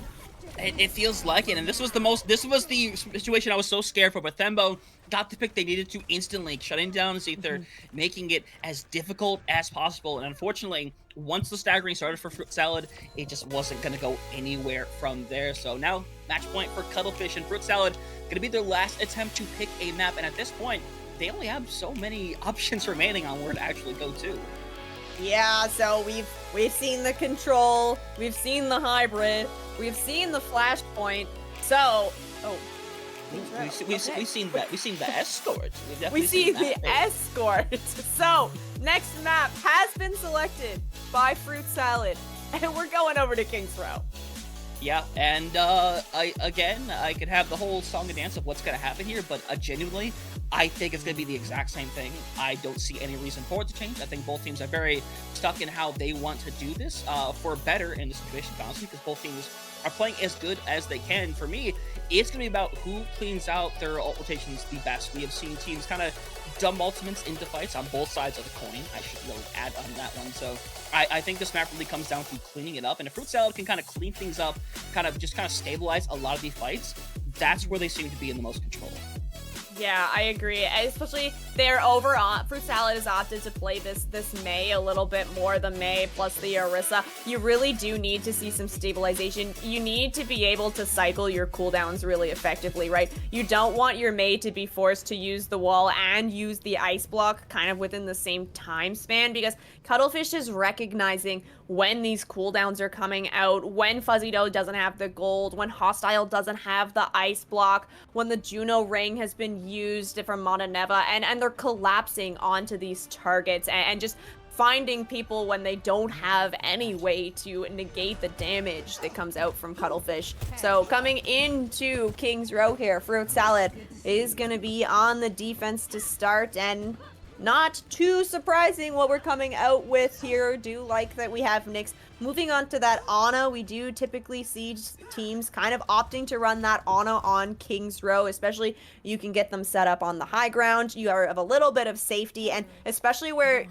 It feels like it, and this was the situation I was so scared for, but Thembo got the pick they needed to instantly, shutting down Zether, making it as difficult as possible, and unfortunately, once the staggering started for Fruit Salad, it just wasn't going to go anywhere from there. So now, match point for Cuttlefish and Fruit Salad, going to be their last attempt to pick a map, and at this point, they only have so many options remaining on where to actually go to. Yeah, so we've seen the control, we've seen the hybrid, we've seen the flashpoint. So, We've seen that. We've seen the escort. We see the escort. So, next map has been selected by Fruit Salad, and we're going over to King's Row. Yeah, and I could have the whole song and dance of what's gonna happen here, but genuinely, I think it's gonna be the exact same thing. I don't see any reason for it to change. I think both teams are very stuck in how they want to do this for better in this situation, honestly, because both teams are playing as good as they can. For me, it's gonna be about who cleans out their ult rotations the best. We have seen teams kind of dump ultimates into fights on both sides of the coin. I should really add on that one. So I think this map really comes down to cleaning it up. And if Fruit Salad can kind of clean things up, kind of stabilize a lot of these fights, that's where they seem to be in the most control. Yeah, I agree. Especially they're Fruit Salad has opted to play this Mei a little bit more, the Mei plus the Orisa. You really do need to see some stabilization. You need to be able to cycle your cooldowns really effectively, right? You don't want your Mei to be forced to use the wall and use the ice block kind of within the same time span, because Cuttlefish is recognizing when these cooldowns are coming out, when Fuzzy Dough doesn't have the gold, when Hostile doesn't have the ice block, when the Juno ring has been used from Montaneva, and they're collapsing onto these targets and just finding people when they don't have any way to negate the damage that comes out from Cuttlefish. So coming into King's Row here, Fruit Salad is going to be on the defense to start, and not too surprising what we're coming out with here. Do like that we have Nyx. Moving on to that Ana, we do typically see teams kind of opting to run that Ana on King's Row, especially you can get them set up on the high ground. You have a little bit of safety, and especially where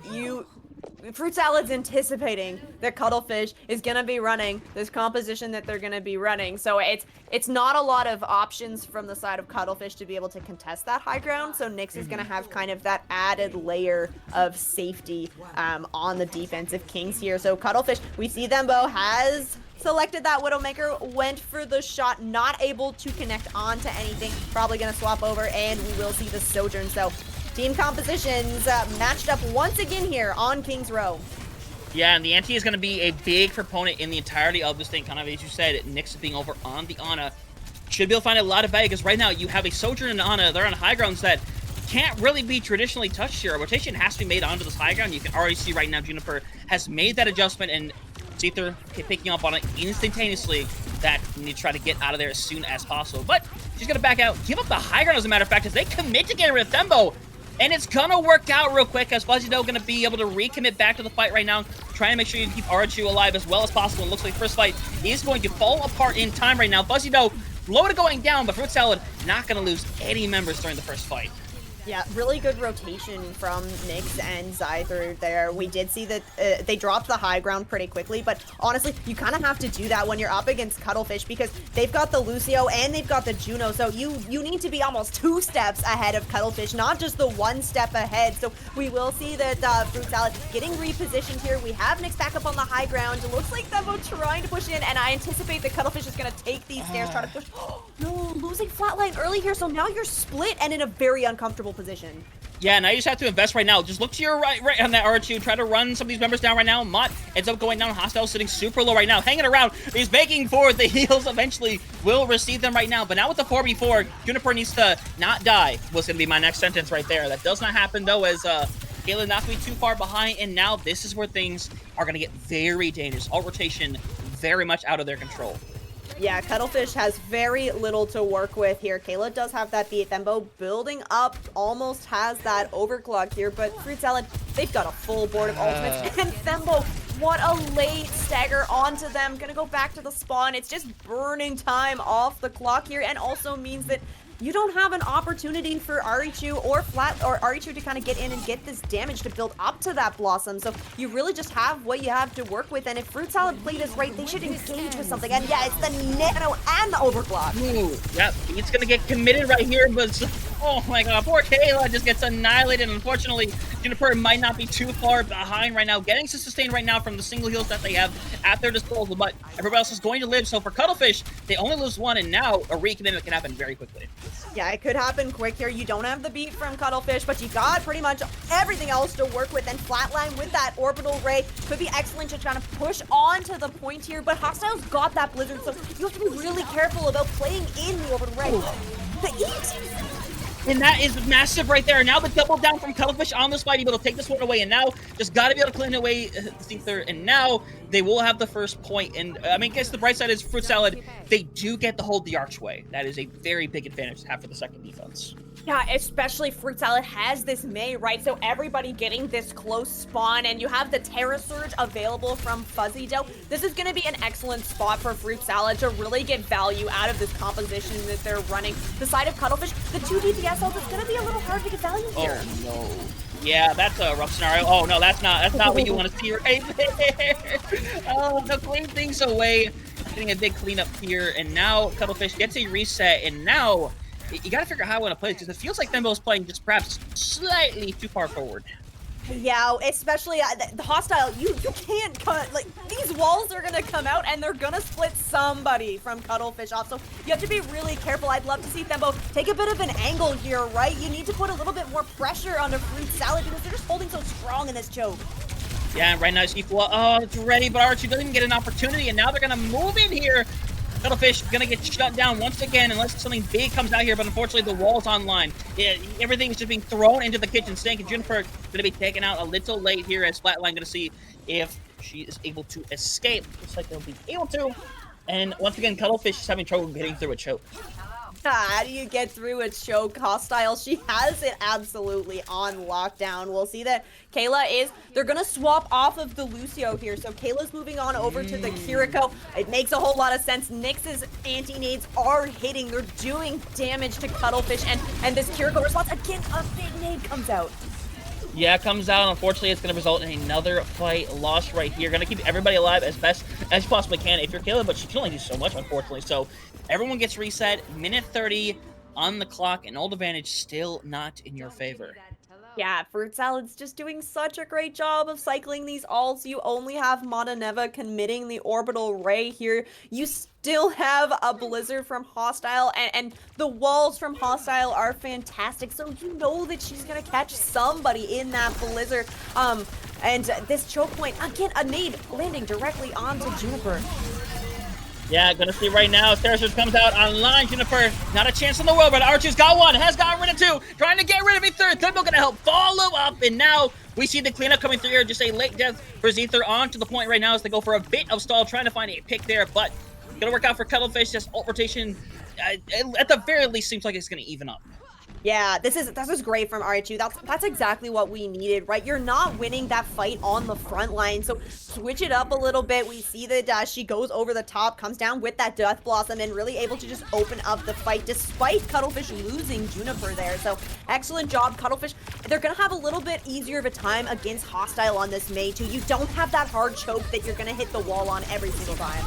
Fruit Salad's anticipating that Cuttlefish is going to be running this composition that they're going to be running. So it's not a lot of options from the side of Cuttlefish to be able to contest that high ground. So Nyx is going to have kind of that added layer of safety on the defensive Kings here. So Cuttlefish, we see Thembo has selected that Widowmaker, went for the shot, not able to connect onto anything. Probably going to swap over, and we will see the Sojourn. So team compositions matched up once again here on King's Row. Yeah, and the NT is going to be a big proponent in the entirety of this thing. Kind of as you said, Nyx being over on the Ana should be able to find a lot of value, because right now you have a Sojourn and Ana. They're on high grounds that can't really be traditionally touched here. A rotation has to be made onto this high ground. You can already see right now Juniper has made that adjustment, and Seether picking up on it instantaneously. That you need to try to get out of there as soon as possible. But she's going to back out, give up the high ground, as a matter of fact, as they commit to getting rid of Thembo. And it's gonna work out real quick, as Fuzzy Dough gonna be able to recommit back to the fight right now, trying to make sure you keep Arachu alive as well as possible. It looks like first fight is going to fall apart in time right now. Fuzzy Dough low to going down, but Fruit Salad not gonna lose any members during the first fight. Yeah, really good rotation from Nyx and Zyther there. We did see that they dropped the high ground pretty quickly, but honestly, you kind of have to do that when you're up against Cuttlefish, because they've got the Lucio and they've got the Juno, so you need to be almost 2 steps ahead of Cuttlefish, not just the 1 step ahead. So we will see that Fruit Salad getting repositioned here. We have Nyx back up on the high ground. It looks like Thembo trying to push in, and I anticipate that Cuttlefish is going to take these stairs, try to push. No, losing flatline early here, so now you're split and in a very uncomfortable position. Yeah, now you just have to invest right now. Just look to your right on that R2. Try to run some of these members down right now. Mott ends up going down. Hostile sitting super low right now. Hanging around. He's begging for the heals. Eventually will receive them right now. But now with the 4v4, Juniper needs to not die. Was going to be my next sentence right there. That does not happen, though, as Kayla not going to be too far behind. And now this is where things are going to get very dangerous. Alt rotation very much out of their control. Yeah, Cuttlefish has very little to work with here. Kayla does have that beat. Thembo building up, almost has that overclock here, but Fruit Salad, they've got a full board of ultimates. And Thembo, what a late stagger onto them. Gonna go back to the spawn. It's just burning time off the clock here, and also means that you don't have an opportunity for Arichu or Arichu to kind of get in and get this damage to build up to that Blossom. So you really just have what you have to work with. And if Fruit Salad played this right, they should engage with something. And yeah, it's the Nano and the overclock. Ooh, yep, it's gonna get committed right here, but oh my god, poor Kayla just gets annihilated. Unfortunately, Juniper might not be too far behind right now, getting to sustain right now from the single heals that they have at their disposal, but everybody else is going to live. So for Cuttlefish, they only lose 1, and now a recommitment can happen very quickly. Yeah, it could happen quick here. You don't have the beat from Cuttlefish, but you got pretty much everything else to work with. And Flatline with that orbital ray could be excellent to trying to push onto the point here, but Hostile's got that Blizzard, so you have to be really careful about playing in the orbital ray. The eat! And that is massive right there. Now the double down from Cuttlefish on this fight, able to take this one away. And now just got to be able to clean away Ether. And now they will have the first point. And I mean, I guess the bright side is Fruit Salad. They do get to hold the archway. That is a very big advantage to have for the second defense. Yeah, especially Fruit Salad has this Mei, right? So everybody getting this close spawn, and you have the Terra Surge available from Fuzzy Dough. This is going to be an excellent spot for Fruit Salad to really get value out of this composition that they're running. The side of Cuttlefish, the 2 DPS ult, it's going to be a little hard to get value here. Oh, no. Yeah, that's a rough scenario. Oh, no, that's not what you want to see right there. Oh, no, clean things away. Getting a big cleanup here, and now Cuttlefish gets a reset, and now you gotta figure out how I want to play this, because it feels like Thembo's playing just perhaps slightly too far forward. Yeah, especially the hostile, you can't cut, like, these walls are gonna come out and they're gonna split somebody from Cuttlefish off, so you have to be really careful. I'd love to see Thembo take a bit of an angle here, right? You need to put a little bit more pressure onto Fruit Salad because they're just holding so strong in this choke. Yeah, right now Skifu, oh, it's ready, but Archie doesn't even get an opportunity, and now they're gonna move in here. Cuttlefish gonna get shut down once again unless something big comes out here, but unfortunately the wall's online. Everything is just being thrown into the kitchen sink, and Juniper gonna be taken out a little late here as Flatline gonna see if she is able to escape. Looks like they'll be able to. And once again, Cuttlefish is having trouble getting through a choke. How do you get through a choke? Hostile, she has it absolutely on lockdown. We'll see that they're gonna swap off of the Lucio here. So Kayla's moving on over to the Kiriko. It makes a whole lot of sense. Nyx's anti-nades are hitting. They're doing damage to Cuttlefish, and this Kiriko response, again, a big nade comes out. Yeah, it comes out. Unfortunately, it's going to result in another fight lost right here. Going to keep everybody alive as best as you possibly can if you're Kayla, but she can only do so much, unfortunately. So everyone gets reset. Minute 30 on the clock, and ult advantage still not in your favor. Yeah, Fruit Salad's just doing such a great job of cycling these ults. You only have Monaneva committing the orbital ray here. You still have a Blizzard from Hostile, and the walls from Hostile are fantastic. So you know that she's gonna catch somebody in that Blizzard. And this choke point, again, a nade landing directly onto Juniper. Yeah, gonna see right now. Terra Surge comes out online. Juniper, not a chance in the world, but Archer's got one. Has gotten rid of two. Trying to get rid of Ether. Thimble gonna help follow up. And now we see the cleanup coming through here. Just a late death for Ether on to the point right now as they go for a bit of stall, trying to find a pick there. But gonna work out for Cuttlefish. Just ult rotation, at the very least, seems like it's gonna even up. Yeah, this is great from RH2. That's exactly what we needed, right? You're not winning that fight on the front line, so switch it up a little bit. We see that she goes over the top, comes down with that Death Blossom, and really able to just open up the fight despite Cuttlefish losing Juniper there. So excellent job, Cuttlefish. They're gonna have a little bit easier of a time against Hostile on this Mei too. You don't have that hard choke that you're gonna hit the wall on every single time.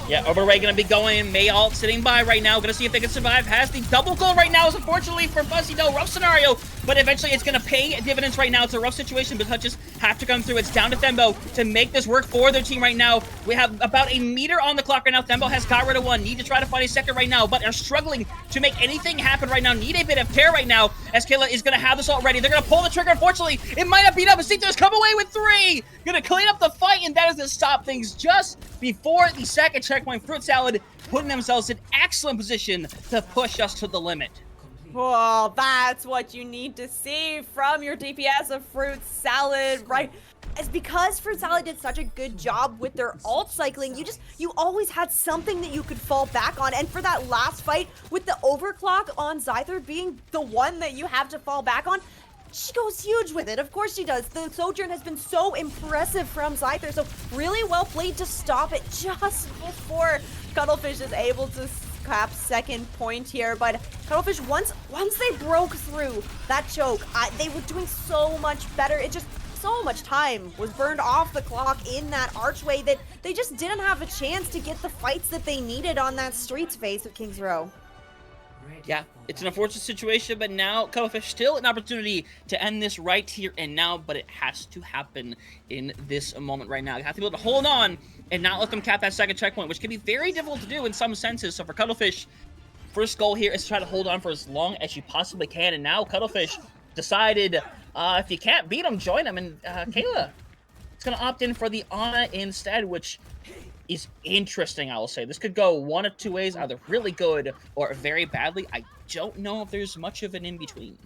Yeah, Overray gonna be going. Mei ult sitting by right now. Gonna see if they can survive. Has the double goal right now. Is unfortunately for Fuzzy Dough. Rough scenario, but eventually it's gonna pay dividends right now. It's a rough situation, but touches have to come through. It's down to Thembo to make this work for their team right now. We have about a meter on the clock right now. Thembo has got rid of one. Need to try to find a second right now, but are struggling to make anything happen right now. Need a bit of tear right now, as Kayla is gonna have this ult ready. They're gonna pull the trigger. Unfortunately, it might not beat up. Seekers come away with 3. Gonna clean up the fight, and that is to stop things just before the second checkpoint. Fruit Salad putting themselves in excellent position to push us to the limit. Well, that's what you need to see from your DPS of Fruit Salad, right? It's because Fruit Salad did such a good job with their ult cycling. You always had something that you could fall back on. And for that last fight, with the overclock on Zyther being the one that you have to fall back on, she goes huge with it. Of course she does. The Sojourn has been so impressive from Zyther, so really well played to stop it just before Cuttlefish is able to cap second point here. But Cuttlefish, once they broke through that choke, they were doing so much better. It just, so much time was burned off the clock in that archway that they just didn't have a chance to get the fights that they needed on that streets phase of Kings Row. Yeah, it's an unfortunate situation, but now Cuttlefish still an opportunity to end this right here and now, but it has to happen in this moment right now. You have to be able to hold on and not let them cap that second checkpoint, which can be very difficult to do in some senses. So for Cuttlefish, first goal here is to try to hold on for as long as you possibly can, and now Cuttlefish decided if you can't beat them, join them, and Kayla is going to opt in for the Ana instead, which is interesting, I will say. This could go one of two ways, either really good or very badly. I don't know if there's much of an in-between.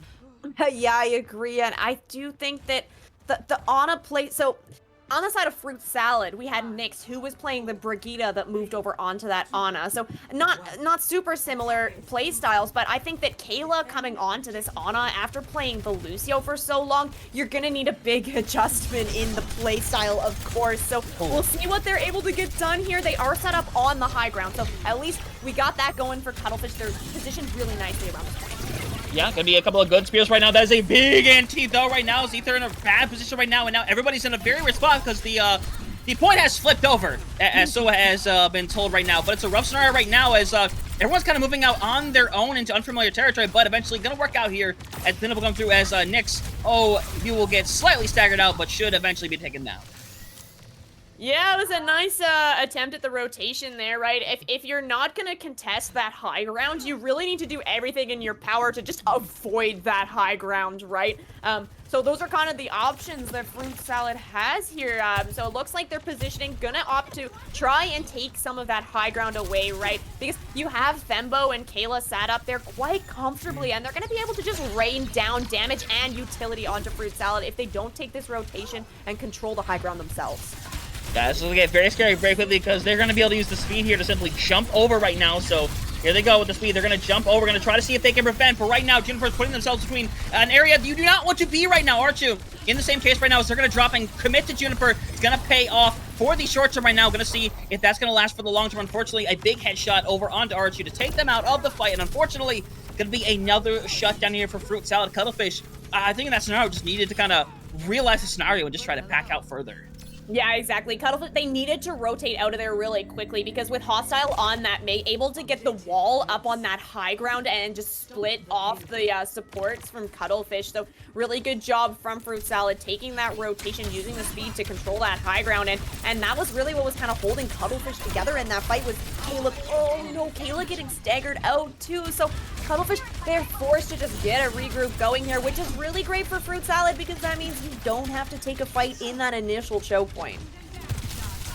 Yeah, I agree, and I do think that the Ana play. So on the side of Fruit Salad, we had Nyx, who was playing the Brigitte that moved over onto that Ana. So not super similar play styles, but I think that Kayla coming onto this Ana after playing the Lucio for so long, you're gonna need a big adjustment in the play style, of course. So we'll see what they're able to get done here. They are set up on the high ground, so at least we got that going for Cuttlefish. They're positioned really nicely around this point. Yeah, gonna be a couple of good spears right now. That is a big anti though right now. Zether in a bad position right now, and now everybody's in a very weird spot because the point has flipped over, as so has been told right now. But it's a rough scenario right now as everyone's kind of moving out on their own into unfamiliar territory, but eventually gonna work out here as Pinnacle will come through as Nyx. Oh, you will get slightly staggered out, but should eventually be taken down. Yeah, it was a nice attempt at the rotation there, right? If you're not going to contest that high ground, you really need to do everything in your power to just avoid that high ground, right? So those are kind of the options that Fruit Salad has here. So it looks like they're positioning, gonna opt to try and take some of that high ground away, right? Because you have Thembo and Kayla sat up there quite comfortably, and they're gonna be able to just rain down damage and utility onto Fruit Salad if they don't take this rotation and control the high ground themselves. Yeah, this will get very scary very quickly because they're going to be able to use the speed here to simply jump over right now. So here they go with the speed. They're going to jump over, going to try to see if they can prevent. But right now, Juniper's putting themselves between an area you do not want to be right now, aren't you? In the same case right now, is they're going to drop and commit to Juniper. It's going to pay off for the short term right now. Going to see if that's going to last for the long term. Unfortunately, a big headshot over onto Archu to take them out of the fight. And unfortunately, going to be another shutdown here for Fruit Salad Cuttlefish. I think in that scenario, just needed to kind of realize the scenario and just try to back out further. Yeah, exactly. Cuttlefish, they needed to rotate out of there really quickly because with Hostile on that mate, able to get the wall up on that high ground and just split off the supports from Cuttlefish. So really good job from Fruit Salad taking that rotation, using the speed to control that high ground. And that was really what was kind of holding Cuttlefish together in that fight was Kayla. Oh no, Kayla getting staggered out too. So Cuttlefish, they're forced to just get a regroup going here, which is really great for Fruit Salad because that means you don't have to take a fight in that initial choke point.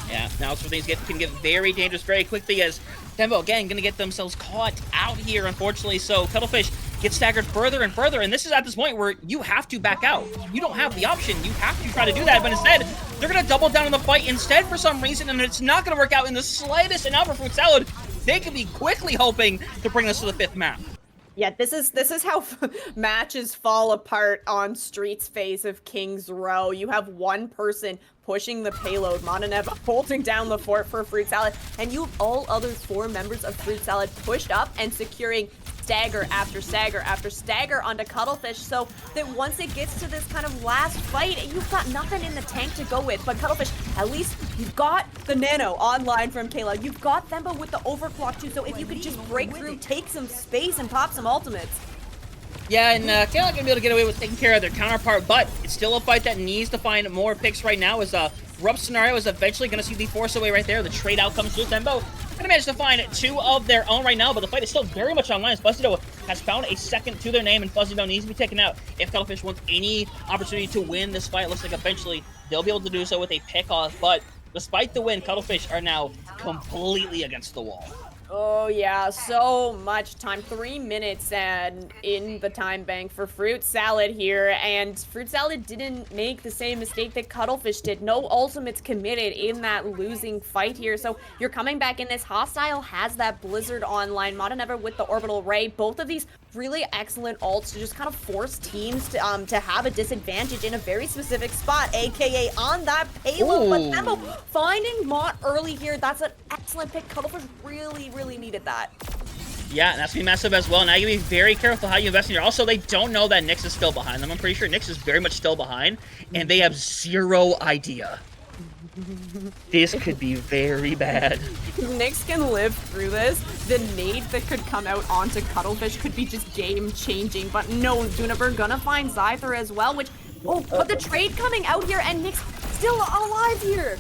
Yeah, now some things can get very dangerous very quickly as Thembo, again, going to get themselves caught out here, unfortunately. So Cuttlefish gets staggered further and further, and this is at this point where you have to back out. You don't have the option. You have to try to do that, but instead, they're going to double down on the fight instead for some reason, and it's not going to work out in the slightest. And now for Fruit Salad, they could be quickly hoping to bring us to the 5th map. Yeah, this is how matches fall apart on Street's phase of King's Row. You have one person pushing the payload, Monanev holding down the fort for Fruit Salad, and you have all other 4 members of Fruit Salad pushed up and securing stagger after stagger after stagger onto Cuttlefish, so that once it gets to this kind of last fight, you've got nothing in the tank to go with. But Cuttlefish, at least you've got the Nano online from Kayla. You've got Thembo with the overclock too, so if you could just break through, take some space, and pop some ultimates. Yeah, and Kayla gonna be able to get away with taking care of their counterpart, but it's still a fight that needs to find more picks right now. As rough scenario is eventually gonna see the force away right there. The trade outcomes with Thembo. Gonna manage to find 2 of their own right now, but the fight is still very much online. Fuzzydo has found a second to their name, and Fuzzydo needs to be taken out if Cuttlefish wants any opportunity to win this fight. It looks like eventually they'll be able to do so with a pick-off, but despite the win, Cuttlefish are now completely against the wall. Oh yeah, so much time. 3 minutes and in the time bank for Fruit Salad here, and Fruit Salad didn't make the same mistake that Cuttlefish did. No ultimates committed in that losing fight here, so you're coming back in this. Hostile has that Blizzard online, Modanever with the Orbital Ray. Both of these really excellent ults to just kind of force teams to have a disadvantage in a very specific spot, aka on that payload. Ooh. But Thembo finding Mott early here, that's an excellent pick. Cuttlefish really needed that. Yeah, and that's gonna be massive as well. Now you gotta be very careful how you invest in here. Also, they don't know that Nyx is still behind them. I'm pretty sure Nyx is very much still behind, and they have 0 idea. This could be very bad. Nyx can live through this. The nade that could come out onto Cuttlefish could be just game-changing, but no, Juniper gonna find Zyther as well, which, but the trade coming out here, and Nyx still alive here.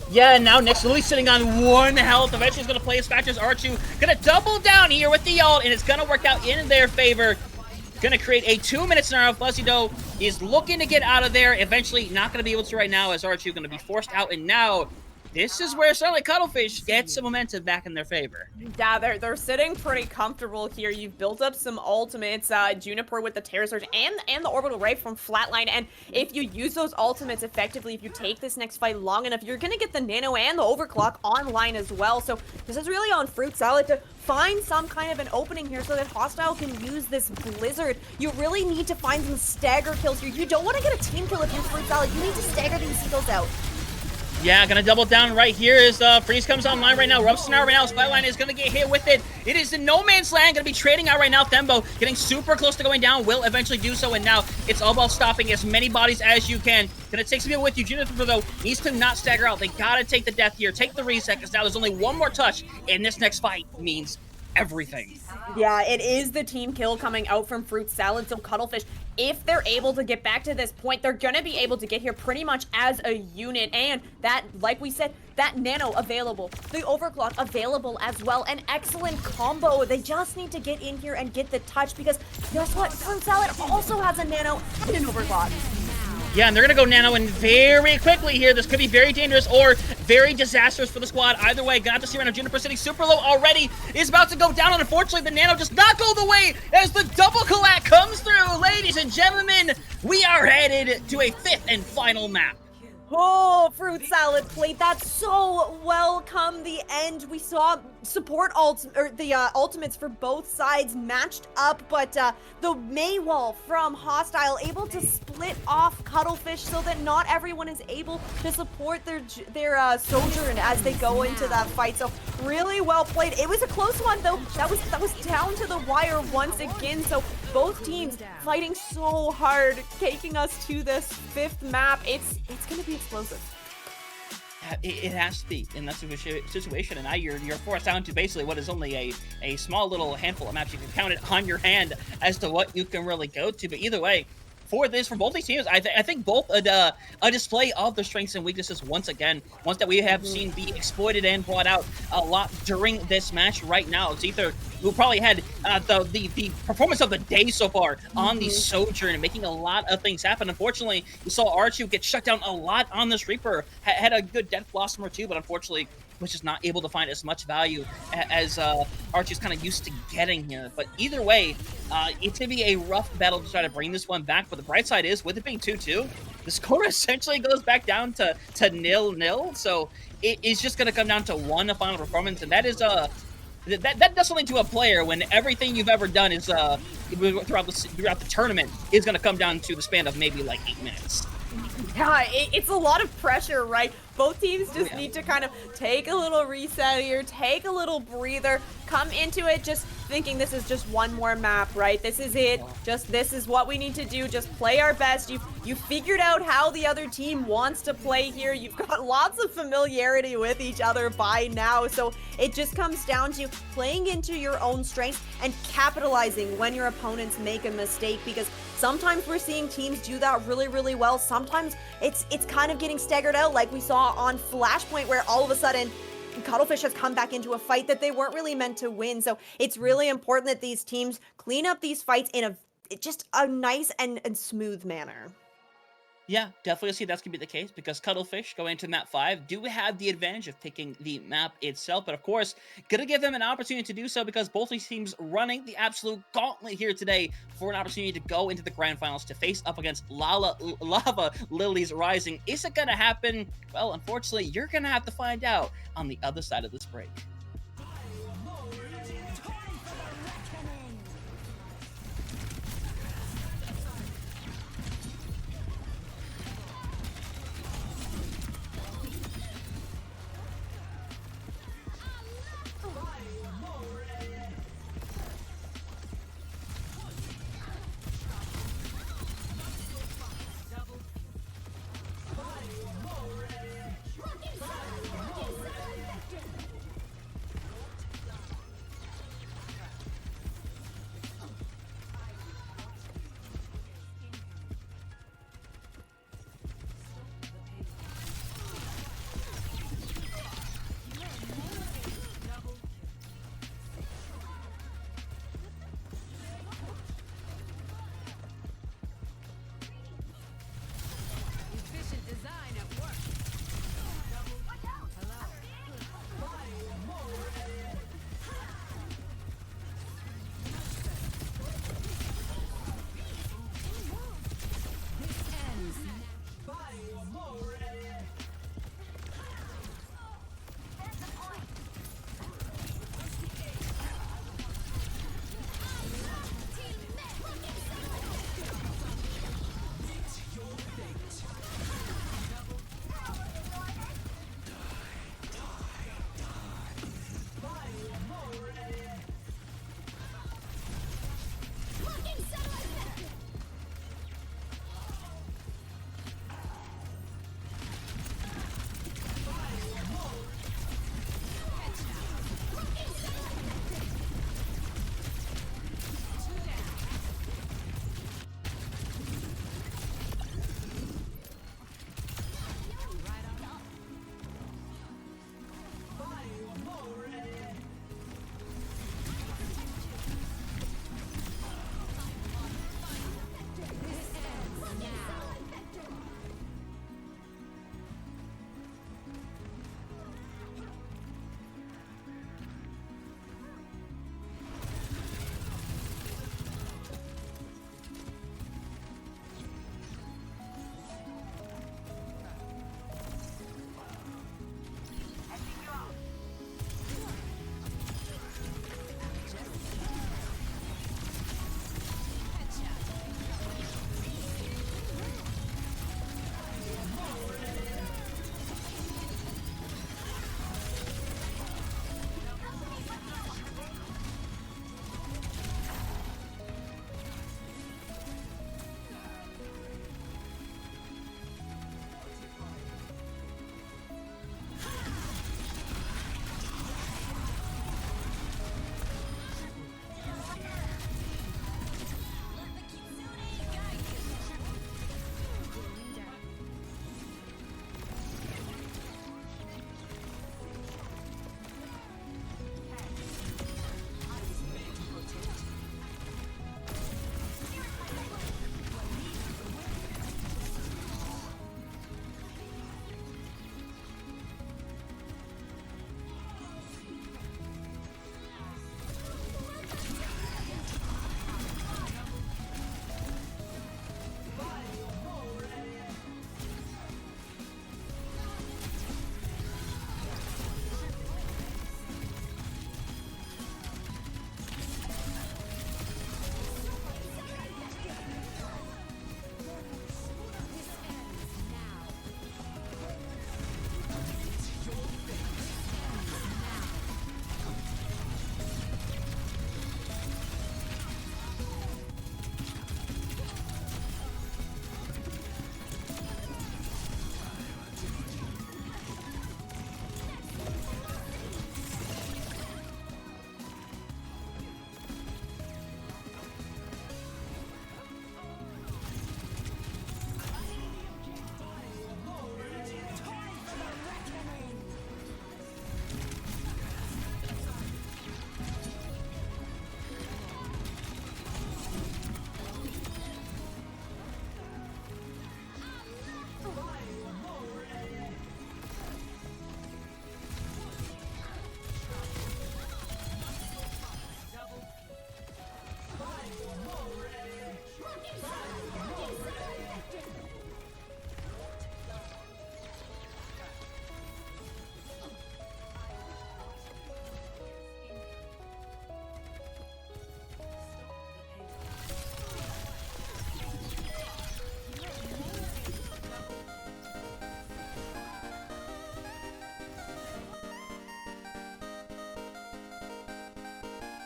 Yeah, and now Nyx literally sitting on 1 health. Eventually he's gonna play his factors. Archu gonna double down here with the ult, and it's gonna work out in their favor. Gonna create a 2-minute scenario. Fuzzydo is looking to get out of there. Eventually not gonna be able to right now as Archu gonna be forced out, and now this is where certainly Cuttlefish gets some momentum back in their favor. Yeah, they're sitting pretty comfortable here. You've built up some ultimates, Juniper with the Terror Surge and the Orbital Ray from Flatline, and if you use those ultimates effectively, if you take this next fight long enough, you're gonna get the Nano and the Overclock online as well. So this is really on Fruit Salad to find some kind of an opening here so that Hostile can use this Blizzard. You really need to find some stagger kills here. You don't want to get a team kill if you're Fruit Salad. You need to stagger these seagulls out. Yeah, gonna double down right here as Freeze comes online right now. Rubson out right now. Spyline is gonna get hit with it. It is in no man's land. Gonna be trading out right now. Thembo getting super close to going down. Will eventually do so, and now it's all about stopping as many bodies as you can. Gonna take some people with you. Juniper, though, needs to not stagger out. They gotta take the death here. Take the reset, because now there's only one more touch, and this next fight means everything. Yeah, it is the team kill coming out from Fruit Salad, so Cuttlefish, if they're able to get back to this point, they're gonna be able to get here pretty much as a unit, and that, like we said, that Nano available, the Overclock available as well, an excellent combo. They just need to get in here and get the touch, because guess what? Fruit Salad also has a Nano and an Overclock. Yeah, and they're going to go Nano in very quickly here. This could be very dangerous or very disastrous for the squad. Either way, gonna have to see right now. Juniper sitting super low already. Is about to go down, and unfortunately, the Nano does not go the way as the double collect comes through. Ladies and gentlemen, we are headed to a 5th and final map. Oh, Fruit Salad played that so well come the end. We saw support ultimates for both sides matched up, but the Maywall from Hostile able to split off Cuttlefish so that not everyone is able to support their Sojourn as they go into that fight. So really well played. It was a close one though. That was down to the wire once again. So both teams fighting so hard, taking us to this 5th map. It's gonna be explosive. It has to be in that situation, and now you're forced down to basically what is only a small little handful of maps. You can count it on your hand as to what you can really go to, but either way, for both these teams, I think both a display of their strengths and weaknesses once again, ones that we have seen be exploited and brought out a lot during this match right now. It's either who probably had the performance of the day so far on the Sojourn, making a lot of things happen. Unfortunately, we saw Archie get shut down a lot on this Reaper, had a good Death Blossom or two, but unfortunately was just not able to find as much value as Archie's kind of used to getting here. But either way, it's going to be a rough battle to try to bring this one back. But the bright side is, with it being 2-2, the score essentially goes back down to 0-0. So it is just going to come down to one final performance, and that is that does something to a player when everything you've ever done is throughout the tournament is going to come down to the span of maybe like 8 minutes. Yeah, it's a lot of pressure, right? Both teams just need to kind of take a little reset here, take a little breather, come into it just thinking this is just one more map, right? This is it. Just this is what we need to do. Just play our best. You figured out how the other team wants to play here. You've got lots of familiarity with each other by now. So it just comes down to playing into your own strengths and capitalizing when your opponents make a mistake, because sometimes we're seeing teams do that really, really well. Sometimes it's kind of getting staggered out, like we saw on Flashpoint, where all of a sudden Cuttlefish has come back into a fight that they weren't really meant to win. So it's really important that these teams clean up these fights in just a nice and smooth manner. Yeah, definitely see that's going to be the case, because Cuttlefish going into map 5 do have the advantage of picking the map itself, but of course, going to give them an opportunity to do so, because both these teams running the absolute gauntlet here today for an opportunity to go into the grand finals to face up against Lava Lilies Rising. Is it going to happen? Well, unfortunately, you're going to have to find out on the other side of this break.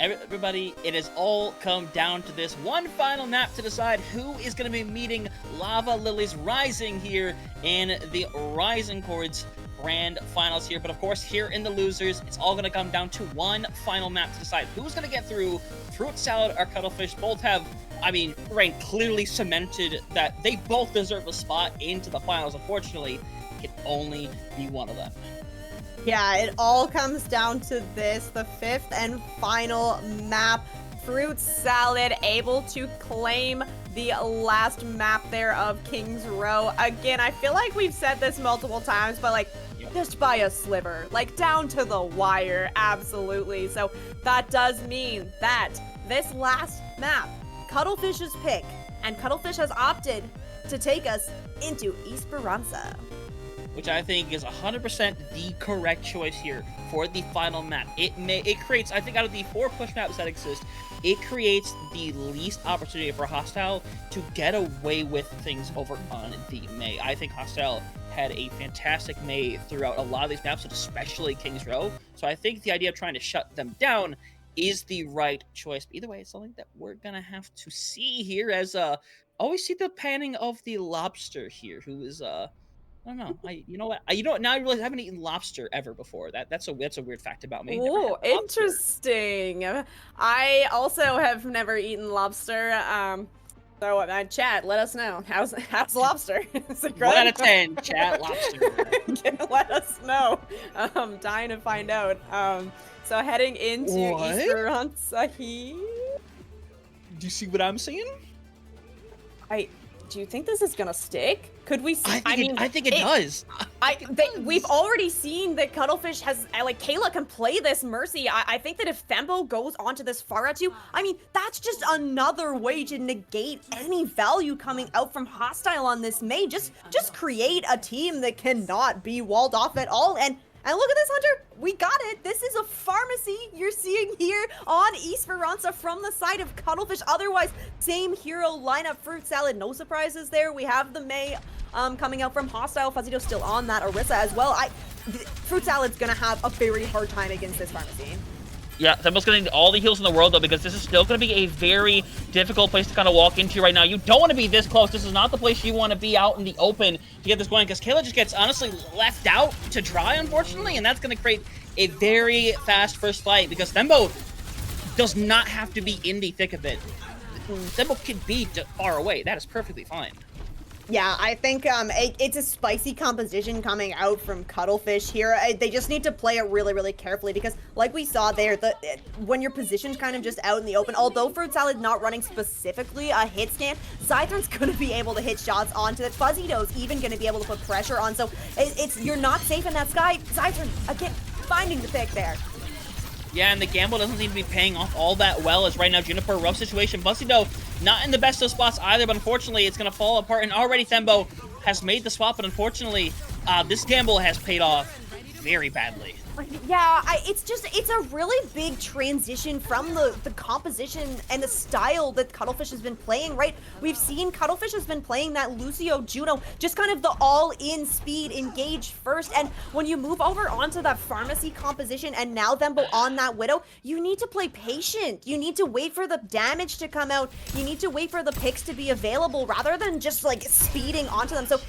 Everybody, it has all come down to this one final map to decide who is going to be meeting Lava Lilies Rising here in the Risingcord's grand finals here. But of course, here in the losers, it's all going to come down to one final map to decide who's going to get through. Fruit Salad or Cuttlefish both have, I mean, Rain clearly cemented that they both deserve a spot into the finals. Unfortunately, it can only be one of them. Yeah, it all comes down to this, the fifth and final map. Fruit Salad able to claim the last map there of King's Row. Again, I feel like we've said this multiple times, but like, just by a sliver, like down to the wire, absolutely. So that does mean that this last map, Cuttlefish's pick, and Cuttlefish has opted to take us into Esperanza. Which I think is 100% the correct choice here for the final map. It creates, I think, out of the 4 push maps that exist, it creates the least opportunity for Hostile to get away with things over on the May. I think Hostile had a fantastic May throughout a lot of these maps, especially King's Row. So I think the idea of trying to shut them down is the right choice. But either way, it's something that we're gonna have to see here, as always see the panning of the lobster here, who is I don't know. You know what? Now I realize I haven't eaten lobster ever before. That's a weird fact about me. Oh, interesting. I also have never eaten lobster. So chat, let us know. How's lobster? Is it great? 1 out of 10, chat, lobster. Let us know. I'm dying to find out. So heading into Esperanza here. Do you see what I'm seeing? Do you think this is gonna stick? Could we see? I think it does. We've already seen that Cuttlefish has, like, Kayla can play this Mercy. I think that if Thembo goes onto this Pharah too, I mean, that's just another way to negate any value coming out from Hostile on this May. Just create a team that cannot be walled off at all. And look at this, Hunter. We got it. This is a pharmacy you're seeing here on Esperanza from the side of Cuttlefish. Otherwise, same hero lineup. Fruit Salad, no surprises there. We have the May coming out from Hostile. Fuzzy Doe's still on that. Orisa as well. Fruit Salad's going to have a very hard time against this pharmacy. Yeah, Thembo's going to need all the heals in the world, though, because this is still going to be a very difficult place to kind of walk into right now. You don't want to be this close. This is not the place you want to be out in the open to get this going, because Kayla just gets, honestly, left out to dry, unfortunately, and that's going to create a very fast first fight, because Thembo does not have to be in the thick of it. Thembo can be far away. That is perfectly fine. Yeah, I think it's a spicy composition coming out from Cuttlefish here. They just need to play it really, really carefully, because like we saw there, when your position's kind of just out in the open, although Fruit Salad not running specifically a hit scan, Zythron's going to be able to hit shots onto it. Fuzzy Doe's even going to be able to put pressure on, so you're not safe in that sky. Zythron, again, finding the pick there. Yeah, and the gamble doesn't seem to be paying off all that well, as right now Juniper, rough situation. Fuzzy Doe not in the best of spots either, but unfortunately it's going to fall apart, and already Thembo has made the swap, but unfortunately this gamble has paid off very badly. Yeah, it's a really big transition from the composition and the style that Cuttlefish has been playing, right? We've seen Cuttlefish has been playing that Lucio Juno, just kind of the all-in speed, engage first, and when you move over onto that pharmacy composition and now Thembo on that Widow, you need to play patient. You need to wait for the damage to come out. You need to wait for the picks to be available rather than just like speeding onto them. So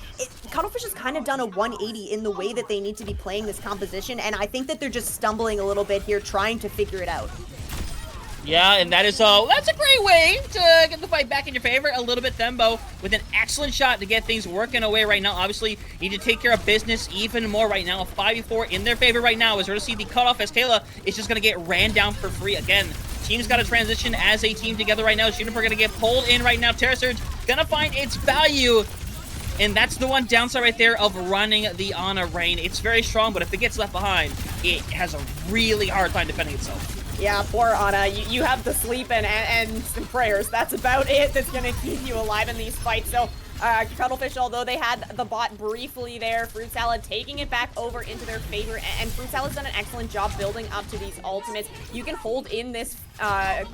Cuttlefish has kind of done a 180 in the way that they need to be playing this composition, and I think that they're just stumbling a little bit here trying to figure it out. Yeah, and that's a great way to get the fight back in your favor a little bit. Thembo with an excellent shot to get things working away right now. Obviously, need to take care of business even more right now. A 5v4 in their favor right now, as we're going to see the cutoff as Kayla is just going to get ran down for free again. Team's got to transition as a team together right now. Juniper going to get pulled in right now. Terra Surge going to find its value. And that's the one downside right there of running the Ana Rain. It's very strong, but if it gets left behind, it has a really hard time defending itself. Yeah, poor Ana. You have the sleep and some prayers. That's about it that's going to keep you alive in these fights. So Cuttlefish, although they had the bot briefly there, Fruit Salad taking it back over into their favor, and Fruit Salad's done an excellent job building up to these ultimates. You can hold in this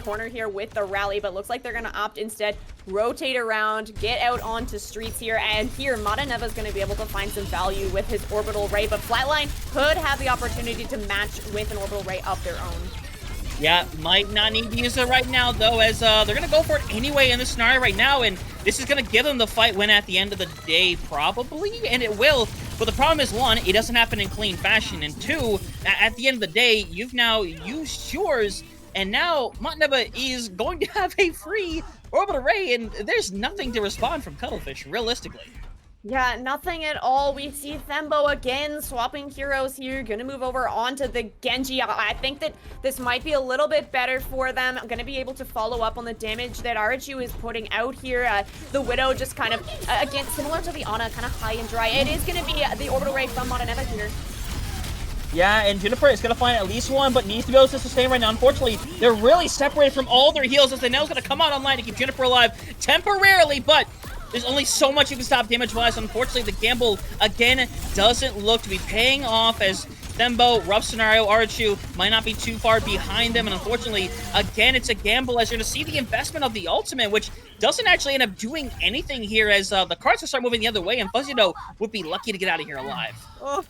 corner here with the rally, but looks like they're going to opt instead, rotate around, get out onto streets here, and here Mataneva's going to be able to find some value with his orbital ray, but Flatline could have the opportunity to match with an orbital ray of their own. Yeah, might not need to use it right now, though, as they're going to go for it anyway in this scenario right now, and this is going to give them the fight win at the end of the day, probably, and it will. But the problem is, one, it doesn't happen in clean fashion, and two, at the end of the day, you've now used yours, and now Montaneba is going to have a free orbit array, and there's nothing to respond from Cuttlefish, realistically. Yeah, nothing at all. We see Thembo again swapping heroes here. Gonna move over onto the Genji. I think that this might be a little bit better for them. I'm gonna be able to follow up on the damage that Arachu is putting out here. The Widow just kind of, again, similar to the Ana, kind of high and dry. It is gonna be the orbital ray from Montaneba here. Yeah, and Juniper is going to find at least one, but needs to be able to sustain right now. Unfortunately, they're really separated from all their heals, as the Nail's going to come out online to keep Juniper alive temporarily, but there's only so much you can stop damage-wise. Unfortunately, the gamble, again, doesn't look to be paying off, as Thembo, rough scenario, Arachu might not be too far behind them, and unfortunately, again, it's a gamble, as you're going to see the investment of the ultimate, which doesn't actually end up doing anything here, as the cards will start moving the other way, and Fuzzy-Do would be lucky to get out of here alive. Oh,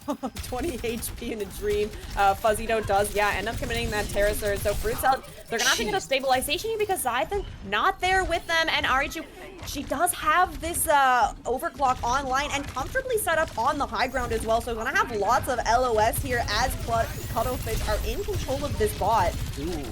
20 HP in a dream. Fuzzy-Do does, yeah, end up committing that Terra Surge. So Fruit Salad, they're gonna have to get a stabilization here because Zythan not there with them, and Arichu, she does have this overclock online and comfortably set up on the high ground as well. So gonna have lots of LOS here as Cuttlefish are in control of this bot. Ooh.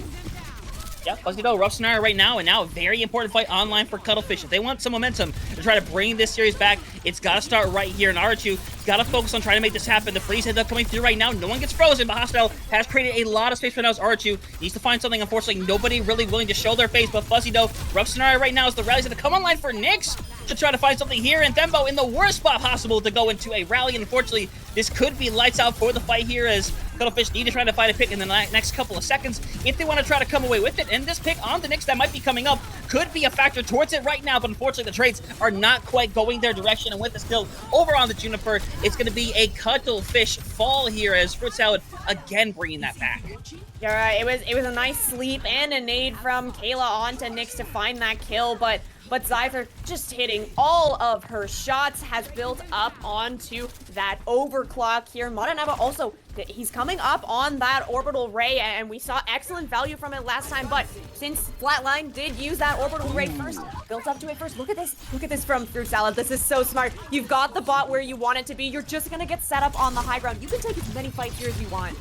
Yeah, Fuzzy-Do, rough scenario right now, and now a very important fight online for Cuttlefish. If they want some momentum to try to bring this series back, it's got to start right here. And Arachu got to focus on trying to make this happen. The freeze ends up coming through right now. No one gets frozen, but Hostile has created a lot of space right now as Arachu needs to find something. Unfortunately, nobody really willing to show their face, but Fuzzy-Do, rough scenario right now, as the rally's going to come online for Nyx to try to find something here, and Thembo in the worst spot possible to go into a rally. And unfortunately, this could be lights out for the fight here, as Cuttlefish need to try to find a pick in the next couple of seconds if they want to try to come away with it. And this pick on the Nyx that might be coming up could be a factor towards it right now, but unfortunately the trades are not quite going their direction. And with the skill over on the Juniper, it's going to be a Cuttlefish fall here, as Fruit Salad again bringing that back. Yeah, it was a nice sleep and a nade from Kayla onto Nyx to find that kill, but Zyther just hitting all of her shots, has built up onto that overclock here. Montaneba also, he's coming up on that orbital ray, and we saw excellent value from it last time, but since Flatline did use that orbital ray first, built up to it first. Look at this from Fruit Salad. This is so smart. You've got the bot where you want it to be. You're just gonna get set up on the high ground. You can take as many fights here as you want.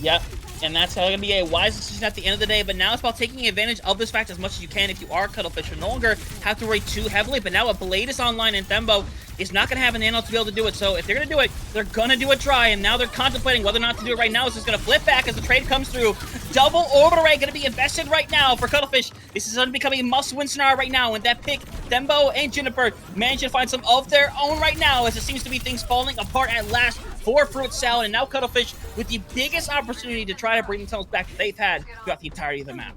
Yep, and that's going to be a wise decision at the end of the day, but now it's about taking advantage of this fact as much as you can if you are Cuttlefish. You no longer have to worry too heavily, but now a Blade is online, and Thembo is not going to have a nano to be able to do it, so if they're going to do it, they're going to do it dry, and now they're contemplating whether or not to do it right now. Is just going to flip back as the trade comes through. Double orbital ray going to be invested right now for Cuttlefish. This is going to become a must-win scenario right now, and that pick, Thembo and Juniper, manage to find some of their own right now, as it seems to be things falling apart at last for Fruit Salad, and now Cuttlefish with the biggest opportunity to try to bring themselves back that they've had throughout the entirety of the map.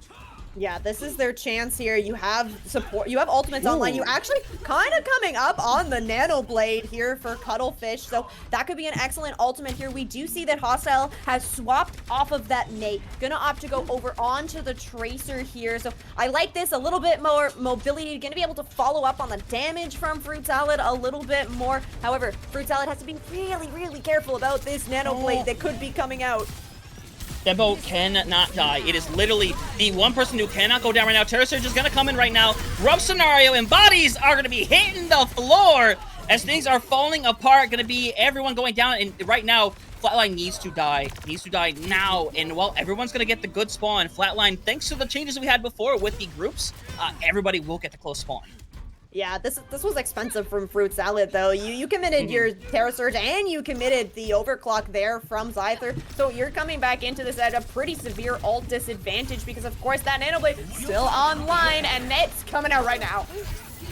Yeah, this is their chance here. You have support. You have ultimates online. You actually kind of coming up on the Nano Blade here for Cuttlefish. So that could be an excellent ultimate here. We do see that Hostile has swapped off of that Nate. Gonna opt to go over onto the Tracer here. So I like this. A little bit more mobility. Gonna be able to follow up on the damage from Fruit Salad a little bit more. However, Fruit Salad has to be really, really careful about this Nano Blade that could be coming out. Thembo cannot die. It is literally the one person who cannot go down right now. Terra Surge is going to come in right now. Rough scenario, and bodies are going to be hitting the floor as things are falling apart. Going to be everyone going down, and right now, Flatline needs to die. Needs to die now. And while everyone's going to get the good spawn, Flatline, thanks to the changes we had before with the groups, everybody will get the close spawn. Yeah, this was expensive from Fruit Salad, though. You committed your Terra Surge, and you committed the overclock there from Zyther. So you're coming back into this at a pretty severe ult disadvantage because, of course, that Nano Blade still online, and it's coming out right now.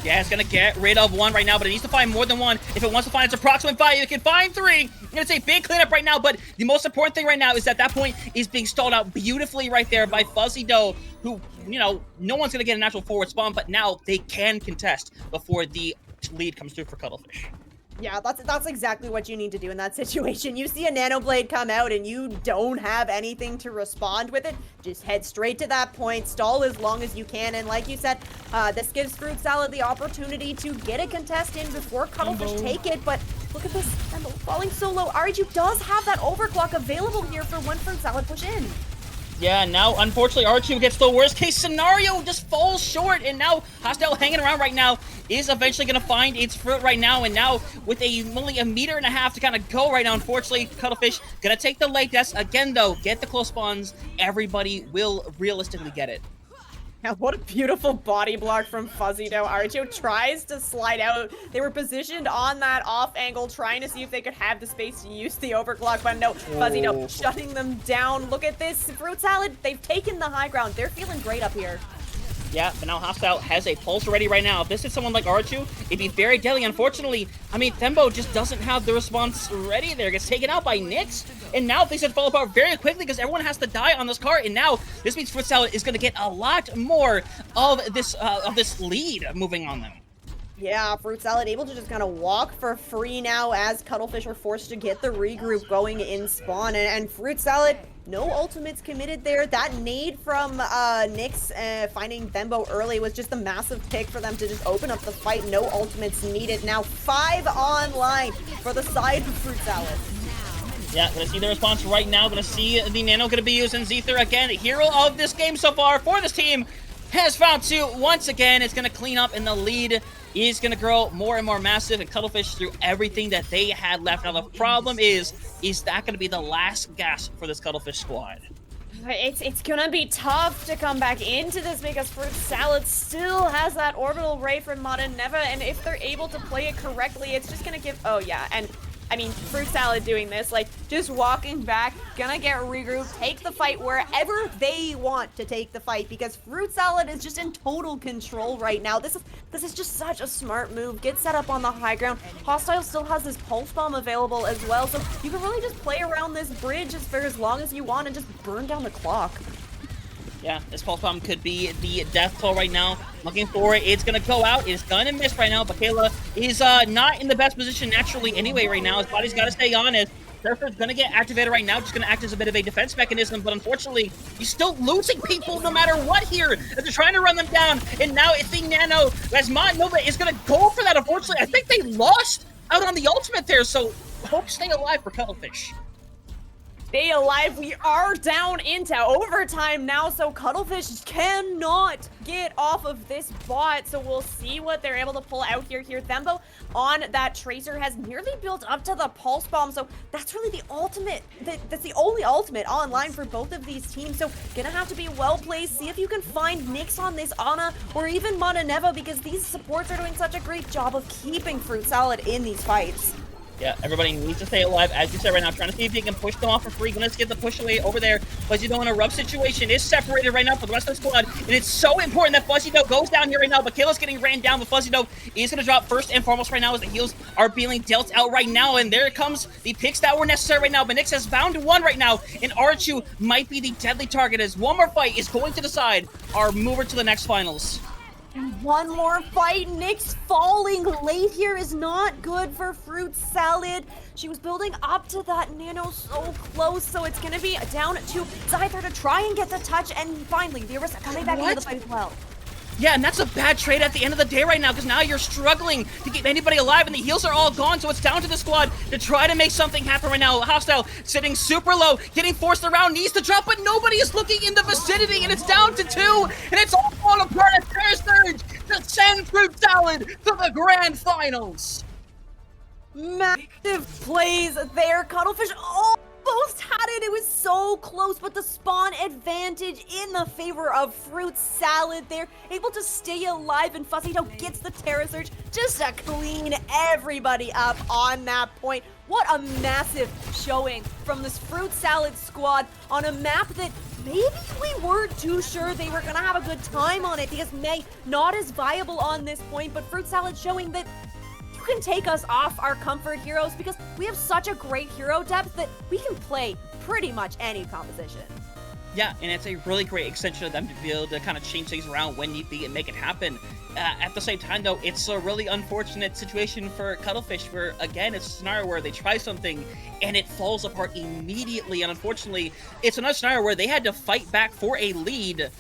Yeah, it's going to get rid of one right now, but it needs to find more than one. If it wants to find its approximate 5, it can find 3. And it's a big cleanup right now, but the most important thing right now is that point is being stalled out beautifully right there by Fuzzy-Do, who, you know, no one's going to get a natural forward spawn, but now they can contest before the lead comes through for Cuttlefish. Yeah, that's exactly what you need to do in that situation. You see a Nano Blade come out and you don't have anything to respond with it. Just head straight to that point, stall as long as you can, and like you said, this gives Fruit Salad the opportunity to get a contest in before Cuttlefish take it, but look at this, Thembo falling so low. Ariju does have that overclock available here for when Fruit Salad push in. Yeah, now, unfortunately, R2 gets the worst case scenario, just falls short, and now Hostile hanging around right now is eventually going to find its fruit right now, and now with only a meter and a half to kind of go right now, unfortunately, Cuttlefish going to take the late deaths. Again, though, get the close spawns, everybody will realistically get it. Now, what a beautiful body block from Fuzzy, though. Archo tries to slide out. They were positioned on that off angle, trying to see if they could have the space to use the overclock, but no, Fuzzy, no, shutting them down. Look at this. Fruit Salad, they've taken the high ground. They're feeling great up here. Yeah, but now Hostile has a pulse ready right now. If this is someone like R2, it'd be very deadly. Unfortunately, I mean, Thembo just doesn't have the response ready there. Gets taken out by Nyx, and now things should fall apart very quickly because everyone has to die on this cart, and now this means Fruit Salad is going to get a lot more of this lead moving on them. Yeah, Fruit Salad able to just kind of walk for free now as Cuttlefish are forced to get the regroup going in spawn. And Fruit Salad, no ultimates committed there. That nade from Nyx finding Thembo early was just a massive pick for them to just open up the fight. No ultimates needed. Now 5 online for the side of Fruit Salad. Yeah, gonna see the response right now. Gonna see the Nano gonna be using Zether again. Hero of this game so far for this team has found 2 once again. It's gonna clean up, and the lead is gonna grow more and more massive, and Cuttlefish threw everything that they had left. Now the problem is that gonna be the last gasp for this Cuttlefish squad? It's gonna be tough to come back into this because Fruit Salad still has that orbital ray from Neva, and if they're able to play it correctly, it's just gonna give. Oh yeah, and I mean, Fruit Salad doing this, like, just walking back, gonna get regrouped, take the fight wherever they want to take the fight, because Fruit Salad is just in total control right now. This is just such a smart move. Get set up on the high ground. Hostile still has this pulse bomb available as well, so you can really just play around this bridge for as long as you want and just burn down the clock. Yeah, this pulse bomb could be the death toll right now. Looking for it. It's going to go out. It's going to miss right now. Bakayla is not in the best position naturally anyway right now. His body's got to stay on it. Surfer's going to get activated right now. Just going to act as a bit of a defense mechanism. But unfortunately, he's still losing people no matter what here. As they're trying to run them down. And now it's the Nano. As Nova is going to go for that. Unfortunately, I think they lost out on the ultimate there. So hope stay alive for Cuttlefish. Stay alive. We are down into overtime now, so Cuttlefish cannot get off of this bot. So we'll see what they're able to pull out here. Thembo on that Tracer has nearly built up to the Pulse Bomb, so that's really the ultimate. That's the only ultimate online for both of these teams. So gonna have to be well placed. See if you can find Nyx on this Ana or even Neva, because these supports are doing such a great job of keeping Fruit Salad in these fights. Yeah, everybody needs to stay alive, as you said right now, trying to see if he can push them off for free. Gonna get the push away over there. Fuzzy Doe in a rough situation, is separated right now from the rest of the squad, and it's so important that Fuzzy Doe goes down here right now, but Kayla's getting ran down, but Fuzzy Doe is gonna drop first and foremost right now as the heals are being dealt out right now, and there comes the picks that were necessary right now, but Nyx has found 1 right now, and R2 might be the deadly target as one more fight is going to decide our mover to the next finals. One more fight. Nyx falling late here is not good for Fruit Salad. She was building up to that Nano so close, so it's going to be down to Zyther to try and get the touch, and finally, the Orisa coming back into the fight as well. Yeah, and that's a bad trade at the end of the day right now, because now you're struggling to keep anybody alive, and the heals are all gone, so it's down to the squad to try to make something happen right now. Hostile sitting super low, getting forced around, needs to drop, but nobody is looking in the vicinity, and it's down to 2, and it's all falling apart at Terror Surge to send Fruit Salad to the grand finals. Massive plays there. Cuttlefish almost had it. It was so close, but the spawn advantage in the favor of Fruit Salad. They're able to stay alive, and Fuzzy Doe gets the Terror Surge just to clean everybody up on that point. What a massive showing from this Fruit Salad squad on a map that maybe we weren't too sure they were gonna have a good time on it, because May not as viable on this point, but Fruit Salad showing that you can take us off our comfort heroes, because we have such a great hero depth that we can play pretty much any composition. Yeah, and it's a really great extension of them to be able to kind of change things around when need be and make it happen. At the same time, though, it's a really unfortunate situation for Cuttlefish, where, again, it's a scenario where they try something and it falls apart immediately, and unfortunately, it's another scenario where they had to fight back for a lead.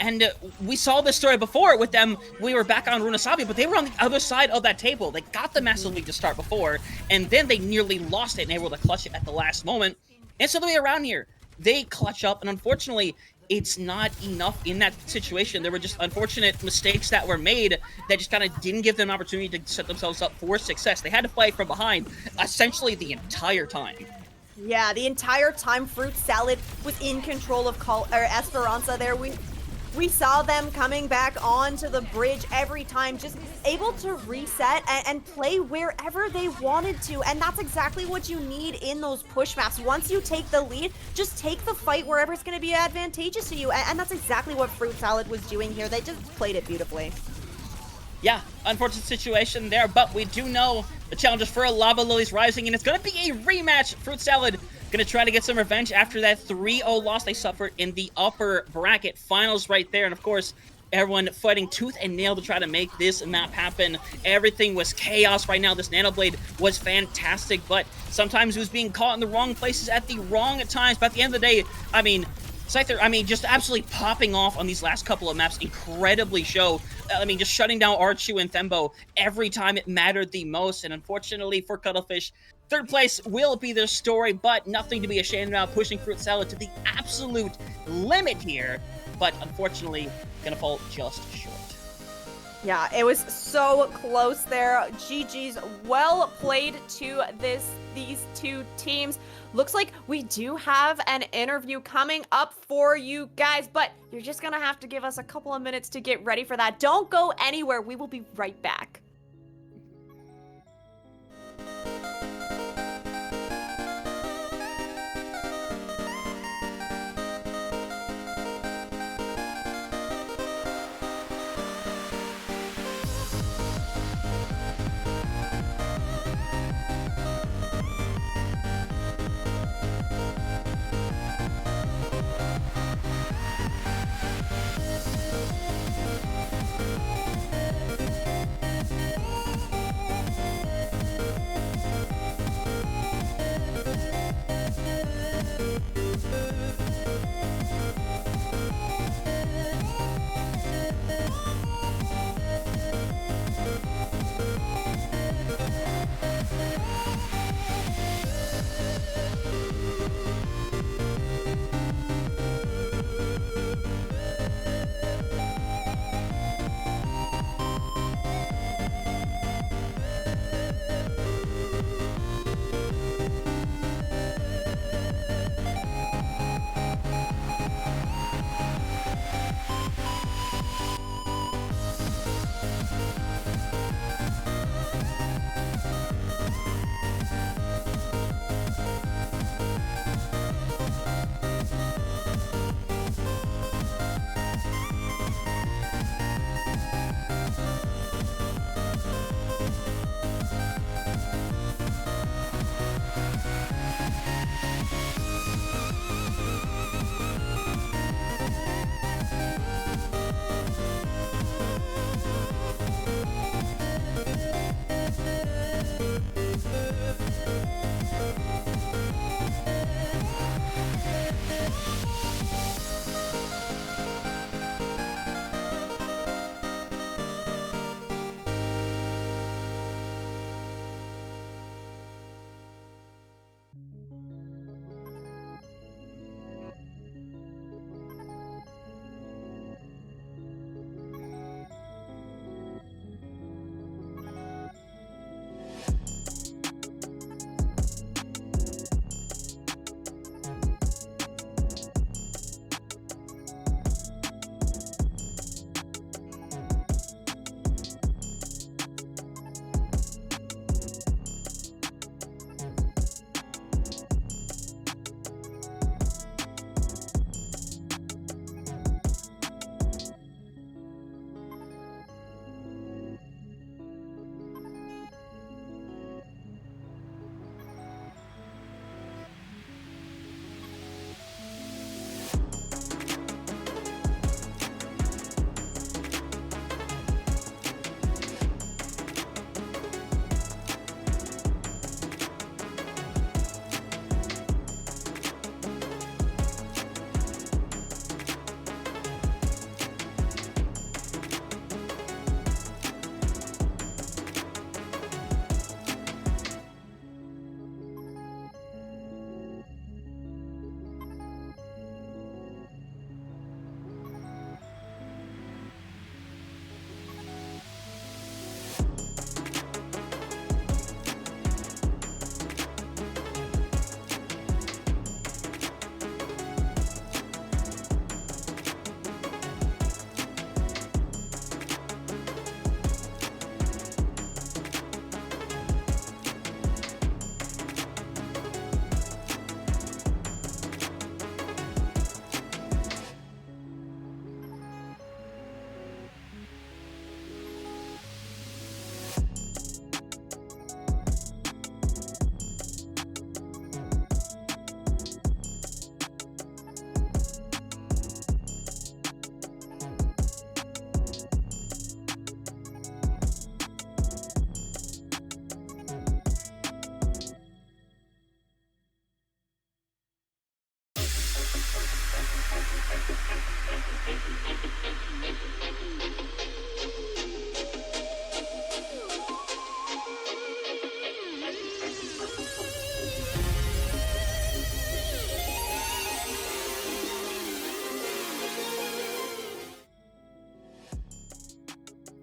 And we saw this story before with them. We were back on Runasabi, but they were on the other side of that table. They got the massive lead to start before, and then they nearly lost it and able to clutch it at the last moment. And so the way around here, they clutch up, and unfortunately, it's not enough in that situation. There were just unfortunate mistakes that were made that just kind of didn't give them an opportunity to set themselves up for success. They had to fight from behind essentially the entire time. Yeah, the entire time Fruit Salad was in control of Esperanza there. We saw them coming back onto the bridge every time, just able to reset and play wherever they wanted to. And that's exactly what you need in those push maps. Once you take the lead, just take the fight wherever it's going to be advantageous to you. And that's exactly what Fruit Salad was doing here. They just played it beautifully. Yeah, unfortunate situation there, but we do know the challenges for Lava Lily's Rising, and it's going to be a rematch. Fruit Salad going to try to get some revenge after that 3-0 loss they suffered in the upper bracket finals right there. And of course, everyone fighting tooth and nail to try to make this map happen. Everything was chaos right now. This Nano Blade was fantastic, but sometimes it was being caught in the wrong places at the wrong times. But at the end of the day, I mean, Scyther, just absolutely popping off on these last couple of maps incredibly show. Just shutting down Archu and Thembo every time it mattered the most. And unfortunately for Cuttlefish, third place will be their story, but nothing to be ashamed about, pushing Fruit Salad to the absolute limit here. But unfortunately, gonna fall just short. Yeah, it was so close there. GG's well played to these two teams. Looks like we do have an interview coming up for you guys, but you're just gonna have to give us a couple of minutes to get ready for that. Don't go anywhere. We will be right back.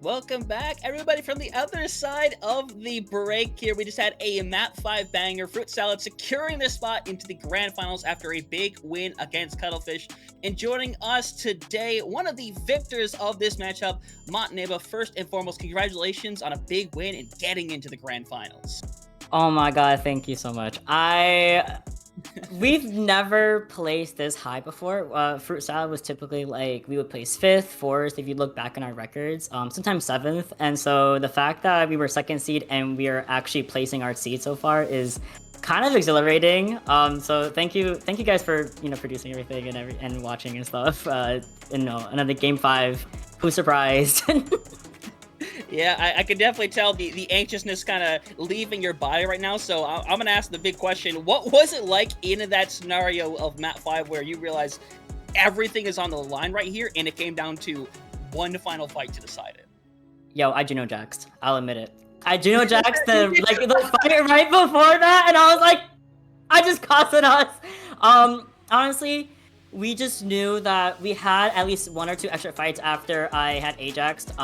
Welcome back, everybody, from the other side of the break here. We just had a map 5 banger, Fruit Salad securing their spot into the grand finals after a big win against Cuttlefish. And joining us today, one of the victors of this matchup, Montenegro. First and foremost, congratulations on a big win and getting into the grand finals. Oh my god, thank you so much. We've never placed this high before. Fruit Salad was typically like, we would place 5th, 4th, if you look back on our records, sometimes 7th. And so the fact that we were 2nd seed and we are actually placing our seed so far is kind of exhilarating. So thank you guys for, producing everything and watching and stuff. Another game 5. Who's surprised? Yeah, I can definitely tell the anxiousness kind of leaving your body right now. So I'm going to ask the big question. What was it like in that scenario of map 5 where you realize everything is on the line right here and it came down to one final fight to decide it? Yo, I Juno Jaxed. I'll admit it. I Juno Jaxed the fight right before that, and I was like, I just cost it us. Honestly, we just knew that we had at least 1 or 2 extra fights after I had Ajaxed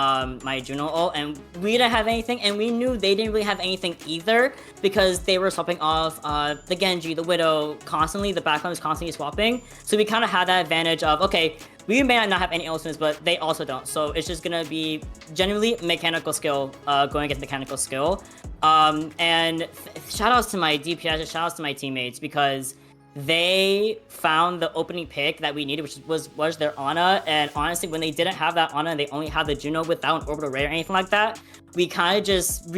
my Juno ult, and we didn't have anything, and we knew they didn't really have anything either because they were swapping off the Genji, the Widow, constantly. The backline was constantly swapping, so we kind of had that advantage of, okay, we may not have any ultimates, but they also don't, so it's just gonna be generally mechanical skill going against mechanical skill. And shoutouts to my DPS, shoutouts to my teammates, because they found the opening pick that we needed, which was their Ana. And honestly, when they didn't have that Ana and they only had the Juno without an orbital ray or anything like that, we kind of just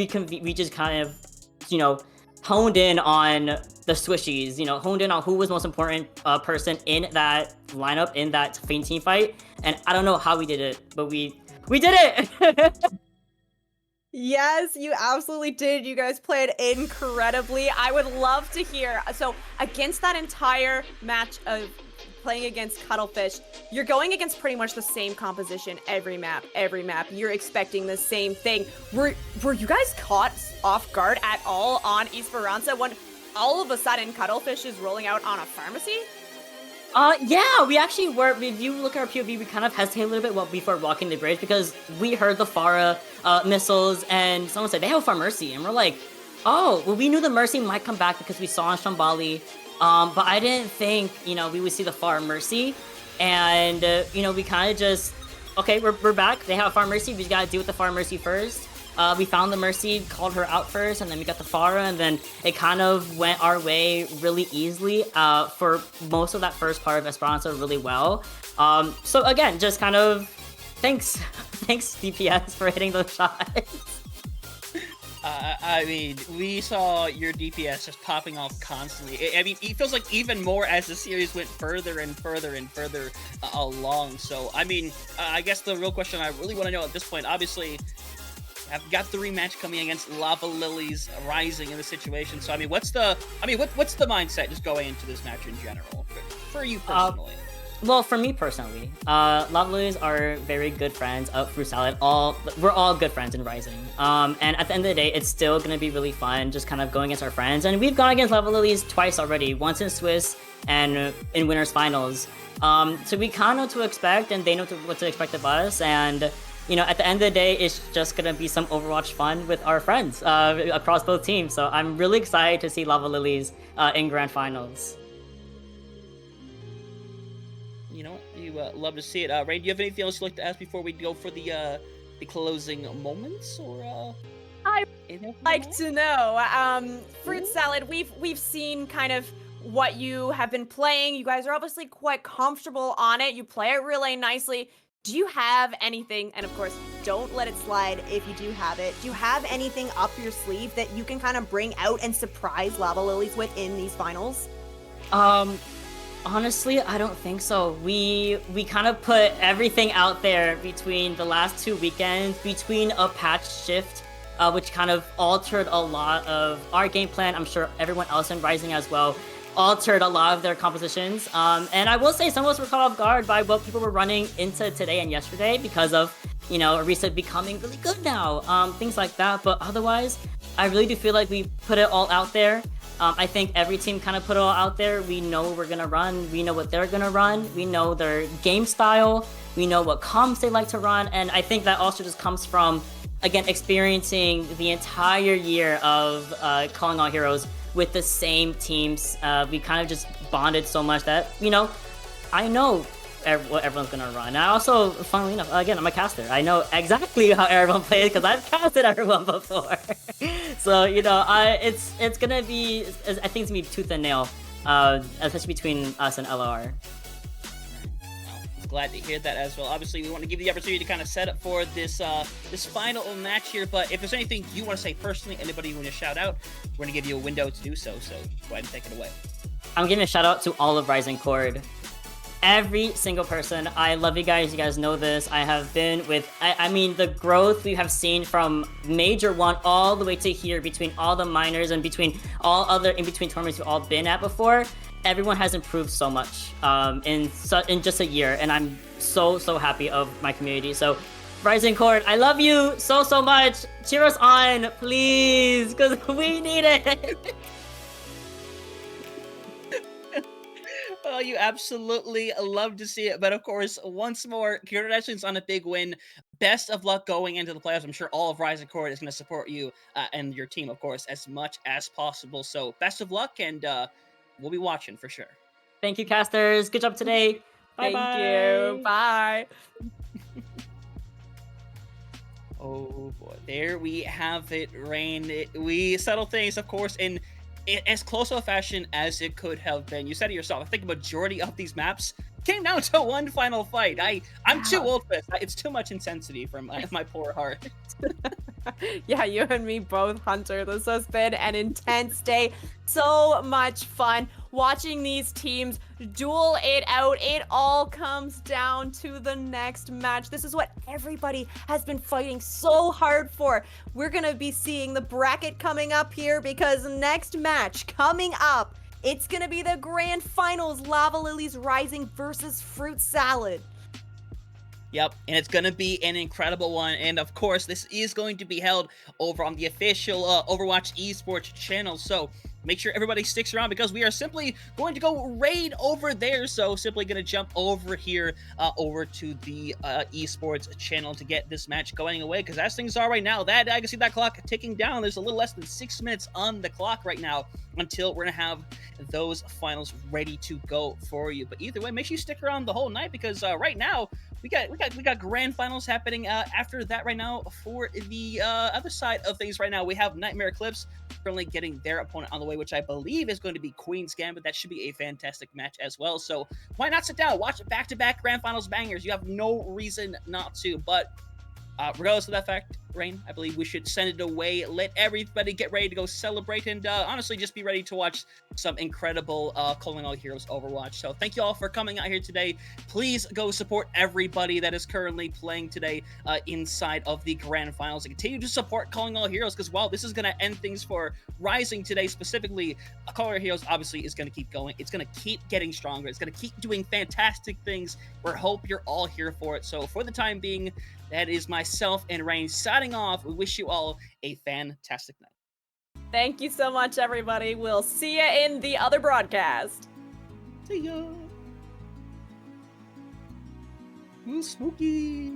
honed in on the swishies, honed in on who was most important person in that lineup, in that Feint team fight. And I don't know how we did it, but we did it. Yes, you absolutely did. You guys played incredibly. I would love to hear. So against that entire match of playing against Cuttlefish, you're going against pretty much the same composition every map. You're expecting the same thing. Were you guys caught off guard at all on Esperanza when all of a sudden Cuttlefish is rolling out on a pharmacy? Yeah, we actually were. If you look at our POV, we kind of hesitated a little bit before walking the bridge because we heard the Pharah missiles, and someone said they have a Pharah Mercy, and we're like, oh, well, we knew the Mercy might come back because we saw on Shambali, but I didn't think, we would see the Pharah Mercy, and, we kind of just, okay, we're back. They have a Pharah Mercy. We just gotta deal with the Pharah Mercy first. We found the Mercy, called her out first, and then we got the Pharah, and then it kind of went our way really easily for most of that first part of Esperanza really well. So again, just kind of thanks DPS for hitting those shots. I mean, we saw your DPS just popping off constantly. I mean, it feels like even more as the series went further and further and further along. So, I mean, I guess the real question I really want to know at this point, obviously, I've got the rematch coming against Lava Lilies Rising in the situation. So, I mean, what's the mindset just going into this match in general for you personally? Well, for me personally, Lava Lilies are very good friends of Fruit Salad. We're all good friends in Rising. And at the end of the day, it's still gonna be really fun just kind of going against our friends. And we've gone against Lava Lilies twice already, once in Swiss and in Winners Finals. So we kind of know what to expect, and they know what to expect of us. And at the end of the day, it's just gonna be some Overwatch fun with our friends across both teams. So I'm really excited to see Lava Lilies in Grand Finals. You know what? You love to see it. Rain, do you have anything else you'd like to ask before we go for the closing moments, or I'd like to know, Fruit Salad, we've seen kind of what you have been playing. You guys are obviously quite comfortable on it. You play it really nicely. Do you have anything, and of course, don't let it slide if you do have it. Do you have anything up your sleeve that you can kind of bring out and surprise Lava Lilies with in these finals? Honestly, I don't think so. We kind of put everything out there between the last 2 weekends, between a patch shift, which kind of altered a lot of our game plan. I'm sure everyone else in Rising as well altered a lot of their compositions. And I will say some of us were caught off guard by what people were running into today and yesterday because of, Arisa becoming really good now, things like that. But otherwise, I really do feel like we put it all out there. I think every team kind of put it all out there. We know what we're going to run. We know what they're going to run. We know their game style. We know what comps they like to run, and I think that also just comes from, again, experiencing the entire year of Calling All Heroes with the same teams. We kind of just bonded so much that, I know what everyone's gonna run. And I also, funnily enough, again, I'm a caster. I know exactly how everyone plays because I've casted everyone before. So it's gonna be. I think it's gonna be tooth and nail, especially between us and LR. Glad to hear that as well. Obviously, we want to give you the opportunity to kind of set up for this this final match here. But if there's anything you want to say personally, anybody you want to shout out, we're gonna give you a window to do so. So go ahead and take it away. I'm giving a shout out to all of Risingcord. Every single person. I love you guys. You guys know this. I have been with, I mean, the growth we have seen from Major 1 all the way to here, between all the minors and between all other in-between tournaments we've all been at before. Everyone has improved so much in just a year, and I'm so happy of my community. So, Risingcord, I love you so much. Cheer us on, please, because we need it. Oh, you absolutely love to see it. But of course, once more, congratulations on a big win. Best of luck going into the playoffs. I'm sure all of Risingcord is going to support you and your team, of course, as much as possible. So best of luck, and we'll be watching for sure. Thank you, casters. Good job today. Bye. Thank you. Bye. Oh boy, there we have it, Rain. We settle things, of course, in as close of a fashion as it could have been. You said it yourself. I think the majority of these maps came down to one final fight. I'm too old for this. It's too much intensity for my poor heart. Yeah, you and me both, Hunter. This has been an intense day. So much fun watching these teams duel it out. It all comes down to the next match. This is what everybody has been fighting so hard for. We're going to be seeing the bracket coming up here, because next match coming up, it's going to be the grand finals, Lava Lilies Rising versus Fruit Salad. Yep, and it's going to be an incredible one. And of course, this is going to be held over on the official Overwatch esports channel. So make sure everybody sticks around, because we are simply going to go raid over there. So simply going to jump over here over to the esports channel to get this match going away. Because as things are right now, I can see that clock ticking down. There's a little less than 6 minutes on the clock right now until we're going to have those finals ready to go for you. But either way, make sure you stick around the whole night, because right now, we got grand finals happening after that right now. For the other side of things right now, we have Nightmare Eclipse currently getting their opponent on the way, which I believe is going to be Queen's Gambit. That should be a fantastic match as well. So why not sit down, watch back-to-back grand finals bangers? You have no reason not to. But regardless of that fact, Rain, I believe we should send it away. Let everybody get ready to go celebrate, and honestly, just be ready to watch some incredible Calling All Heroes Overwatch. So thank you all for coming out here today. Please go support everybody that is currently playing today inside of the grand finals, and continue to support Calling All Heroes, because while this is going to end things for Rising today specifically, Calling All Heroes obviously is going to keep going. It's going to keep getting stronger. It's going to keep doing fantastic things. We hope you're all here for it. So for the time being, that is myself and Rain signing off. We wish you all a fantastic night. Thank you so much, everybody. We'll see you in the other broadcast. See ya. Ooh, spooky.